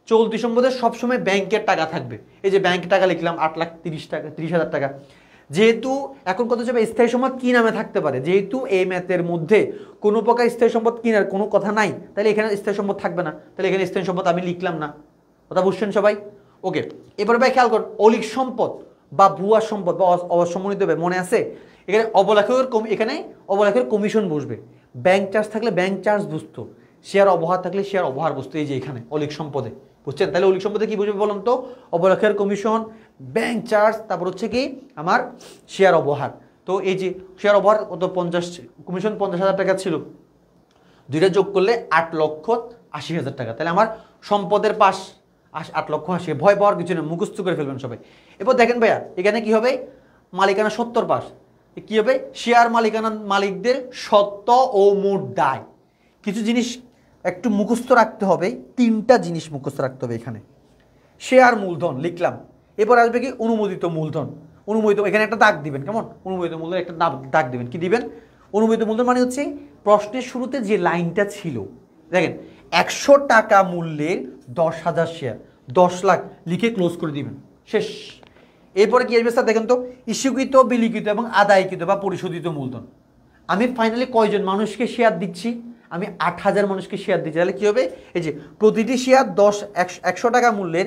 চলতি সম্পদে সবসময় ব্যাংকের টাকা থাকবে, এই যে ব্যাংকের টাকা লিখলাম 8,30,000 টাকা। যেহেতু এখন কত যাবে, স্থায়ী সম্পদ কি নামে থাকতে পারে, যেহেতু এই ম্যাথের মধ্যে কোনো প্রকার স্থায়ী সম্পদ কিনার কোনো কথা নাই, তাহলে এখানে স্থায়ী সম্পদ থাকবে না, তাহলে এখানে স্থায়ী সম্পদ আমি লিখলাম না। কথা বুঝছেন সবাই? ওকে, এবার ভাই খেয়াল করুন, অলিক সম্পদ বা ভুয়া সম্পদ বা অসমন্বিত ব্যয় মনে আছে, এখানে অবলাখের কমিশন বসবে, ব্যাংক চার্জ থাকলে ব্যাংক চার্জ বুঝতো, শেয়ার অবহার থাকলে শেয়ার অবহার বুঝতো, এই যে এখানে অলিক সম্পদে, বুঝছেন? তাহলে অলিক সম্পদে কি বুঝবে বলুন তো, অবলাখের কমিশন, ব্যাংক চার্জ, তারপর হচ্ছে কি আমার শেয়ার অবহার। তো এই যে শেয়ার অবহার কত, 50 কমিশন 50,000 টাকা ছিল, দুইটা যোগ করলে 8,80,000 টাকা। তাহলে আমার সম্পদের পাশ 8,80,000। ভয় পাওয়ার কিছু নেই, মুখস্থ করে ফেলবেন সবাই। এরপর দেখেন ভাইয়া, এখানে কি হবে, মালিকানা 70 পাশ, কি হবে, শেয়ার মালিকানা মালিকদের সত্ত্ব ও মোট দায়। কিছু জিনিস একটু মুখস্থ রাখতে হবে, 3টা জিনিস মুখস্থ রাখতে হবে এখানে। শেয়ার মূলধন লিখলাম, এরপর আসবে কি অনুমোদিত মূলধন। অনুমোদিত, এখানে একটা দাগ দিবেন, কেমন, অনুমোদিত মূলধন একটা দাগ দিবেন, কি দিবেন, অনুমোদিত মূলধন মানে হচ্ছে প্রশ্নের শুরুতে যে লাইনটা ছিল, দেখেন 100 টাকা মূল্যের 10,000 শেয়ার, 10 লাখ লিখে ক্লোজ করে দিবেন, শেষ। এরপরে কি আসবে স্যার, দেখেন তো, ইস্যুকৃত, বিলিখিত এবং আদায়কৃত বা পরিশোধিত মূলধন। আমি ফাইনালি কয়জন মানুষকে শেয়ার দিচ্ছি, আমি 8,000 মানুষকে শেয়ার দিচ্ছি। তাহলে কী হবে, এই যে প্রতিটি শেয়ার 100 টাকা মূল্যের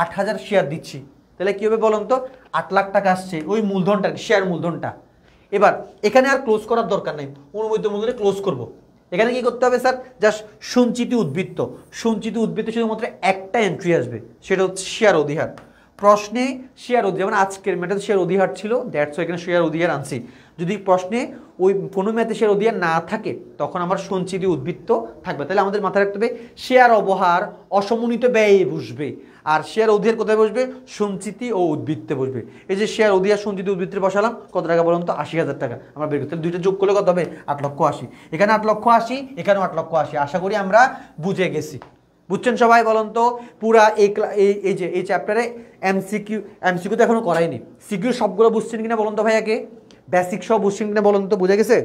8,000 শেয়ার দিচ্ছি, তাহলে কী হবে বলুন তো, 8 লাখ টাকা আসছে ওই মূলধনটা, শেয়ার মূলধনটা। এবার এখানে আর ক্লোজ করার দরকার নেই, অনুমোদিত মূলধনে ক্লোজ করব। এখানে কি করতে হবে স্যার, জাস্ট সঞ্চিত উদ্বৃত্ত, সঞ্চিত উদ্বৃত্তে শুধুমাত্র একটা এন্ট্রি আসবে, সেটা হচ্ছে শেয়ার অধিহার। প্রশ্নে শেয়ার অধিহার, যেমন আজকের ম্যাথে শেয়ার অধিহার ছিল, দ্যাটস এখানে শেয়ার অধিহার আনছি। যদি প্রশ্নে ওই কোনো ম্যাথে শেয়ার অধিহার না থাকে, তখন আমার সঞ্চিত উদ্বৃত্ত থাকবে। তাহলে আমাদের মাথায় রাখতে হবে শেয়ার অবহার অসমন্বিত ব্যয়ে বসবে, আর শেয়ার অধিহার কোথায় বসবে, সঞ্চিতি ও উদ্বৃত্তে বসবে। এই যে শেয়ার অধিহার সঞ্চিত উদ্বৃত্তে বসালাম, কত টাকা বলুন তো, 80,000 টাকা আমরা বের করতে, দুইটা যোগ করলে কত হবে, 8,80,000। এখানে 8,80,000, এখানেও 8,80,000। আশা করি আমরা বুঝে গেছি, বুঝছেন সবাই? বলুন তো পুরা এই যে এই চ্যাপ্টারে এমসিকিউ তো এখনো করাইনি, সিকিউ সবগুলো বুঝছেন কিনা বলুন তো ভাইয়াকে, বেসিক সব বুঝছেন কিনা বলুন তো, বুঝে গেছে?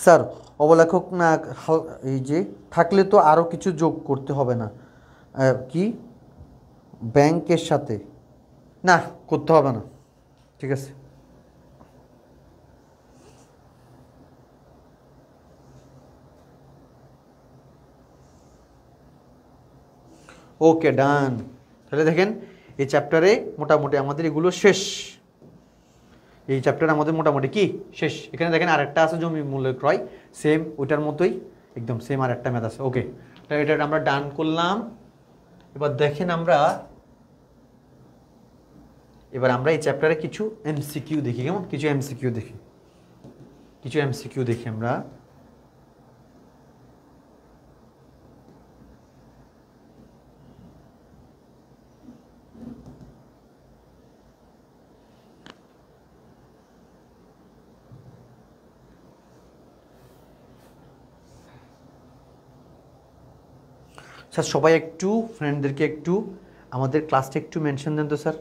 স্যার অবলেখক না, এই যে থাকলে তো আরও কিছু যোগ করতে হবে না, কি ব্যাংকের সাথে, না করতে হবে না, ঠিক আছে। ওকে ডান। তাহলে দেখেন এই চ্যাপ্টারে মোটামুটি আমাদের এগুলো শেষ, এই চ্যাপ্টারে আমাদের মোটামুটি কি শেষ। এখানে দেখেন আরেকটা আছে জমি মূল্য ক্রয়, সেম ওইটার মতোই একদম সেম আরেকটা ম্যাথ আছে। ওকে, এটা আমরা ডান করলাম। এবার দেখেন আমরা এই চ্যাপ্টারে কিছু এমসিকিউ দেখি, কেমন কিছু এমসিকিউ দেখি আমরা। স্যার সবাই একটু ফ্রেন্ডদেরকে একটু আমাদের ক্লাসটা একটু মেনশন দেন তো স্যার,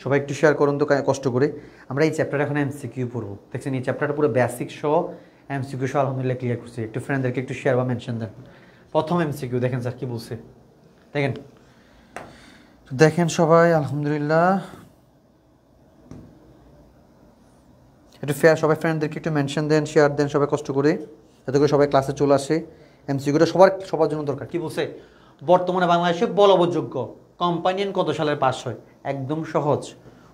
সবাই একটু শেয়ার করুন তো কষ্ট করে। আমরা এই চ্যাপ্টারে এখন এমসিকিউ পড়বো, দেখছেন এই চ্যাপ্টারটা পুরো বেসিক সহ এমসিকিউ সহ আলহামদুলিল্লাহ ক্লিয়ার করছি। একটু ফ্রেন্ডদেরকে একটু শেয়ার বা মেনশন দেন। প্রথম এমসিকিউ দেখেন স্যার কি বলছে, দেখেন সবাই আলহামদুলিল্লাহ একটু সবাই ফ্রেন্ডদেরকে একটু মেনশন দেন, শেয়ার দেন সবাই কষ্ট করে, যাতে করে সবাই ক্লাসে চলে আসে। এমসিকিউটা সবার জন্য দরকার। কি বলছে, বর্তমানে বাংলাদেশে বলবৎযোগ্য কোম্পানি কত সালের পাস হয়? একদম সহজ,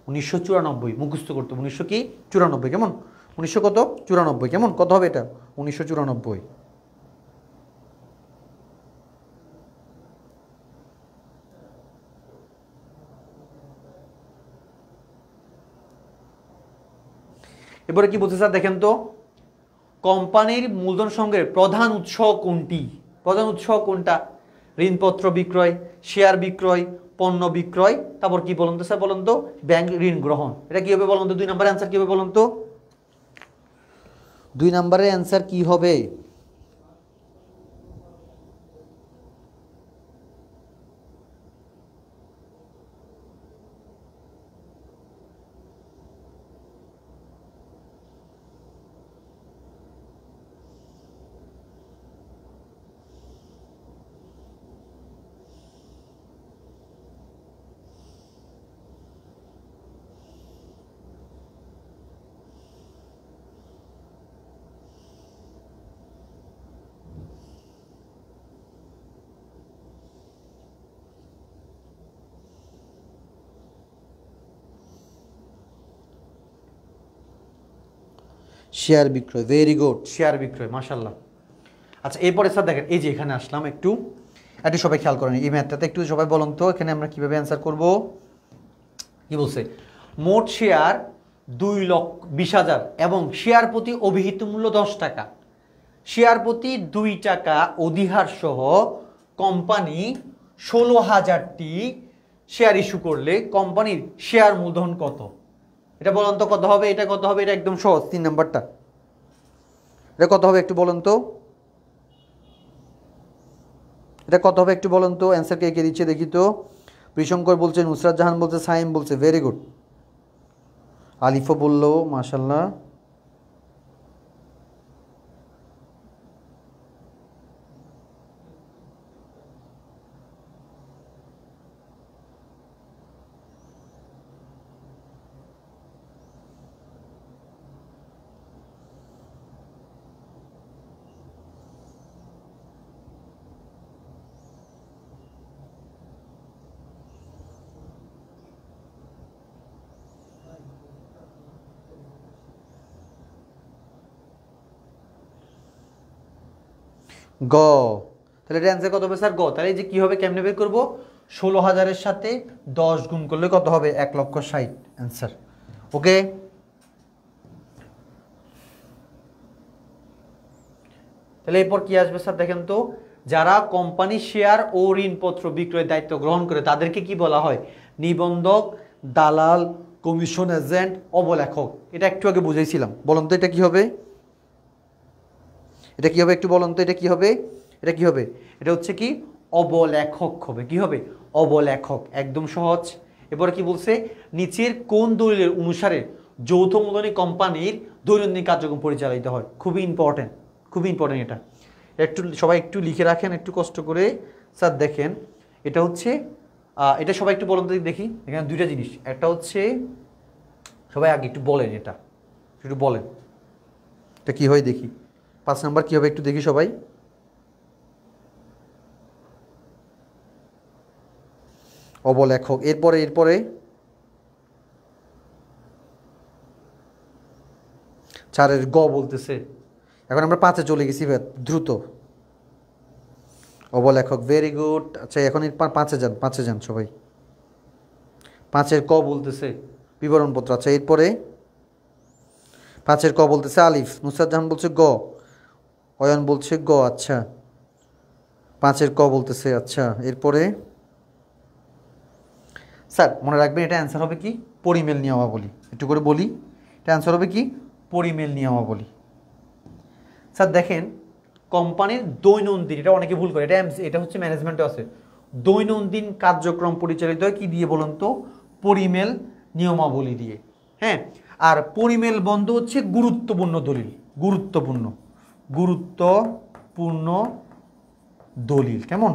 1994 মুখস্থ করতে। 1994 কেমন, 1994 কেমন, কত হবে এটা, 1994। এবারে কি বলছে স্যার দেখেন তো, কোম্পানির মূলধন সংগ্রহের প্রধান উৎস কোনটি, প্রধান উৎস কোনটা? ঋণপত্র বিক্রয়, শেয়ার বিক্রয়, পণ্য বিক্রয়, তারপর কি বলুন তো স্যার, বলুন তো ব্যাংক ঋণ গ্রহণ। এটা কি হবে বলুন তো, 2 নম্বরের অ্যান্সার কি হবে বলুন তো, 2 নম্বরের অ্যান্সার কি হবে? শেয়ার বিক্রয়, ভেরি গুড, শেয়ার বিক্রয়, মাশাল্লাহ। আচ্ছা এরপরে স্যার দেখেন, এই যে এখানে আসলাম, একটু একটু সবাই খেয়াল করেন এই ম্যাথটাতে, একটু সবাই বলুন তো এখানে আমরা কিভাবে অ্যান্সার করব। কি বলছে, মোট শেয়ার 2,20,000 এবং শেয়ার প্রতি অভিহিত মূল্য 10 টাকা, শেয়ার প্রতি 2 টাকা অধিহার সহ কোম্পানি 16,000টি শেয়ার ইস্যু করলে কোম্পানির শেয়ার মূলধন কত? এটা বলুন তো কত হবে, এটা কত হবে? এটা একদম সহজ, 3 নাম্বারটা। এটা কত হবে একটু বলুন তো, এটা কত হবে একটু বলুন তো। অ্যান্সার কে কে দিচ্ছে দেখি তো। প্রিশঙ্কর বলছে, নুসরাত জাহান বলছে, সাইম বলছে, ভেরি গুড। আলিফও বললো, মাশাল্লাহ। গ, তাহলে এটা অ্যান্সার কত হবে স্যার? গ। তাহলে এই যে কি হবে, কেমনে বের করবো? 16,000-এর সাথে 10 গুণ করলে কত হবে? 1,60,000 অ্যান্সার। ওকে, তাহলে এরপর কি আসবে স্যার দেখেন তো, যারা কোম্পানি শেয়ার ও ঋণপত্র বিক্রয়ের দায়িত্ব গ্রহণ করে তাদেরকে কি বলা হয়? নিবন্ধক, দালাল, কমিশন এজেন্ট, অবলেখক। এটা একটু আগে বুঝাইছিলাম, বলুন তো এটা কি হবে? এটা কি হবে একটু বলুন তো, এটা কি হবে? এটা কি হবে? এটা হচ্ছে কি, অবলেখক হবে। কি হবে? অবলেখক, একদম সহজ। এবারে কি বলছে, নিচের কোন দলিলের অনুসারে যৌথ মূলধনী কোম্পানির দৈনন্দিন কার্যক্রম পরিচালিত হয়? খুবই ইম্পর্টেন্ট, খুবই ইম্পর্টেন্ট। এটা একটু সবাই একটু লিখে রাখেন একটু কষ্ট করে। স্যার দেখেন, এটা হচ্ছে এটা সবাই একটু বলুন তো দেখি। এখানে দুইটা জিনিস, একটা হচ্ছে, সবাই আগে একটু বলেন, এটা একটু বলেন এটা কি হয় দেখি। 5 নাম্বার কি হবে একটু দেখি সবাই। অবলেখক। এরপরে এরপরে 4-এর গ বলতেছে। এখন আমরা 5-এ চলে গেছি দ্রুত। অবলেখক, ভেরি গুড। আচ্ছা এখন 5-এ যান, 5-এ যান সবাই। 5-এর ক বলতেছে বিবরণপত্র। আচ্ছা এরপরে 5-এর ক বলতেছে আলিফ, নুসরাত জাহান বলছে গ, অয়ন বলছে গ। আচ্ছা 5-এর ক বলতেছে। আচ্ছা এরপরে স্যার মনে রাখবেন, এটা অ্যান্সার হবে কি, পরিমেল নিয়মাবলী। একটু করে বলি, এটা অ্যান্সার হবে কি, পরিমেল নিয়মাবলী। স্যার দেখেন, কোম্পানির দৈনন্দিন, এটা অনেকে ভুল করে, এটা হচ্ছে ম্যানেজমেন্টে আছে, দৈনন্দিন কার্যক্রম পরিচালিত হয় কি দিয়ে বলুন তো? পরিমেল নিয়মাবলী দিয়ে। হ্যাঁ, আর পরিমেল বন্ধ হচ্ছে গুরুত্বপূর্ণ দলিল, গুরুত্বপূর্ণ, গুরুত্বপূর্ণ দলিল, কেমন?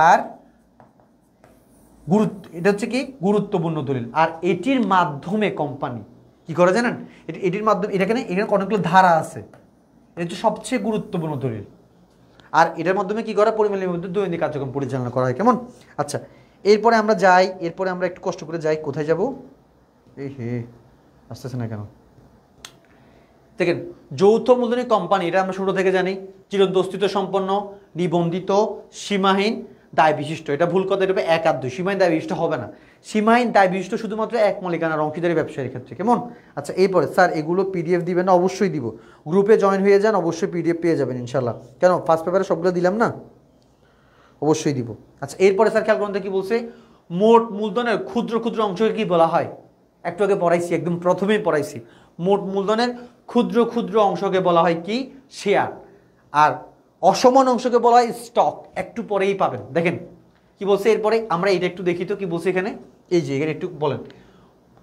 আর এটা হচ্ছে কি, গুরুত্বপূর্ণ দলিল। আর এটির মাধ্যমে কোম্পানি কি করে জানেন? এটির মাধ্যমে, এখানে অনেকগুলো ধারা আছে, এটা হচ্ছে সবচেয়ে গুরুত্বপূর্ণ দলিল। আর এটার মাধ্যমে কি করা? পরিমেলের মধ্যে দৈনন্দিন কার্যক্রম পরিচালনা করা হয়, কেমন? আচ্ছা এরপরে আমরা যাই, এরপরে আমরা একটু কষ্ট করে যাই, কোথায় যাব? এই হে, আসতেছে না কেন? দেখেন, যৌথ মূলধনী কোম্পানি, এটা আমরা শুরু থেকে জানি, চিরন্তন অস্তিত্ব সম্পন্ন, নিবন্ধিত, সীমাহীন, দায় বিশিষ্ট। এটা ভুল কথা, এটা হবে 1 আর 2। সীমাহীন দায় বিশিষ্ট হবে না। সীমাহীন দায় বিশিষ্ট শুধুমাত্র এক মালিকানার অংশীদারি ব্যবসায়ীর ক্ষেত্রে, কেমন? আচ্ছা এরপরে স্যার এগুলো পিডিএফ দিবেন না? অবশ্যই দিব। গ্রুপে জয়েন হয়ে যান, অবশ্যই পিডিএফ পেয়ে যাবেন ইনশাল্লাহ। কেন, ফার্স্ট পেপারে সবগুলো দিলাম না? অবশ্যই দিব। আচ্ছা এরপরে স্যার খেয়াল করুন তো কি বলছে, মোট মূলধনের ক্ষুদ্র ক্ষুদ্র অংশকে কি বলা হয়? একটু আগে পড়াইছি, একদম প্রথমেই পড়াইছি। মোট মূলধনের ক্ষুদ্র ক্ষুদ্র অংশকে বলা হয় কি? শেয়ার। আর অসমান অংশকে বলা হয় স্টক। একটু পরেই পাবেন, দেখেন কি বলছে এরপরে। আমরা এটা একটু দেখি তো কি বলছে এখানে। এই যে এখানে একটু বলেন,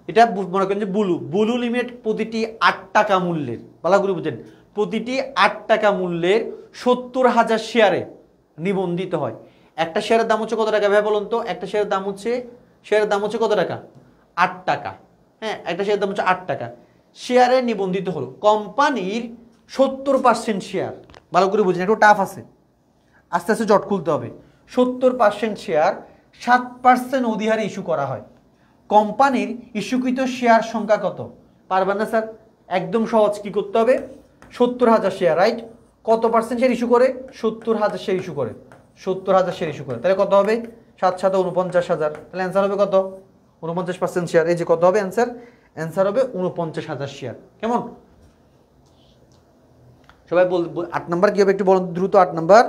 এটা মনে করেন যে বুলু লিমিটেড প্রতিটি 8 টাকা মূল্যের, ভালো করে বুঝেন, প্রতিটি 8 টাকা মূল্যের 70,000 শেয়ারে নিবন্ধিত হয়। একটা শেয়ারের দাম হচ্ছে কত টাকা ভাই বলুন তো? একটা শেয়ারের দাম হচ্ছে কত টাকা? 8 টাকা। হ্যাঁ, একটা শেয়ারের দাম হচ্ছে 8 টাকা। শেয়ারে নিবন্ধিত হলো কোম্পানির 70% শেয়ার। ভালো করে বুঝেন, একটু টাফ আছে, আস্তে আস্তে জট খুলতে হবে। 70% শেয়ার 7% অধিহারে ইস্যু করা হয়। কোম্পানির ইস্যুকৃত শেয়ার সংখ্যা কত? পারবেন না স্যার? একদম সহজ, কি করতে হবে? 70,000 শেয়ার, রাইট? কত পার্সেন্ট শেয়ার ইস্যু করে? 70,000 শেয়ার ইস্যু করে। 70,000 শেয়ার ইস্যু করে, তাহলে কত হবে? 7 7 49,000। তাহলে অ্যান্সার হবে কত? 49% শেয়ার। এই যে কত হবে অ্যান্সার? অ্যান্সার হবে 49,000 শেয়ার। কেমন? সবাই 8 নাম্বার কি হবে একটু বলুন দ্রুত। 8 নাম্বার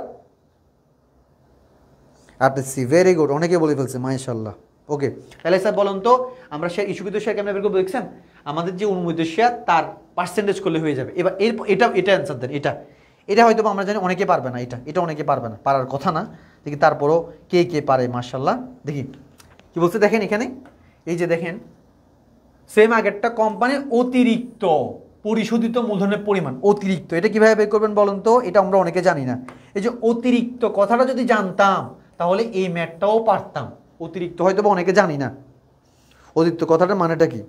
আপনি সি, ভেরি গুড, অনেকে বলে ফেলছে, মাশাআল্লাহ। ওকে, তাহলে স্যার বলুন তো আমরা শেয়ার ইস্যুকৃত শেয়ার কেমন বের করব? দেখছেন আমাদের যে অনুমোদিত শেয়ার তার পার্সেন্টেজ করলে হয়ে যাবে। এবার এটা অ্যান্সার দেন। এটা হয়তো আমরা জানি অনেকে পারবে না, এটা অনেকে পারবে না, পারার কথা না। দেখি তারপরও কে পারে, মাশাআল্লাহ। দেখি কি বলছে দেখেন এখানে। এই যে দেখেন, সেম আগেরটা, কোম্পানির অতিরিক্ত পরিশোধিত মূলধনের পরিমাণ অতিরিক্ত, এটা কিভাবে বের করবেন বলুন তো? এটা আমরা অনেকে জানি না। এই যে অতিরিক্ত কথাটা যদি জানতাম তাহলে এই ম্যাথটাও পারতাম। অতিরিক্ত হয়তো বা অনেকে জানি না, অতিরিক্ত কথাটার মানেটা কি।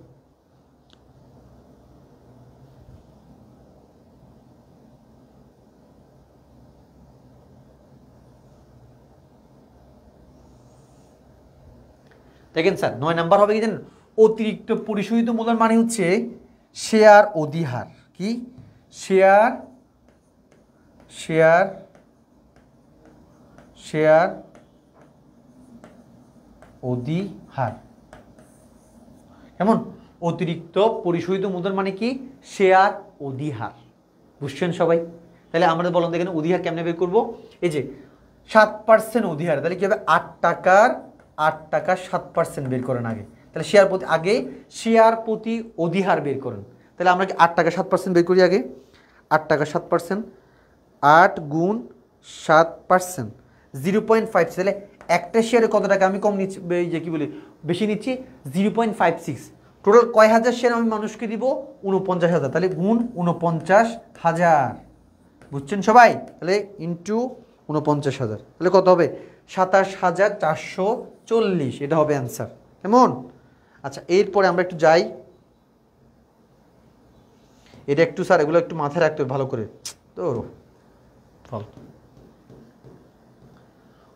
দেখেন স্যার 9 নাম্বার হবে কি জানেন? অতিরিক্ত পরিশোধিত মূলধন মানে হচ্ছে শেয়ার অধিহার। কি? শেয়ার অধিহার। কেমন? অতিরিক্ত পরিশোধিত মূলধন মানে কি? শেয়ার অধিহার। বুঝছেন সবাই? তাহলে আমরা বলুন এখানে অধিহার কেমনে বের করবো? এই যে 7% অধিহার, তাহলে কি হবে? 8 টাকা 7% বের করেন আগে। তাহলে শেয়ার প্রতি অধিহার বের করেন। তাহলে আমরা কি 8 টাকা 7% বের করি আগে? 8 টাকা 7%, 8 গুণ 7%, 0.5। তাহলে একটা শেয়ারে কত টাকা আমি কম নিচ্ছি, এই যে কি বলি বেশি নিচ্ছি? 0.56। টোটাল কয় হাজার শেয়ার আমি মানুষকে দিব? 49,000। তাহলে গুণ 49,000। বুঝছেন সবাই? তাহলে ইন্টু 49,000, তাহলে কত হবে? 27,440। এটা হবে অ্যান্সার। কেমন? আচ্ছা এরপরে আমরা একটু যাই। এটা একটু স্যার এগুলো একটু মাথায় রাখতে হবে ভালো করে। তো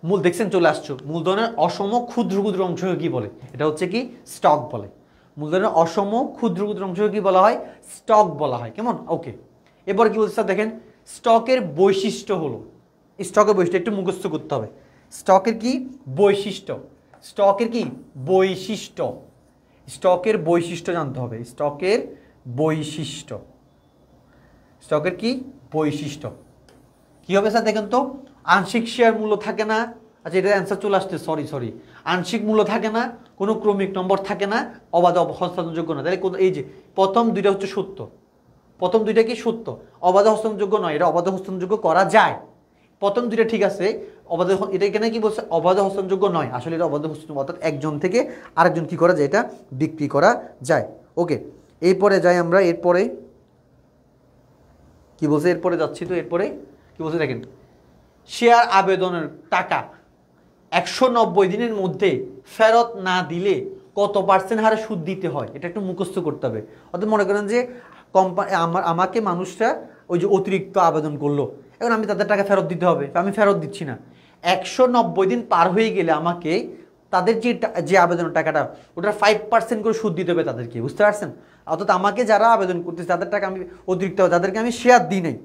মূল দেখছেন চলে আসছো। মূলধনের অসম ক্ষুদ্র ক্ষুদ্র অংশকে কি বলে? এটা হচ্ছে কি? স্টক বলে। মূলধনের অসম ক্ষুদ্র ক্ষুদ্র অংশকে কি বলা হয়? স্টক বলা হয়। কেমন? ওকে, এবার কি বলছে স্যার দেখেন, স্টকের বৈশিষ্ট্য হলো, স্টকের বৈশিষ্ট্য একটু মুখস্থ করতে হবে। স্টকের কি বৈশিষ্ট্য? স্টকের কি বৈশিষ্ট্য? স্টকের বৈশিষ্ট্য জানতে হবে। স্টকের কি বৈশিষ্ট্য কি হবে স্যার দেখেন তো? আংশিক শেয়ার মূল্য থাকে না। আচ্ছা এটা অ্যান্সার চলে আসছে, সরি। আংশিক মূল্য থাকে না, কোনো ক্রমিক নম্বর থাকে না, অবাধ হস্তান্তরযোগ্য না। তাহলে এই যে প্রথম দুইটা হচ্ছে সত্য, প্রথম দুইটা কি সত্য? অবাধ হস্তান্তরযোগ্য নয়, এটা অবাধ হস্তান্তরযোগ্য করা যায়। প্রথম দুইটা ঠিক আছে, এটা এখানে কি বলছে? অবাধ হস্তান্তরযোগ্য নয়। আসলে এটা অবাধ হস্তান্তর, অর্থাৎ একজন থেকে আরেকজন কি করা যায়? এটা বিক্রি করা যায়। ওকে, এরপরে যাই আমরা। এরপরে কি বলছে? এরপরে যাচ্ছি তো। এরপরে কি বলছে দেখেন, শেয়ার আবেদনের টাকা 190 দিনের মধ্যে ফেরত না দিলে কত পার্সেন্ট হারে সুদ দিতে হয়? এটা একটু মুখস্থ করতে হবে। অর্থাৎ মনে করেন যে আমাকে মানুষরা ওই যে অতিরিক্ত আবেদন করলো, এখন আমি তাদের টাকা ফেরত দিতে হবে, আমি ফেরত দিচ্ছি না। 190 দিন পার হয়ে গেলে আমাকে তাদের যে আবেদনের টাকাটা, ওটার 5% করে সুদ দিতে হবে তাদেরকে। বুঝতে পারছেন? অর্থাৎ আমাকে যারা আবেদন করতেছে তাদের টাকা আমি অতিরিক্ত, যাদেরকে আমি শেয়ার দিই নাই।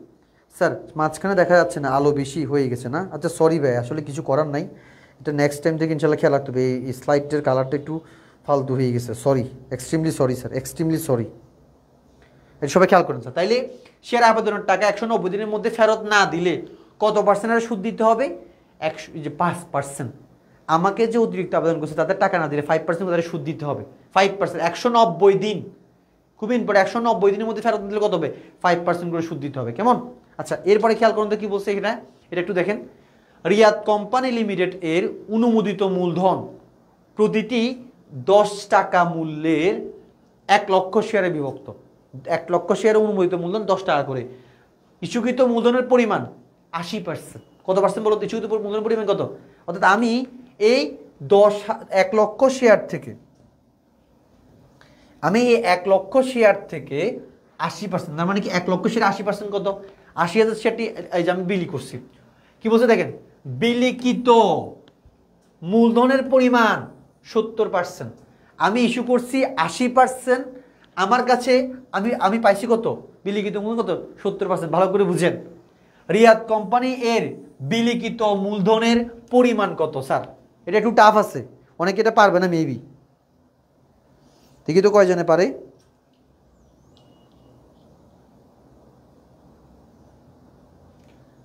স্যার মাঝখানে দেখা যাচ্ছে না, আলো বেশি হয়ে গেছে না? আচ্ছা সরি ভাই, আসলে কিছু করার নাই। এটা নেক্সট টাইম থেকে ইনশাল্লাহ খেয়াল রাখতে হবে। এই স্লাইডের কালারটা একটু ফালতু হয়ে গেছে, sorry, extremely sorry sir, extremely sorry. এটা সবাই খেয়াল করেন স্যার। তাইলে শেয়ার আবেদনের টাকা 190 দিনের মধ্যে ফেরত না দিলে কত পার্সেন্ট সুদ দিতে হবে? 5%, আমাকে যে অতিরিক্ত আবেদন করছে তাদের টাকা না দিলে 5% তাদের সুদ দিতে হবে। 5%, 190 দিন, খুবই ইম্পর্টেন্ট, 190 দিনের মধ্যে ফেরত দিলে কত হবে? 5% করে সুদ দিতে হবে। কেমন? আচ্ছা, এরপরে খেয়াল করুন তো কি বলছে এটা, এটা একটু দেখেন। রিয়াদ কোম্পানি লিমিটেড এর অনুমোদিত মূলধন প্রতিটি 10 টাকা মূল্যের 1 লক্ষ শেয়ারে বিভক্ত। 1 লক্ষ শেয়ারের অনুমোদিত মূলধন 10 টাকা করে। ইস্যুকৃত মূলধনের পরিমাণ 80%। কত পার্সেন্ট বলো? ইস্যুকৃত মূলধনের পরিমাণ কত? অর্থাৎ আমি এই 1 লক্ষ শেয়ার থেকে, আমি এই 1 লক্ষ শেয়ার থেকে 80%, তার মানে কি 1 লক্ষ শেয়ার 80% কত? 80,000 শেয়ারটি এই যে আমি বিলি করছি। কি বলছে দেখেন, বিলিখিত মূলধনের পরিমাণ 70%, আমি ইস্যু করছি 80%, আমার কাছে আমি পাইছি কত? বিলিখিত মূলধন কত? 70%। ভালো করে বুঝেন, রিয়াদ কোম্পানি এর বিলিখিত মূলধনের পরিমাণ কত? স্যার এটা একটু টাফ আছে, অনেকে এটা পারবে না মেবি। দেখি তো কয়জনে পারে।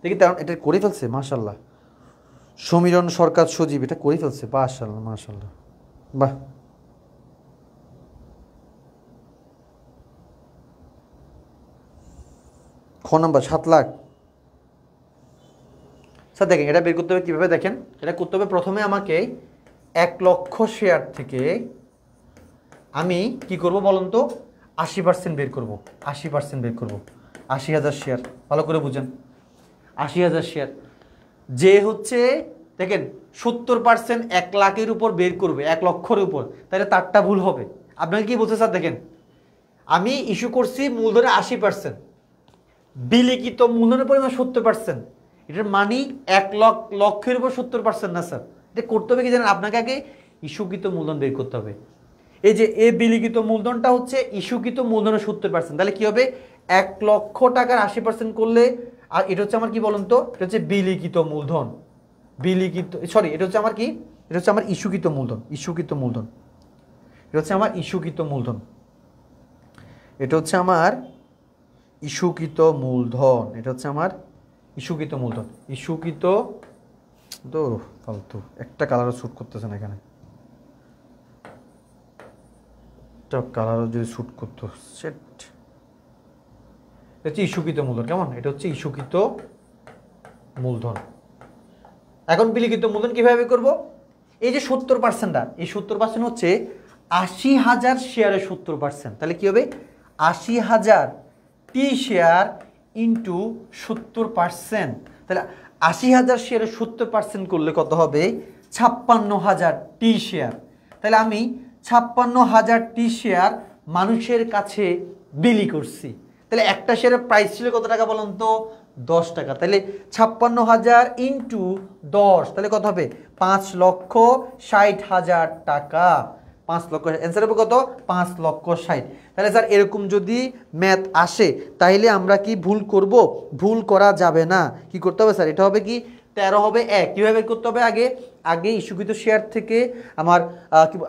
দেখি, এটা করে ফেলছে, মাশাল্লাহ। সমীরণ সরকার সজীব এটা করে ফেলছে, মাশাল্লাহ মাশাল্লাহ, বাহ। খ নাম্বার 7 লাখ। স্যার দেখেন এটা বের করতে হবে কীভাবে, দেখেন এটা করতে হবে। প্রথমে আমাকে 1 লক্ষ শেয়ার থেকে আমি কি করব বলুন তো? 80% বের করব। 80% বের করব, 80,000 শেয়ার। ভালো করে বুঝেন, 80,000 শেয়ার যে হচ্ছে, দেখেন 70% 1 লাখের উপর বের করবে, 1 লক্ষের উপর, তাহলে তারটা ভুল হবে। আপনাকে কি বলছে স্যার? দেখেন আমি ইস্যু করছি মূলধনের 80%, বিলিখিত মূলধনের পরিমাণ 70%, এটার মানে 1 লক্ষের উপর 70% না স্যার। এটা করতে হবে কি জানেন? আপনাকে আগে ইস্যুকৃত মূলধন বের করতে হবে। এই যে এ বিলিখিত মূলধনটা হচ্ছে ইস্যুকৃত মূলধনের 70%, তাহলে কি হবে? 1 লক্ষ টাকার 80% করলে, আর এটা হচ্ছে আমার কি বলুন তো? এটা হচ্ছে বিলিখিত মূলধন, বিলিখিত, সরি এটা হচ্ছে আমার কি? এটা হচ্ছে আমার ইস্যুকৃত মূলধন, ইস্যুকৃত মূলধন, এটা হচ্ছে আমার ইস্যুকৃত মূলধন, এটা হচ্ছে আমার ইস্যুকৃত মূলধন, এটা হচ্ছে আমার ইস্যুকৃত মূলধন। ইস্যুকৃত, তো ফালতু একটা কালারও শ্যুট করতেছে না এখানে, একটা কালারও যদি শ্যুট করতো, সেট। এটা হচ্ছে ইস্যুকৃত মূলধন, কেমন? এটা হচ্ছে ইস্যুকৃত মূলধন। এখন বিলিখিত মূলধন কিভাবে করব? এই যে 70%টা, এই 70% হচ্ছে 80,000 শেয়ারের 70%, তাহলে কি হবে? 80,000 টি শেয়ার ইন্টু 70%, তাহলে 80,000 শেয়ারের 70% করলে কত হবে? 56,000 টি শেয়ার। তাহলে আমি 56,000 টি শেয়ার মানুষের কাছে বিলি করছি। তাহলে একটা শেয়ারের প্রাইস ছিল কত টাকা বলুন তো? 10 টাকা। তাহলে 56,000 ইন্টু 10, তাহলে কত হবে? 5,60,000 টাকা। 5 লক্ষ, অ্যান্সার হবে কত? 5,60,000। তাহলে স্যার এরকম যদি ম্যাথ আসে তাহলে আমরা কি ভুল করব? ভুল করা যাবে না। কি করতে হবে স্যার? এটা হবে কি 13 হবে 1। কীভাবে করতে হবে? আগে ইস্যুকৃত শেয়ার থেকে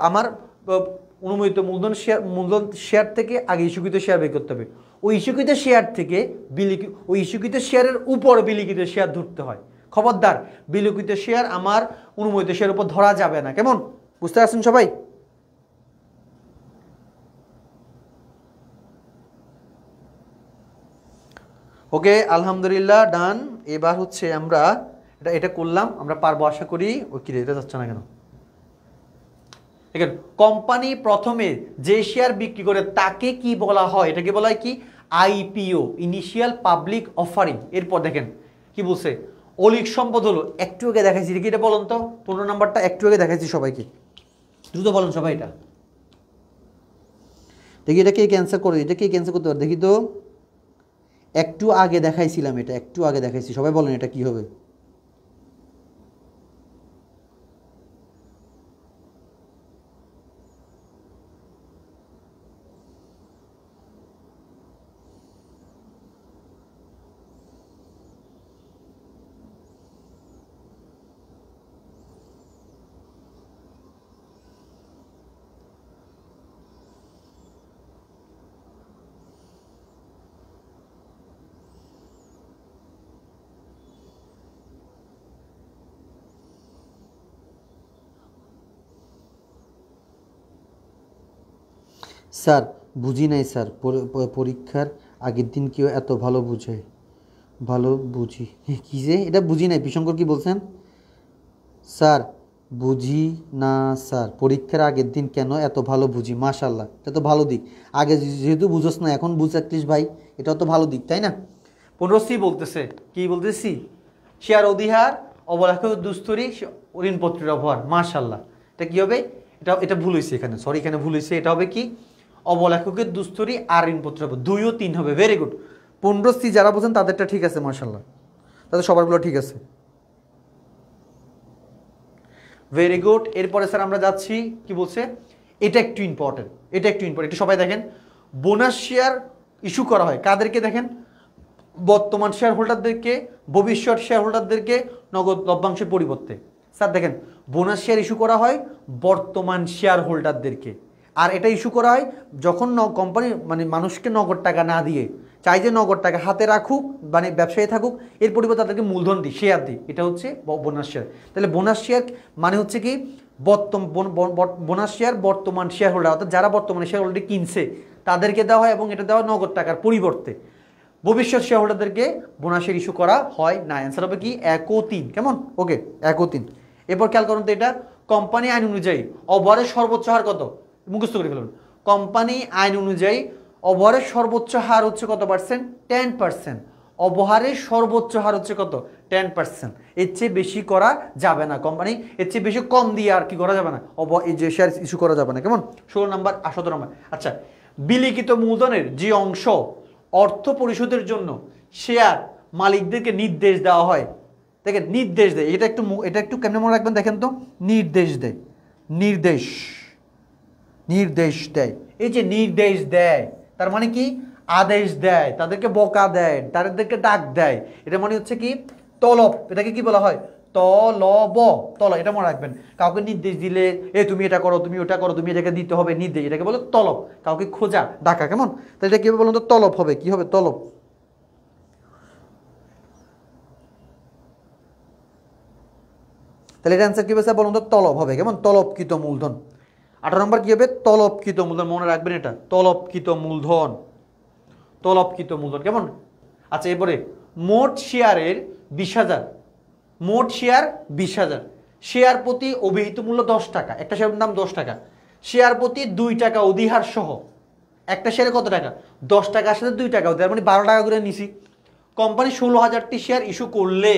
আমার অনুমোদিত মূলধন শেয়ার থেকে আগে ইস্যুকৃত শেয়ার বের করতে হবে। ওই ইস্যুকৃত শেয়ার থেকে ওই ইস্যুকৃত শেয়ারের উপর বিলিখিত শেয়ার ধরতে হয়। খবরদার, বিলিখিত শেয়ার আমার অনুমোদিত শেয়ারের উপর ধরা যাবে না। কেমন? বুঝতে পারছেন সবাই? ওকে, আলহামদুলিল্লাহ, ডান। এবার হচ্ছে আমরা এটা করলাম, আমরা পারবো আশা করি। ও কি রে, এটা যাচ্ছে না কেন? দেখেন, কোম্পানি প্রথমে যে শেয়ার বিক্রি করে তাকে কি বলা হয়? এটাকে বলা হয় কি? IPO, initial public offering. এরপর দেখেন কি বলছে, অলিক সম্পদ হলো, একটু আগে দেখাইছি, কি এটা বলুন তো? 15 নাম্বারটা একটু আগে দেখাইছি সবাইকে, দ্রুত বলুন সবাই এটা। দেখি এটা কে ক্যান্সেল করবে, এটা কে ক্যান্সেল করতে পারে দেখি তো। একটু আগে দেখাইছিলাম, এটা একটু আগে দেখাইছি, সবাই বলেন এটা কি হবে? স্যার বুঝি নাই স্যার, পরীক্ষার আগের দিন কেউ এত ভালো বুঝে, ভালো বুঝি কী যে এটা বুঝি নাই, বিশঙ্কর কি বলছেন? স্যার বুঝি না স্যার, পরীক্ষার আগের দিন কেন এত ভালো বুঝি, মাশাল্লাহ, এটা তো ভালো দিক। আগে যেহেতু বুঝোস না, এখন বুঝ অ্যাটলিস্ট ভাই, এটাও তো ভালো দিক, তাই না? 15C বলতেছে, কি বলতেছি? শেয়ার অধিহার অবলাক্ষ দুস্তরি ঋণপত্রের অবহার, মাশাল্লাহ। এটা কী হবে? এটা ভুল হয়েছে এখানে, সরি এখানে ভুল হয়েছে। এটা হবে কি? অবলেখকের দুস্তরি আর ঋণপত্র, 2 ও 3 হবে। Very good. 15C যারা বলছেন তাদেরটা ঠিক আছে, মাশাল্লাহ, তাদের সবারগুলো ঠিক আছে, ভেরি গুড। এরপরে স্যার আমরা যাচ্ছি, কি বলছে? এটা একটু ইম্পর্টেন্ট, এটা একটু ইম্পর্টেন্ট, একটু সবাই দেখেন। বোনাস শেয়ার ইস্যু করা হয় কাদেরকে দেখেন? বর্তমান শেয়ার হোল্ডারদেরকে, ভবিষ্যৎ শেয়ার হোল্ডারদেরকে নগদ লভ্যাংশের পরিবর্তে। স্যার দেখেন, বোনাস শেয়ার ইস্যু করা হয় বর্তমান শেয়ার হোল্ডারদেরকে, আর এটা ইস্যু করা হয় যখন কোম্পানি মানে মানুষকে নগদ টাকা না দিয়ে চাই যে নগদ টাকা হাতে রাখুক, মানে ব্যবসায়ী থাকুক, এর পরিবর্তে তাদেরকে মূলধন দিই, শেয়ার দিই, এটা হচ্ছে বোনাস শেয়ার। তাহলে বোনাস শেয়ার মানে হচ্ছে কি? বোনাস শেয়ার বর্তমান শেয়ার হোল্ডার, অর্থাৎ যারা বর্তমানে শেয়ার হোল্ডার কিনছে তাদেরকে দেওয়া হয়, এবং এটা দেওয়া নগদ টাকার পরিবর্তে। ভবিষ্যৎ শেয়ার হোল্ডারদেরকে বোনাসের ইস্যু করা হয় না। অ্যান্সার হবে কি? 1 ও 3। কেমন? ওকে, 1 ও 3। এরপর খেয়াল করুন তো, এটা কোম্পানি আইন অনুযায়ী ওভারের সর্বোচ্চ হার কত? মুখস্থ করে ফেলুন। কোম্পানি আইন অনুযায়ী ওভারের সর্বোচ্চ হার হচ্ছে কত পার্সেন্ট? 10%। অবহারের সর্বোচ্চ হার হচ্ছে কত? 10%। এর চেয়ে বেশি করা যাবে না। কোম্পানি এর চেয়ে বেশি কম দিয়ে আর কি করা যাবে না, এই যে শেয়ার ইস্যু করা যাবে না। কেমন? 16 নম্বর 17 নম্বর। আচ্ছা, বিলিখিত মূলধনের যে অংশ অর্থ পরিশোধের জন্য শেয়ার মালিকদেরকে নির্দেশ দেওয়া হয়, দেখেন নির্দেশ দেয়, এটা একটু কেমন মনে রাখবেন দেখেন তো। নির্দেশ দেয়, নির্দেশ দেয়। এই যে নির্দেশ দেয়, তার মানে কি? আদেশ দেয়, তাদেরকে বকা দেয়, তাদেরকে ডাক দেয়। এটা মানে হচ্ছে কি? তলব। এটাকে কি বলা হয়? তলব। এটা মনে রাখবেন। কাউকে নির্দেশ দিলে, তুমি এটা করো, তুমি ওটা করো, তুমি এটাকে দিতে হবে, নির্দেশ, এটাকে বলে তলব। কাউকে খোঁজা, ডাকা। কেমন? তাহলে এটা কি হবে বলুন তো? তলব হবে। কি হবে? তলব। তাহলে এটা অ্যান্সার কি হবে স্যার বলুন তো? তলব হবে। কেমন? তলবকৃত মূলধন। 18 নম্বর কি হবে? তলবকৃত মূলধন। মনে রাখবেন এটা, তলবকৃত মূলধন, তলবকৃত মূলধন। কেমন? আচ্ছা, এরপরে মোট শেয়ারের 20,000, মোট শেয়ার 20,000, শেয়ার প্রতি অভিহিত মূল্য 10 টাকা, একটা শেয়ারের দাম 10 টাকা, শেয়ার প্রতি 2 টাকা অধিহার সহ একটা শেয়ারে কত টাকা? 10 টাকার সাথে 2 টাকা অধিহার, মানে 12 টাকা করে নিছি। কোম্পানি 16,000টি শেয়ার ইস্যু করলে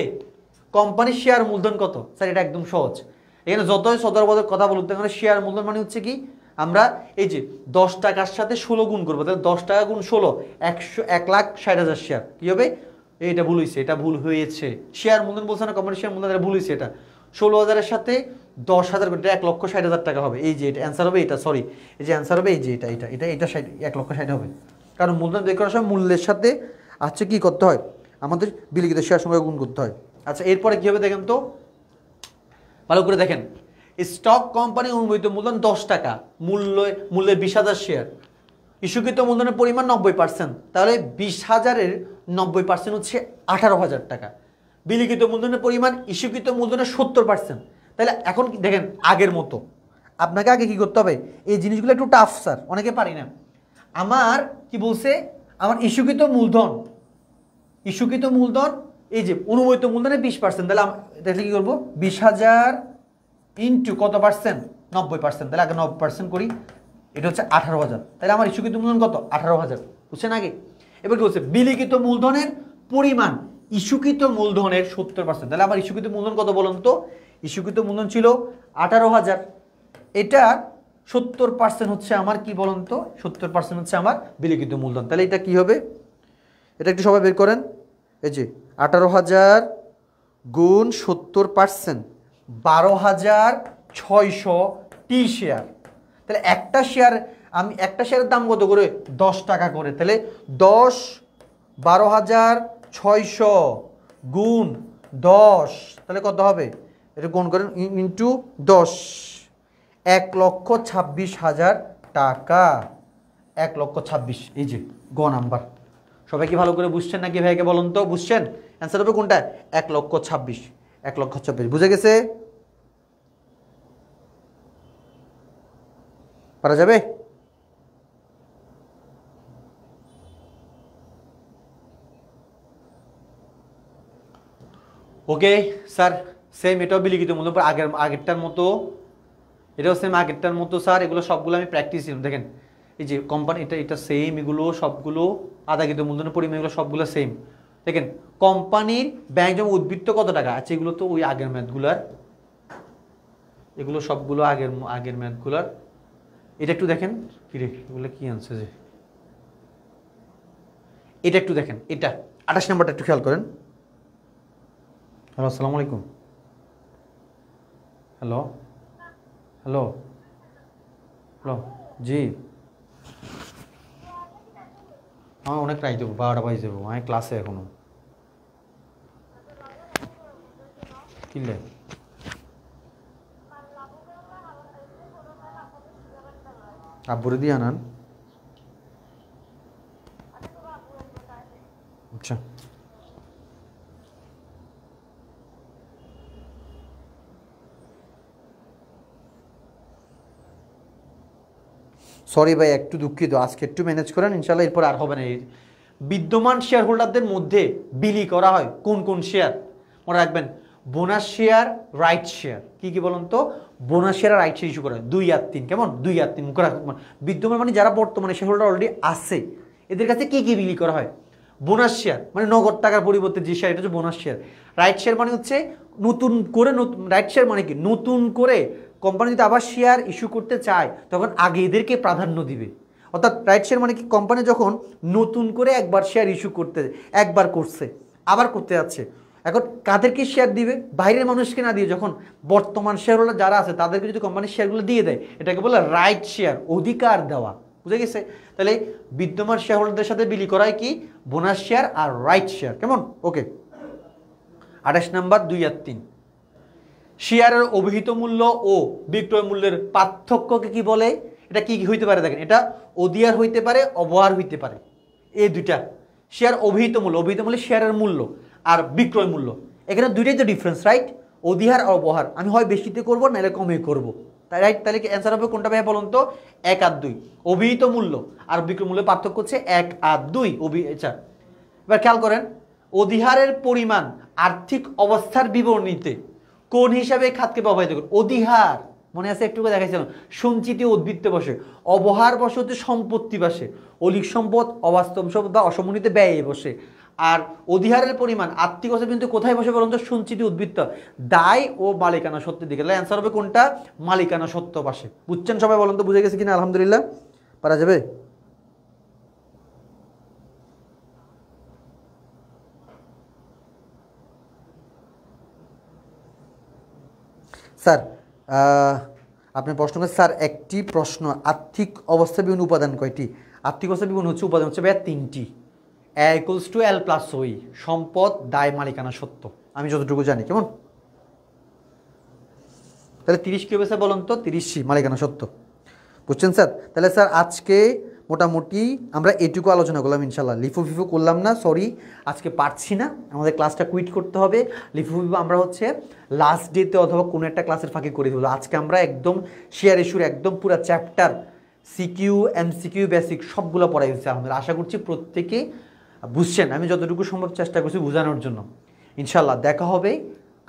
কোম্পানির শেয়ার মূলধন কত? স্যার এটা একদম সহজ। এখানে যতই সদরবদর কথা বলুন, এখানে শেয়ার মূলধন মানে হচ্ছে কি? আমরা এই যে 10 টাকার সাথে 16 গুণ করবো, তাহলে 10 টাকা গুণ 16, 1,60,000 শেয়ার। কি হবে? এটা ভুল হয়েছে, এটা ভুল হয়েছে। শেয়ার মূলধন বলছে না, কোম্পানির শেয়ার মূলধন, এটা ভুল হয়েছে। এটা 16,000-এর সাথে 10,000 করে 1,60,000 টাকা হবে। এই যে এটা অ্যান্সার হবে, এটা সরি, এই যে অ্যান্সার হবে এই যে এটা 1,60,000 হবে। কারণ মূলধন বের করার সময় মূল্যের সাথে আচ্ছা কি করতে হয়? আমাদের বিলিখিত শেয়ার সঙ্গে গুণ করতে হয়। আচ্ছা, এরপরে কি হবে দেখেন তো, ভালো করে দেখেন। স্টক কোম্পানি অনুমোদিত মূলধন 10 টাকা, মূল্যের 20,000 শেয়ার, ইস্যুকৃত মূলধনের পরিমাণ 90%, তাহলে 20,000-এর 90% হচ্ছে 18,000 টাকা। বিলিখিত মূলধনের পরিমাণ ইস্যুকৃত মূলধনের 70%। তাহলে এখন দেখেন আগের মতো আপনাকে আগে কি করতে হবে? এই জিনিসগুলো একটু টাফ স্যার, অনেকে পারি না। আমার কি বলছে? আমার ইস্যুকৃত মূলধন এই যে অনুমোদিত মূলধনের 20%, তাহলে কি করবো? 20,000 ইন্টু কত পার্সেন্ট? 90%। তাহলে আগে 90% করি, এটা হচ্ছে 18,000। তাহলে আমার ইস্যুকৃত মূলধন কত? 18,000। বুঝছেন আগে? এবার কি বলছে? বিলিখিত মূলধনের পরিমাণ ইস্যুকৃত মূলধনের 70%। তাহলে আমার ইস্যুকৃত মূলধন কত বলুন তো? ইস্যুকৃত মূলধন ছিল 18,000, এটা 70% হচ্ছে আমার কি বলুন তো? 70% হচ্ছে আমার বিলিখিত মূলধন। তাহলে এটা কি হবে? এটা একটু সবাই বের করেন। এই যে 18,000 গুণ 70%, 12,600টি শেয়ার। তাহলে একটা শেয়ারের দাম কত করে? 10 টাকা করে। তাহলে 12,600 গুণ 10, তাহলে কত হবে? এটা গুণ করেন, ইন্টু 10, 1,26,000 টাকা। 1,26,000, এই যে গ নাম্বার। সবাই কি ভালো করে বুঝছেন নাকি ভাইকে বলুন তো? বুঝছেন? অ্যান্সার হবে কোনটা? 1,26,000, 1,26,000। বুঝে গেছে? পারা যাবে? ওকে স্যার, সেম এটাও বিলিখিত মূল্য আগেরটার মতো, এটাও সেম আগেরটার মতো স্যার। এগুলো সবগুলো আমি প্র্যাকটিস দেখেন, এই যে কোম্পানি এটা সেম, এগুলো সবগুলো আদাকৃত মূলধনের পরিমাণ এগুলো সবগুলো সেম। দেখেন কোম্পানির ব্যাংক জমা উদ্বৃত্ত কত টাকা আছে, এগুলো তো ওই আগের ম্যাথগুলার, এগুলো সবগুলো আগের ম্যাথগুলার। এটা একটু দেখেন কিরে, এগুলো কি আনছে যে, এটা একটু দেখেন, এটা 28 নম্বরটা একটু খেয়াল করেন। হ্যালো, আসসালামু আলাইকুম। হ্যালো হ্যালো হ্যালো, জি আমার অনেক রাইট দেবো, 12টা বাজে যাবো, আমি ক্লাসে এখনো। কিনলে আব্বুরে দিয়ে আনান। আচ্ছা সরি ভাই, একটু দুঃখিত, আজকে একটু ম্যানেজ করেন, ইনশাল্লাহ এরপর আর হবে না। বিদ্যমান শেয়ার হোল্ডারদের মধ্যে বিলি করা হয় কোন কোন শেয়ার, মনে রাখবেন, বোনাস শেয়ার, রাইট শেয়ার। কি কি বলুন তো? বোনাস শেয়ার আর রাইট শেয়ার ইস্যু করা হয় 2 আর 3, কেমন 2 আর 3 মুখে রাখবেন। বিদ্যমান মানে যারা বর্তমানে শেয়ার হোল্ডার অলরেডি আছে, এদের কাছে কি কি বিলি করা হয়? বোনাস শেয়ার মানে নগদ টাকার পরিবর্তে যে শেয়ার, এটা হচ্ছে বোনাস শেয়ার। রাইট শেয়ার মানে হচ্ছে নতুন করে, রাইট শেয়ার মানে কি, নতুন করে কোম্পানি যদি আবার শেয়ার ইস্যু করতে চায় তখন আগে এদেরকে প্রাধান্য দিবে। অর্থাৎ রাইট শেয়ার মানে কি, কোম্পানি যখন নতুন করে একবার শেয়ার ইস্যু করতে, একবার করছে আবার করতে যাচ্ছে, এখন কাদেরকে শেয়ার দিবে? বাইরের মানুষকে না দিয়ে যখন বর্তমান শেয়ার হোল্ডার যারা আছে তাদেরকে যদি কোম্পানির শেয়ারগুলো দিয়ে দেয়, এটাকে বলে রাইট শেয়ার, অধিকার দেওয়া। বুঝে গেছে? তাহলে বিদ্যমান শেয়ার হোল্ডারদের সাথে বিলি করায় কি, বোনাস শেয়ার আর রাইট শেয়ার, কেমন? ওকে, 28 নাম্বার 2 আর 3। শেয়ারের অভিহিত মূল্য ও বিক্রয় মূল্যের পার্থক্যকে কি বলে? এটা কি হইতে পারে দেখেন, এটা অধিহার হইতে পারে, অবহার হইতে পারে, এই দুইটা। শেয়ার অভিহিত মূল্য, অভিহিত মূল্য শেয়ারের মূল্য, আর বিক্রয় মূল্য, এখানে দুইটাই তো ডিফারেন্স, রাইট? অধিহার আর অবহার, আমি হয় বেশিতে করবো নাহলে কমে করব, তাই রাইট? তাহলে কি অ্যান্সার হবে কোনটা ভাই বলুন তো? 1 আর 2। অভিহিত মূল্য আর বিক্রয় মূল্যের পার্থক্য হচ্ছে 1 আর 2। আচ্ছা এবার খেয়াল করেন, অধিহারের পরিমাণ আর্থিক অবস্থার বিবরণীতে কোন হিসাবে খাতকে প্রভাবিত করে? অধিহার মনে আছে একটু দেখাইছিলাম, সঞ্চিত উদ্বৃত্ত বসে, অবহার বসে হচ্ছে সম্পত্তি বসে, অলিক সম্পদ, অবাস্তব সম্পদ বা অসমন্বিত ব্যয়ে বসে। আর অধিহারের পরিমাণ আর্থিক অবস্থা কিন্তু কোথায় বসে বলুন তো? সঞ্চিত উদ্বৃত্ত, দায় ও মালিকানা সত্ত্বের দিকে। তাহলে অ্যান্সার হবে কোনটা? মালিকানা সত্ত্ব পাশে। বুঝছেন সবাই? বলুন তো বুঝে গেছে কিনা? আলহামদুলিল্লাহ, পারা যাবে। স্যার আপনি প্রশ্ন করেন স্যার, একটি প্রশ্ন, আর্থিক অবস্থা বিভিন্ন উপাদান কয়টি? আর্থিক অবস্থা বিভিন্ন হচ্ছে উপাদান হচ্ছে ভাইয়া 3টি। A = L+OE, সম্পদ, দায়, মালিকানা সত্ত্ব, আমি যতটুকু জানি, কেমন? তাহলে 30 কি হবে স্যার বলুন তো? 30C মালিকানা সত্ত্ব। বুঝছেন স্যার? তাহলে স্যার আজকে মোটামুটি আমরা এটুকু আলোচনা করলাম, ইনশাল্লাহ লিফু ফিফু করলাম না, সরি আজকে পারছি না, আমাদের ক্লাসটা কুইট করতে হবে। লিফু ফিফু আমরা হচ্ছে লাস্ট ডেতে অথবা কোনো একটা ক্লাসের ফাঁকে করে দেবো। আজকে আমরা একদম শেয়ার ইস্যুর একদম পুরো চ্যাপ্টার, সিকিউ, MCQ, বেসিক সবগুলো পড়াই হচ্ছে আলহামদুলিল্লাহ। আশা করছি প্রত্যেকে বুঝছেন, আমি যতটুকু সম্ভব চেষ্টা করছি বোঝানোর জন্য। ইনশাল্লাহ দেখা হবে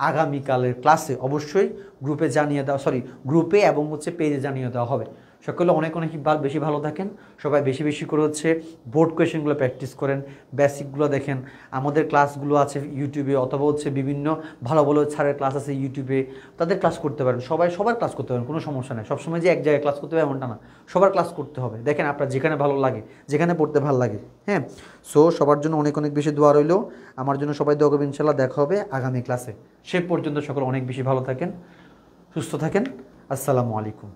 আগামীকালের ক্লাসে, অবশ্যই গ্রুপে জানিয়ে দেওয়া, সরি গ্রুপে এবং হচ্ছে পেজে জানিয়ে দেওয়া হবে। সকলে অনেক অনেক বেশি ভালো থাকেন, সবাই বেশি বেশি করে হচ্ছে বোর্ড কোয়েশ্চেনগুলো প্র্যাকটিস করেন, বেসিকগুলো দেখেন। আমাদের ক্লাসগুলো আছে ইউটিউবে, অথবা হচ্ছে বিভিন্ন ভালো ভালো ছাড়ের ক্লাস আছে ইউটিউবে, তাদের ক্লাস করতে পারেন। সবার ক্লাস করতে পারেন, কোনো সমস্যা নেই। সবসময় যে এক জায়গায় ক্লাস করতে হবে এমনটা না, সবার ক্লাস করতে হবে। দেখেন আপনার যেখানে ভালো লাগে, যেখানে পড়তে ভালো লাগে, হ্যাঁ। সো সবার জন্য অনেক অনেক বেশি দোয়া রইল, আমার জন্য সবাই দোয়া করবেন। ইনশাল্লাহ দেখা হবে আগামী ক্লাসে। সে পর্যন্ত সকলে অনেক বেশি ভালো থাকেন, সুস্থ থাকেন। আসসালামু আলাইকুম।